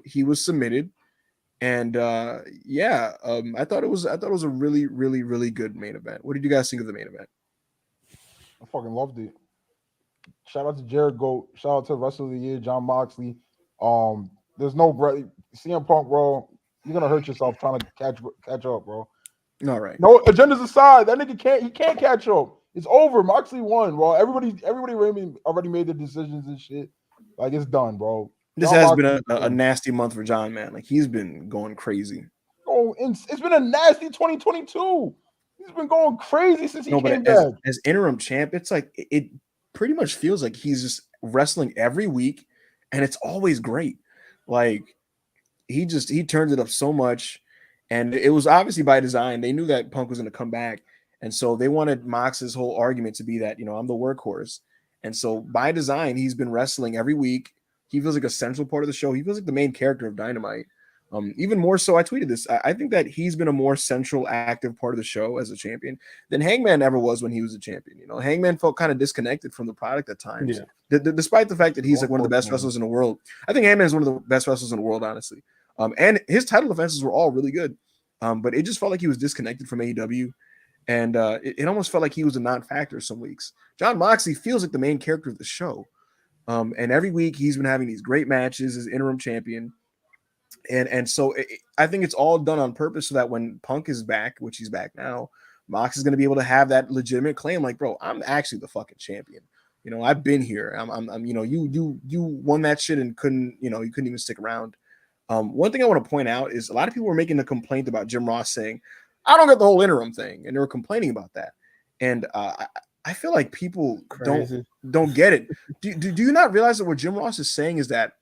he was submitted. And I thought it was a really, really, really good main event. What did you guys think of the main event? I fucking loved it. Shout out to Jericho. Shout out to the rest of the year, Jon Moxley. There's no CM Punk, bro. You're gonna hurt yourself trying to catch up, bro. All right. No agendas aside, that nigga can't catch up. It's over. Moxley won, bro. Everybody already made their decisions and shit. Like, it's done, bro. This has been a nasty month for John, man. Like, he's been going crazy. Oh, it's been a nasty 2022. He's been going crazy since he came back. As interim champ, it's like it pretty much feels like he's just wrestling every week, and it's always great. Like, he turned it up so much, and it was obviously by design. They knew that Punk was going to come back, and so they wanted Mox's whole argument to be that, I'm the workhorse. And so by design, he's been wrestling every week. He feels like a central part of the show. He feels like the main character of Dynamite. Even more so, I tweeted this. I think that he's been a more central, active part of the show as a champion than Hangman ever was when he was a champion. Hangman felt kind of disconnected from the product at times, despite the fact that he's like one of the best wrestlers in the world. I think Hangman is one of the best wrestlers in the world, honestly. And his title defenses were all really good, but it just felt like he was disconnected from AEW, and it almost felt like he was a non-factor some weeks. Jon Moxley feels like the main character of the show, and every week he's been having these great matches as interim champion. And so I think it's all done on purpose so that when Punk is back, which he's back now, Mox is going to be able to have that legitimate claim, like, bro, I'm actually the fucking champion. I've been here. I'm you won that shit and couldn't even stick around. One thing I want to point out is a lot of people were making a complaint about Jim Ross saying, I don't get the whole interim thing, and they were complaining about that. And I feel like people don't get it. Do you not realize that what Jim Ross is saying is that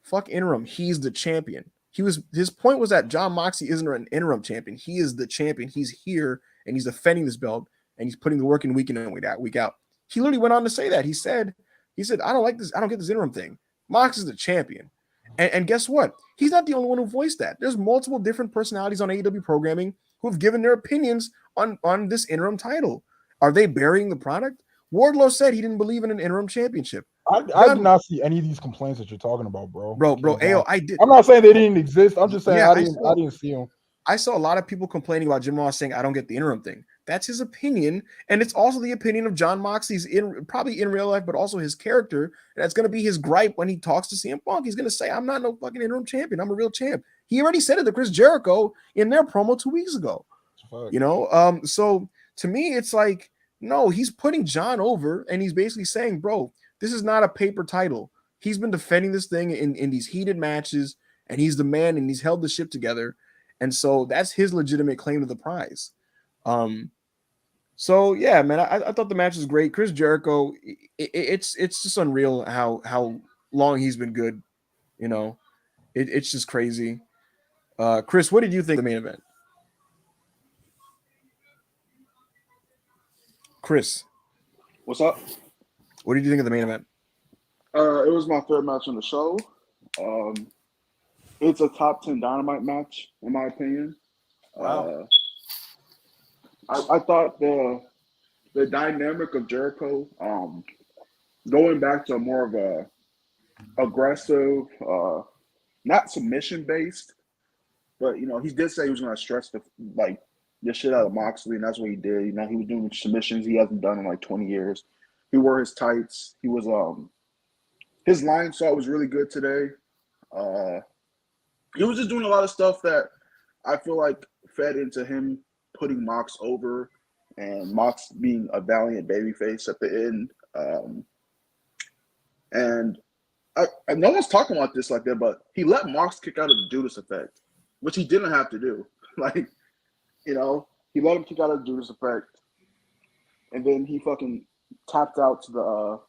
fuck interim, he's the champion. His point was that Jon Moxley isn't an interim champion. He is the champion. He's here and he's defending this belt and he's putting the work in week in and week out. He literally went on to say that. He said, I don't like this. I don't get this interim thing. Mox is the champion. And guess what? He's not the only one who voiced that. There's multiple different personalities on AEW programming who have given their opinions on this interim title. Are they burying the product? Wardlow said he didn't believe in an interim championship. I did not see any of these complaints that you're talking about, bro. Ayo, I did. I'm not saying they didn't exist. I'm just saying I didn't see them. I saw a lot of people complaining about Jim Ross saying, I don't get the interim thing. That's his opinion. And it's also the opinion of Jon Moxley's probably in real life, but also his character. And that's going to be his gripe when he talks to CM Punk. He's going to say, I'm not no fucking interim champion. I'm a real champ. He already said it to Chris Jericho in their promo 2 weeks ago. So to me, it's like, no, he's putting John over and he's basically saying, bro, this is not a paper title. He's been defending this thing in these heated matches, and he's the man, and he's held the ship together. And so that's his legitimate claim to the prize. So yeah, man, I thought the match was great. Chris Jericho, it's just unreal how long he's been good. It's just crazy. Chris, what did you think of the main event? Chris, what's up? What did you think of the main event? It was my third match on the show. It's a top 10 Dynamite match, in my opinion. Wow. I thought the dynamic of Jericho, going back to more of a aggressive, not submission based, but he did say he was going to stretch the shit out of Moxley, and that's what he did. He was doing submissions he hasn't done in like 20 years. He wore his tights. He was his line saw was really good today. He was just doing a lot of stuff that I feel like fed into him putting Mox over and Mox being a valiant babyface at the end. And no one's talking about this like that, but he let Mox kick out of the Judas Effect, which he didn't have to do. Like, he let him kick out of the Judas Effect, and then he fucking tapped out to the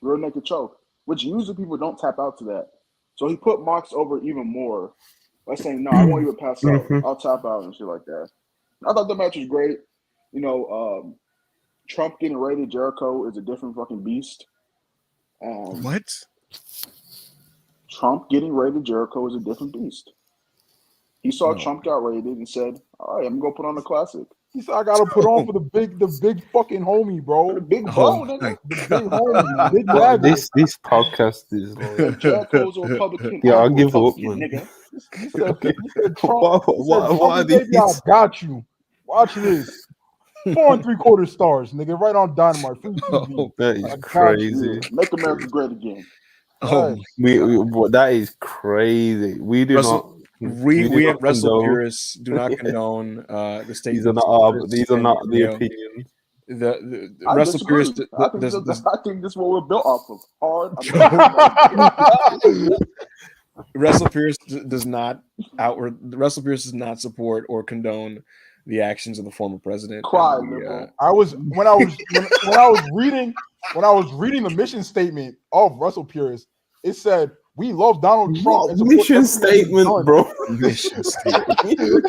rear naked choke, which usually people don't tap out to that. So he put Mox over even more by saying, "No, I won't even pass out. I'll tap out and shit like that." I thought the match was great. Trump getting raided Jericho is a different fucking beast. What? Trump getting raided Jericho is a different beast. He saw Trump got raided and said, "All right, I'm gonna put on the classic." He said, "I gotta put on for the big fucking homie, bro. The big bro, nigga. The big homie, big bag." This podcast is like, Jericho's a Republican. Yeah, I'll give up, man. nigga. He said, Trump, baby, I got you. Watch this. 4 3/4 stars, nigga, right on Dynamite. That is crazy. Make America great again. That is crazy. We do not. We at WrestlePurists do not condone the state. These are not the opinions. The WrestlePurists. I think this is what we're built off of. Hard. WrestlePurists does not WrestlePurists does not support or condone the actions of the former president. Cry, when I was reading the mission statement of WrestlePurists, it said, "We love Donald Trump." And mission statement, bro. Mission statement.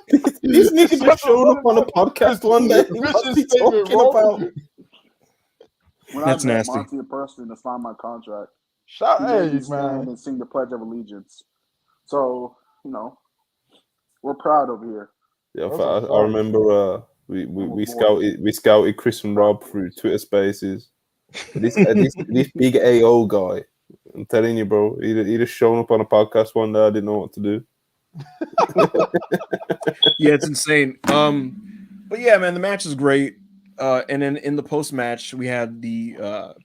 This nigga just showed up on a podcast one day. What's he talking about? That's nasty. Monty in person to sign my contract. Man, and sing the Pledge of Allegiance. So we're proud over here. Yeah, I remember we scouted Chris and Rob through Twitter Spaces. This big AO guy, I'm telling you, bro, he just shown up on a podcast one day. I didn't know what to do. Yeah, it's insane. But yeah, man, the match is great. And then in the post match, we had the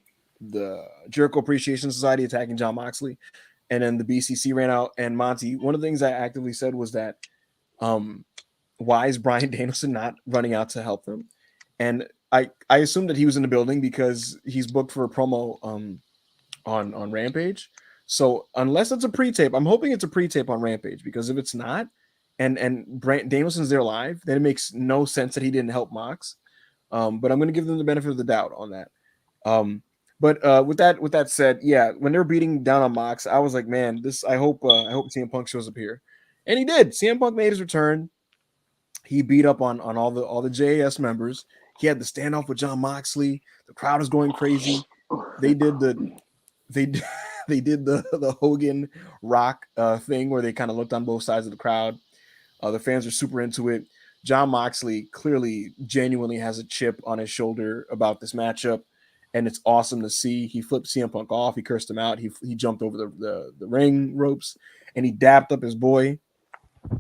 Jericho Appreciation Society attacking Jon Moxley, and then the BCC ran out. And Monty, one of the things I actively said was that, why is Bryan Danielson not running out to help them? And I assumed that he was in the building because he's booked for a promo on Rampage. So unless it's a pre-tape, I'm hoping it's a pre-tape on Rampage, because if it's not, and Danielson's there live, then it makes no sense that he didn't help Mox. But I'm going to give them the benefit of the doubt on that. But with that said, yeah, when they're beating down on Mox, I was like, man, I hope CM Punk shows up here, and he did. CM Punk made his return. He beat up on all the JAS members. He had the standoff with Jon Moxley. The crowd is going crazy. They did the Hogan Rock thing where they kind of looked on both sides of the crowd. The fans are super into it. Jon Moxley clearly genuinely has a chip on his shoulder about this matchup, and it's awesome to see. He flipped CM Punk off. He cursed him out. He jumped over the ring ropes, and he dapped up his boy.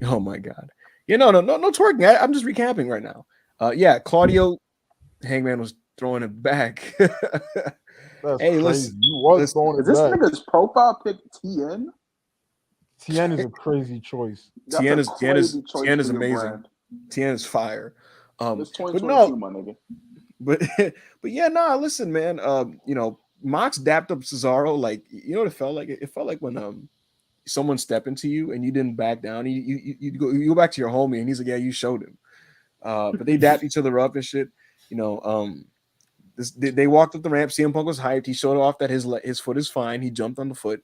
Oh my God. No twerking. I'm just recapping right now. Yeah, Claudio Hangman was throwing it back. Hey, listen, is this nigga's profile pic TN? TN is a crazy choice. TN is amazing. TN is fire. It's 2022, my nigga. But yeah, listen, man. Mox dapped up Cesaro like, you know what it felt like? It felt like when someone stepped into you and you didn't back down. You go back to your homie and he's like, yeah, you showed him. But they dapped each other up and shit. They walked up the ramp. CM Punk was hyped. He showed off that his foot is fine. He jumped on the foot,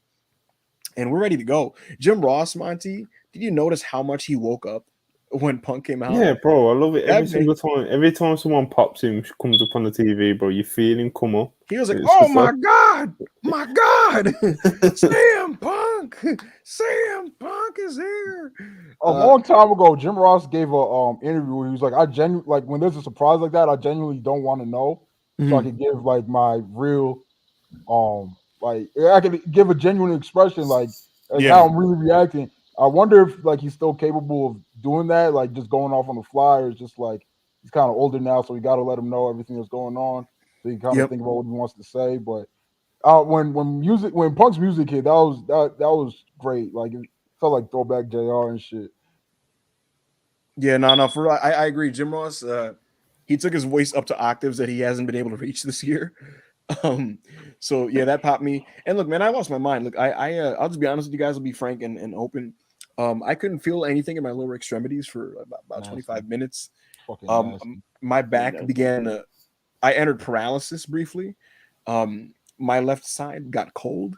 and we're ready to go. Jim Ross, Monty, did you notice how much he woke up when Punk came out? Yeah, bro, I love it. Every time someone pops him, comes up on the TV, bro, you feel him come up. He was like, "Oh my God, CM Punk is here." A long time ago, Jim Ross gave a interview where he was like, when there's a surprise like that, I genuinely don't want to know, so I can give like my real, I can give a genuine expression how I'm really reacting. I wonder if like he's still capable of doing that, like just going off on the fly, or just like he's kind of older now, so we got to let him know everything that's going on, so you kind of think about what he wants to say. But when Punk's music hit, that was great. Like it felt like throwback JR and shit. Yeah, for I agree. Jim Ross, he took his voice up to octaves that he hasn't been able to reach this year. So yeah, that popped me. And look, man, I lost my mind. Look, I'll just be honest with you guys. I'll be frank and open. I couldn't feel anything in my lower extremities for about 25 minutes. My back began to. I entered paralysis briefly. My left side got cold.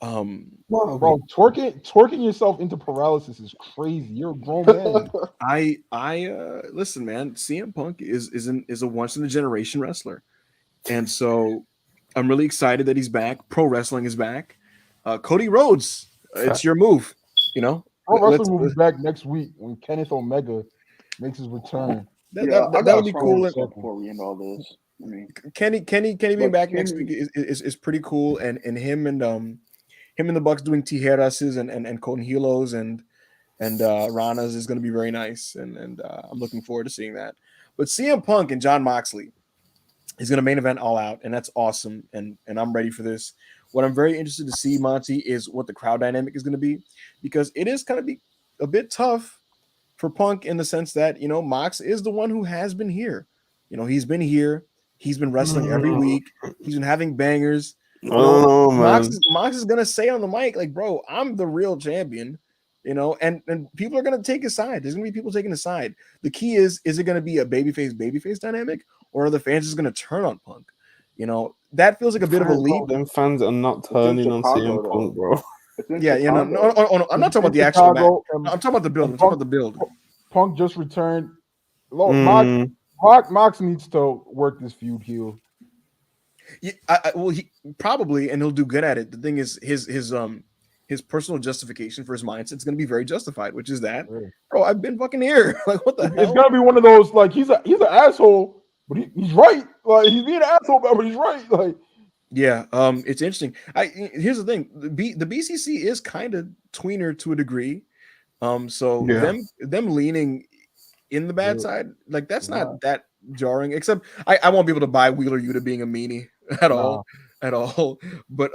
Bro, twerking yourself into paralysis is crazy. You're a grown man. I listen, man. CM Punk is a once in a generation wrestler, and so I'm really excited that he's back. Pro wrestling is back. Cody Rhodes, it's your move. You know, Pro wrestling will be back next week when Kenneth Omega makes his return. That'll be cool. Before we end all this, I mean, Kenny being back next week is pretty cool, and him and the Bucks doing Tijeras and Con Hilos and Ranas is going to be very nice, and I'm looking forward to seeing that. But CM Punk and Jon Moxley is going to main event All Out, and that's awesome, and I'm ready for this. What I'm very interested to see, Monty, is what the crowd dynamic is going to be, because it is going to be a bit tough for Punk in the sense that, you know, Mox is the one who has been here. You know, he's been here. He's been wrestling every week. He's been having bangers. Mox is going to say on the mic, like, bro, I'm the real champion, you know, and people are going to take his side. There's going to be people taking his side. The key is it going to be a babyface dynamic, or are the fans just going to turn on Punk? You know, that feels like a bit of a leap. Them fans are not turning on CM Punk, bro. Yeah, no, I'm not talking about the actual match. I'm talking about the build. I'm talking about the build. Punk just returned. Mox needs to work this feud heel. Yeah, well, he probably, and he'll do good at it. The thing is, his personal justification for his mindset is going to be very justified, which is that, bro, I've been fucking here. Like, what the hell? It's gonna be one of those, like, he's an asshole, but he's right. Like, he's being an asshole, but he's right. Like, yeah, it's interesting. Here's the thing: the BCC is kind of tweener to a degree. So them leaning in the bad side, like, that's not that jarring. Except I won't be able to buy Wheeler Yuta being a meanie at all. But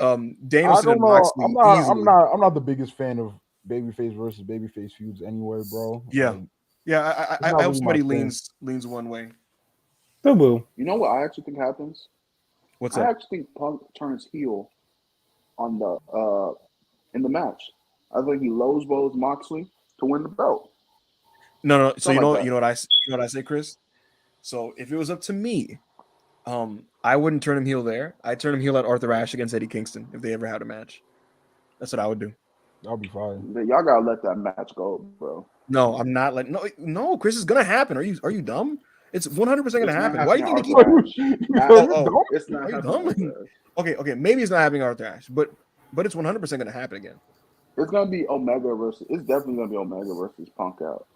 Danielson and Moxley, I'm not the biggest fan of babyface versus babyface feuds anyway, bro. Yeah, I hope somebody leans one way. They will. You know what I actually think happens? What's that? I actually think Punk turns heel on the in the match. I think he lows blows Moxley to win the belt. No. So you know what I say, Chris? So if it was up to me, I wouldn't turn him heel there. I'd turn him heel at Arthur Ashe against Eddie Kingston if they ever had a match. That's what I would do. I'll be fine. Y'all gotta let that match go, bro. No, I'm not letting. No, Chris, it's gonna happen. Are you dumb? It's 100% gonna happen. Why do you think they keep? It's not happening. Okay, maybe it's not happening Arthur Ashe, but it's 100% gonna happen again. It's gonna be Omega versus. It's definitely gonna be Omega versus Punk out.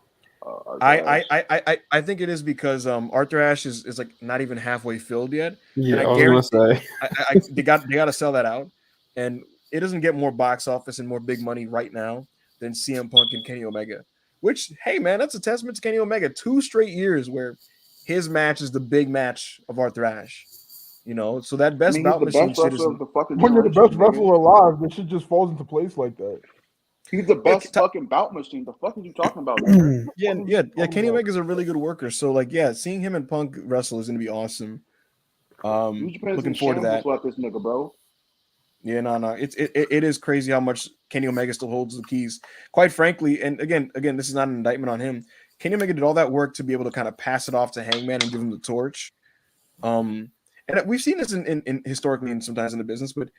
I think it is because Arthur Ashe is like not even halfway filled yet. Yeah, I was gonna say they got to sell that out, and it doesn't get more box office and more big money right now than CM Punk and Kenny Omega. Which, hey man, that's a testament to Kenny Omega. 2 straight years where his match is the big match of Arthur Ashe. You know, so that best bout machine shit is. When you're the best wrestler alive, this shit just falls into place like that. He's the best fucking bout machine. The fuck are you talking about? Yeah. Kenny Omega's a really good worker. So, like, yeah, seeing him and Punk wrestle is gonna be awesome. Looking forward to that. This nigga, bro. Yeah, no. It is crazy how much Kenny Omega still holds the keys. Quite frankly, and again, this is not an indictment on him. Kenny Omega did all that work to be able to kind of pass it off to Hangman and give him the torch. And we've seen this in historically and sometimes in the business, but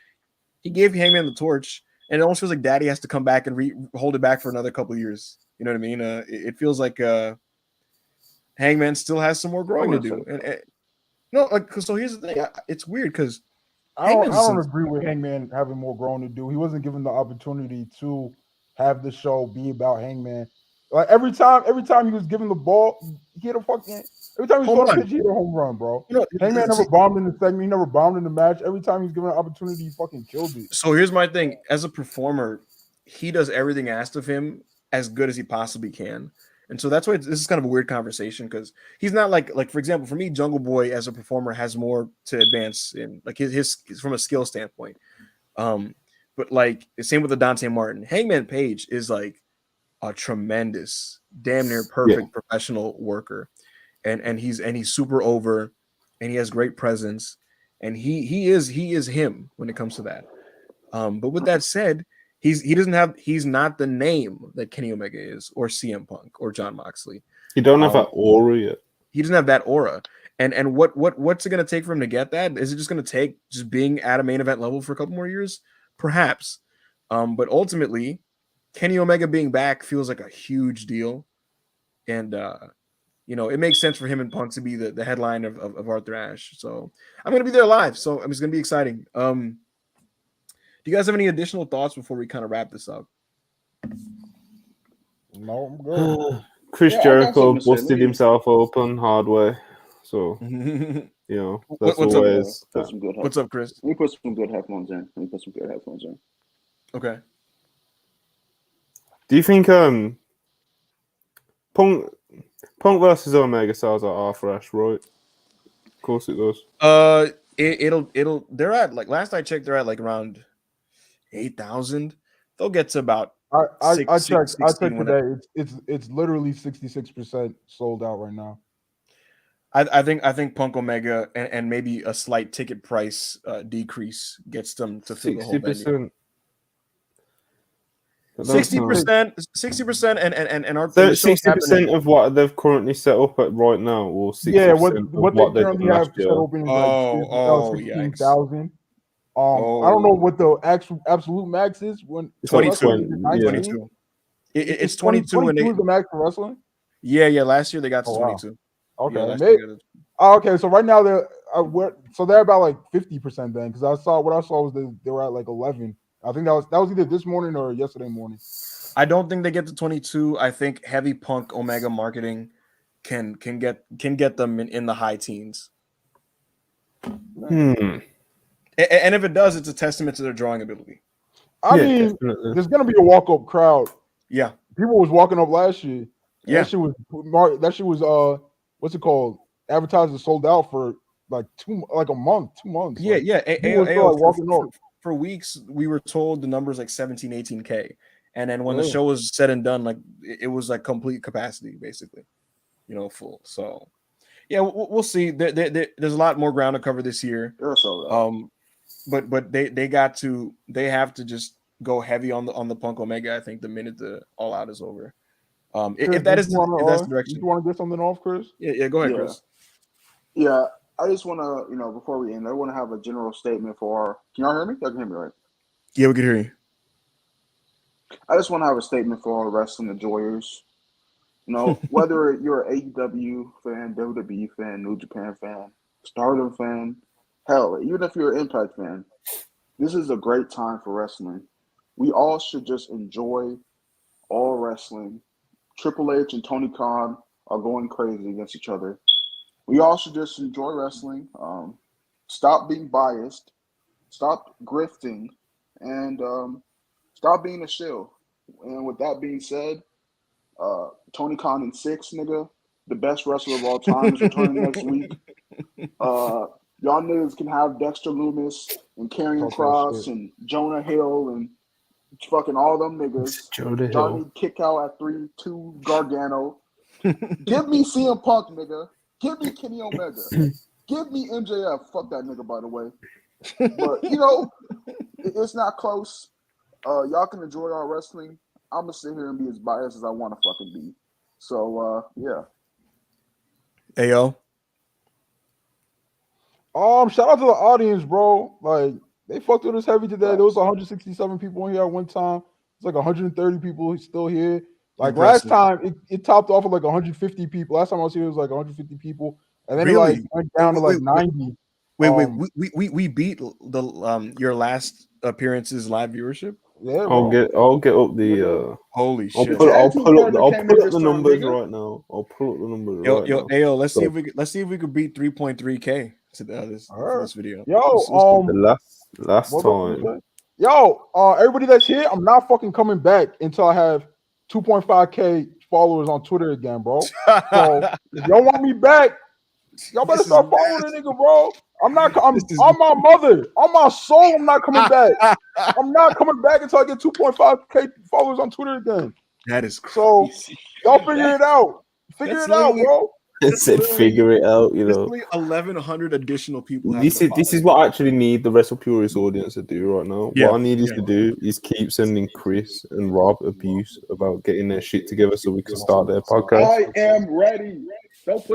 he gave Hangman the torch, and it almost feels like Daddy has to come back and hold it back for another couple of years. You know what I mean? It feels like Hangman still has some more growing to do. So here's the thing. It's weird because I don't agree with Hangman having more growing to do. He wasn't given the opportunity to have the show be about Hangman. Like every time he was given the ball, he hit a fucking. Every time he was going to pitch, he hit a home run, bro. You know, Hangman never bombed in the segment. He never bombed in the match. Every time he's given an opportunity, he fucking killed it. So here's my thing: as a performer, he does everything asked of him as good as he possibly can. And so that's why this is kind of a weird conversation, because he's not like for example, for me, Jungle Boy as a performer has more to advance in, like his from a skill standpoint. But like the same with the Dante Martin. Hangman Page is like a tremendous, damn near perfect professional worker, and he's super over, and he has great presence, and he is him when it comes to that. But with that said, he's not the name that Kenny Omega is, or CM Punk, or Jon Moxley. He don't have that aura yet. He doesn't have that aura. And what's it going to take for him to get that? Is it just going to take just being at a main event level for a couple more years? Perhaps. But ultimately, Kenny Omega being back feels like a huge deal. And, it makes sense for him and Punk to be the headline of Arthur Ashe. So I'm going to be there live. So it's going to be exciting. Do you guys have any additional thoughts before we kind of wrap this up? No, I'm good. Chris Jericho busted himself open hard way. So, that's always... What's up, Chris? Let me put some good headphones in. Okay. Do you think Punk versus Omega sells at Arthur Ashe, right? Of course it does. It'll they're at, like, last I checked, they're at like around 8,000. They'll get to about I checked today. It's literally 66% sold out right now. I think Punk Omega and maybe a slight ticket price decrease gets them to fill the whole venue. 60% and our 60% of what they've currently set up at right now, or 60% what they currently have set open is 16,000. I don't know what the absolute max is. When it's 22. It's 22. 22 is the max for wrestling. Yeah. Last year they got to 22. Wow. Okay. Okay. So right now they're about like 50% then, because what I saw was they were at like 11. I think that was either this morning or yesterday morning. I don't think they get to 22. I think heavy Punk Omega marketing can get them in the high teens. And if it does, it's a testament to their drawing ability. I mean, definitely. There's gonna be a walk-up crowd. Yeah, people was walking up last year. Yeah, that shit was what's it called? Advertising sold out for like 2 months. Yeah, like, yeah. For weeks, we were told the numbers like 17, 18K, and then when the show was said and done, like it was like complete capacity, basically, full. So, yeah, we'll see. There's a lot more ground to cover this year. But they have to just go heavy on the Punk Omega. I think the minute the All Out is over. If that's the direction. You want to get something off, Chris? Yeah, go ahead, Chris. Yeah, I just want to, before we end, I want to have a general statement for. Can y'all hear me? Y'all can hear me, right? Yeah, we can hear you. I just want to have a statement for all wrestling enjoyers. Whether you're an AEW fan, WWE fan, New Japan fan, Stardom fan, hell, even if you're an Impact fan, this is a great time for wrestling. We all should just enjoy all wrestling. Triple H and Tony Khan are going crazy against each other. We all should just enjoy wrestling. Stop being biased. Stop grifting. And stop being a shill. And with that being said, Tony Khan in 6, nigga, the best wrestler of all time, is returning next week. Y'all niggas can have Dexter Lumis and Karrion Kross and Jonah Hill and fucking all them niggas. Y'all need kick out at 3-2 Gargano. Give me CM Punk, nigga. Give me Kenny Omega. Give me MJF. Fuck that nigga, by the way. But, it's not close. Y'all can enjoy our wrestling. I'm going to sit here and be as biased as I want to fucking be. So, yeah. Ayo. Shout out to the audience, bro. Like, they fucked with us heavy today. There was 167 people in here at one time. It's like 130 people still here. Like last time, it topped off at like 150 people. Last time I was here, it was like 150 people, and then it went down to like 90. We beat the your last appearance's live viewership. Yeah, I'll get up the holy shit. I'll pull up the numbers right now. I'll pull up the numbers. Yo, let's see if we could beat 3.3K to this video. Yo, the last time. Yo, everybody that's here, I'm not fucking coming back until I have 2.5K followers on Twitter again, bro. So if y'all want me back, y'all better start following the nigga, bro. I'm on my mother, on my soul, I'm not coming back. I'm not coming back until I get 2.5K followers on Twitter again. That is crazy. So y'all figure it out. Figure it out, bro. and said, "Figure it out." You know, 1,100 additional people. This is what I actually need the WrestlePurists audience to do right now. Yeah. What I need is to do is keep sending Chris and Rob abuse about getting their shit together so we can start their podcast. I am ready.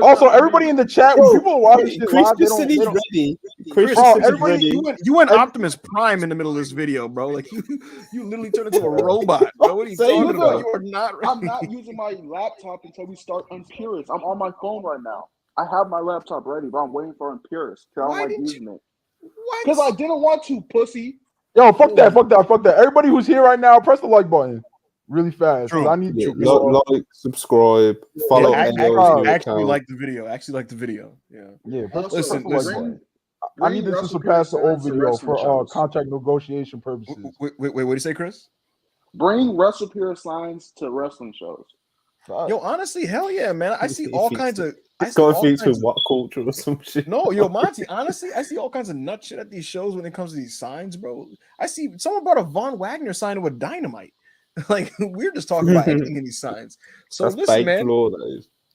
Also, everybody in the chat, when people are watching this Chris live, just said he's ready. Chris, everybody, you went Optimus Prime in the middle of this video, bro. Like you literally turned into a robot. Bro. What are you talking about? You are not ready. I'm not using my laptop until we start Unpurists. I'm on my phone right now. I have my laptop ready, but I'm waiting for Unpurists because I don't like using it. Because I didn't want to, pussy. Yo, fuck that. Everybody who's here right now, press the like button really fast. I need you. Like, subscribe, follow. Actually like the video. Yeah. Listen. I need this to surpass the old video for contract negotiation purposes. Wait, what do you say, Chris? Bring WrestlePurists signs to wrestling shows. Yo, honestly, hell yeah, man. I see all kinds of. It's got things with what culture or some shit. No, yo, Monty. Honestly, I see all kinds of nut shit at these shows when it comes to these signs, bro. I see someone brought a Von Wagner sign with Dynamite. Like we're just talking about anything in these signs. So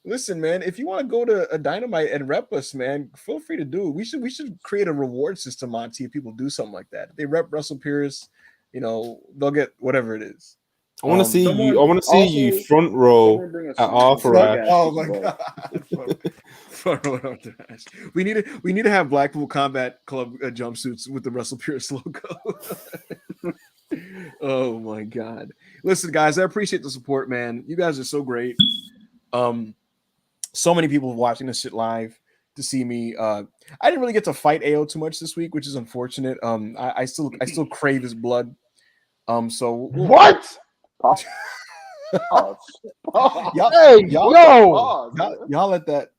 listen, man. If you want to go to a Dynamite and rep us, man, feel free to do it. We should create a reward system, Monty. If people do something like that, if they rep WrestlePurists, they'll get whatever it is. I want to see you. I want to see you front row at Arthur Ashe. Oh my god! Front row. We need to have Blackpool Combat Club jumpsuits with the WrestlePurists logo. Oh my god! Listen, guys, I appreciate the support, man. You guys are so great. So many people watching this shit live to see me. I didn't really get to fight AO too much this week, which is unfortunate. I still crave his blood. What? Y'all let that.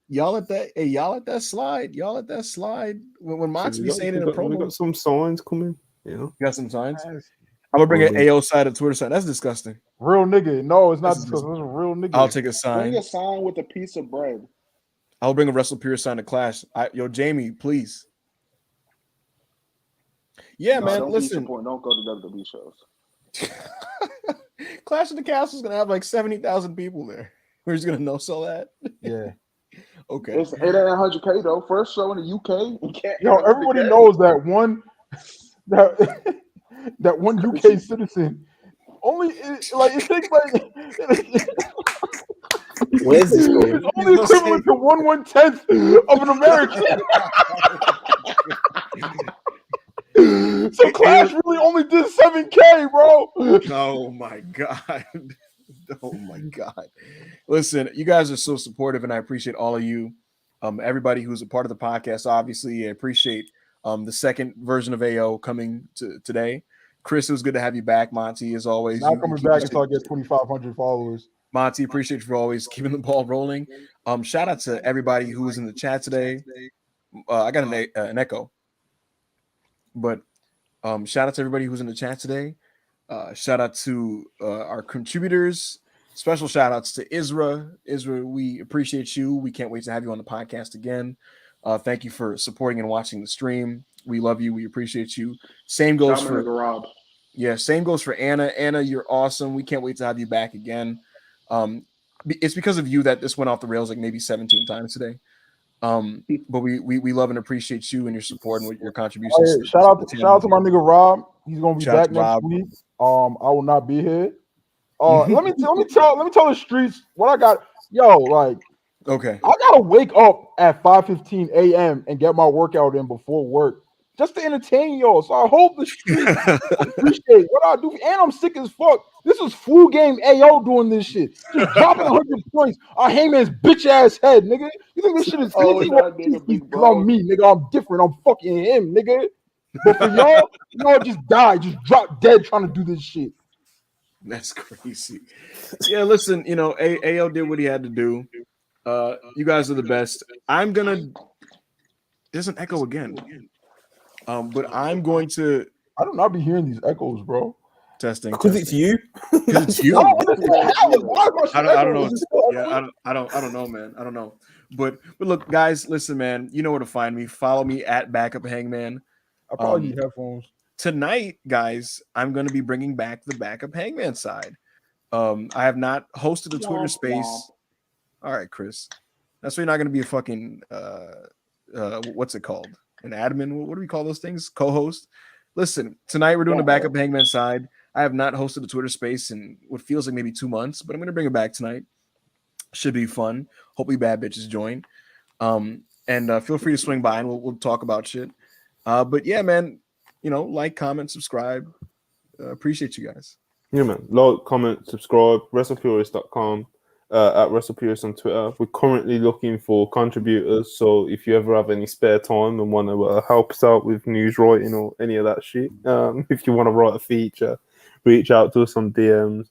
Y'all let that slide. Y'all let that slide. When Mox be saying in a promo, we got some signs coming. You got some signs. I'm gonna bring an AO side, a Twitter side. That's disgusting. Real nigga. No, it's not disgusting. It's a real nigga. I'll take a sign. Bring a sign with a piece of bread. I'll bring a WrestlePurists sign to Clash. Yo, Jamie, please. Yeah, man. Listen. Don't go to WWE shows. Clash of the Castle is gonna have like 70,000 people there. We're just gonna no sell that. Yeah. Okay. It's 800K though. First show in the UK. Everybody knows that one that one UK citizen only it takes like where's this going? Only equivalent to 1/10 of an American. So Clash really only did 7K, bro. Oh my god. Oh my god. Listen, you guys are so supportive, and I appreciate all of you. Everybody who's a part of the podcast, obviously, I appreciate the second version of AO coming today. Chris, it was good to have you back, Monty, as always. Not coming back until I get 2,500 followers. Monty, appreciate you for always keeping the ball rolling. Shout out to everybody who was in the chat today. I got an echo. But shout out to everybody who's in the chat today. Shout out to our contributors. Special shout outs to Isra. Isra, we appreciate you. We can't wait to have you on the podcast again. Thank you for supporting and watching the stream. We love you. We appreciate you. Same goes for Rob. Yeah, same goes for Anna. Anna, you're awesome. We can't wait to have you back again. It's because of you that this went off the rails like maybe 17 times today. But we love and appreciate you and your support and your contributions. Shout out to my nigga Rob. He's gonna be back next week. I will not be here. Let me tell the streets what I got. Yo, like, okay, I gotta wake up at 5:15 a.m. and get my workout in before work just to entertain y'all. So I hope the streets appreciate what I do. And I'm sick as fuck. This is flu game AO doing this shit. Just dropping 100 points on Heyman's bitch ass head, nigga. You think this shit is easy? Because I'm me, nigga. I'm different. I'm fucking him, nigga. But for y'all just die, just drop dead trying to do this shit. That's crazy. Yeah, listen, AO did what he had to do. You guys are the best. There's an echo again. But I'm going to. I do not be hearing these echoes, bro. Testing. Because it's you. It's you. I don't know. Yeah, I don't know, man. I don't know. But look, guys, listen, man. You know where to find me. Follow me at Backup Hangman. I probably need headphones. Tonight, guys, I'm going to be bringing back the Backup Hangman side. I have not hosted a Twitter space All right, Chris. That's why you're not going to be a fucking what's it called? An admin? What do we call those things? Co-host. Listen, tonight we're doing the backup Hangman side. I have not hosted a Twitter space in what feels like maybe 2 months, but I'm going to bring it back tonight. Should be fun. Hopefully, bad bitches join. And feel free to swing by and we'll talk about shit. But yeah, man, like, comment, subscribe. Appreciate you guys. Yeah, man. Like, comment, subscribe. WrestlePurists.com. At WrestlePurists on Twitter. We're currently looking for contributors, so if you ever have any spare time and want to help us out with news writing or any of that shit, if you want to write a feature, reach out to us on DMs.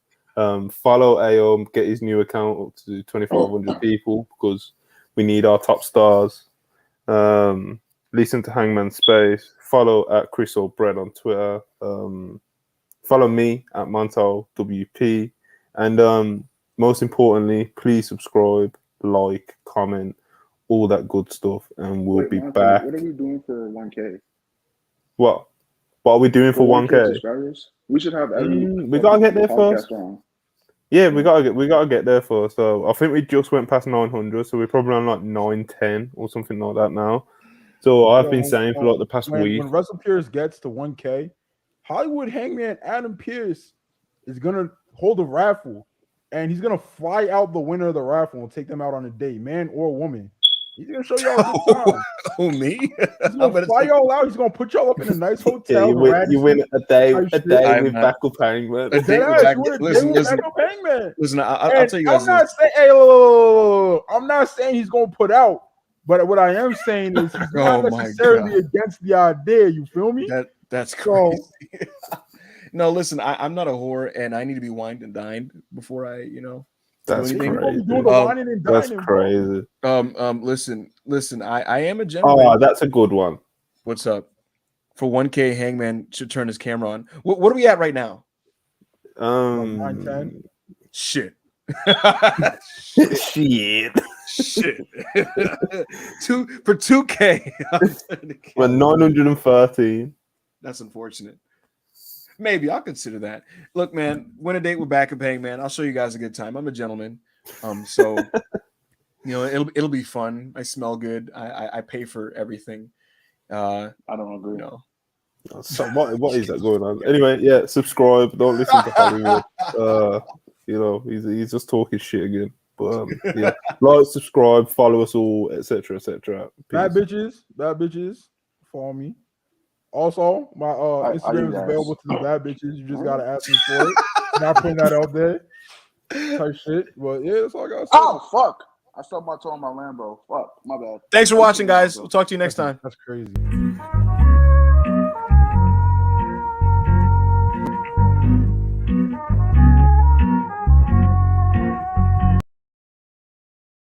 Follow AO, get his new account up to 2,500 people because we need our top stars. Listen to Hangman Space. Follow at Chris or Brett on Twitter. Follow me at Montel WP. And most importantly, please subscribe, like, comment, all that good stuff, and we'll be back. What are we doing for 1K? What are we doing for 1K? Subscribers? We should have we gotta get there first. Yeah, we gotta get there first. So I think we just went past 900, so we're probably on like 910 or something like that now. So I've been saying for like the past week. When WrestlePurists gets to 1K, Hollywood Hangman Adam Pearce is gonna hold a raffle. And he's gonna fly out the winner of the raffle and take them out on a date, man or woman. He's gonna show y'all a good time. Oh, me? He's gonna fly y'all out. He's gonna put y'all up in a nice hotel. You win a day with backup Hangman. Listen, I'll tell you guys. I'm not saying he's gonna put out, but what I am saying is he's not necessarily against the idea. You feel me? That's crazy. No, listen, I'm not a whore, and I need to be wined and dined before I, That's crazy. That's crazy. Listen, I am a gentleman. Oh, that's a good one. What's up? For 1K, Hangman should turn his camera on. What are we at right now? 910. Shit. Shit. For 2K. We're 913. That's unfortunate. Maybe I'll consider that. Look, man, win a date with backup Hangman. I'll show you guys a good time. I'm a gentleman. So it'll be fun. I smell good. I pay for everything. I don't agree. So what is that going on? Anyway, yeah, subscribe. Don't listen to Hollywood. He's just talking shit again. But yeah, like, subscribe, follow us all, etc., etc. Bad bitches, follow me. Also, my Instagram is available to the bad bitches. You just gotta ask me for it. Not putting that out there. Type shit. But yeah, that's all I gotta say. Oh fuck! I stubbed my toe on my Lambo. Fuck, my bad. Thanks for watching, guys. We'll talk to you next time. That's crazy.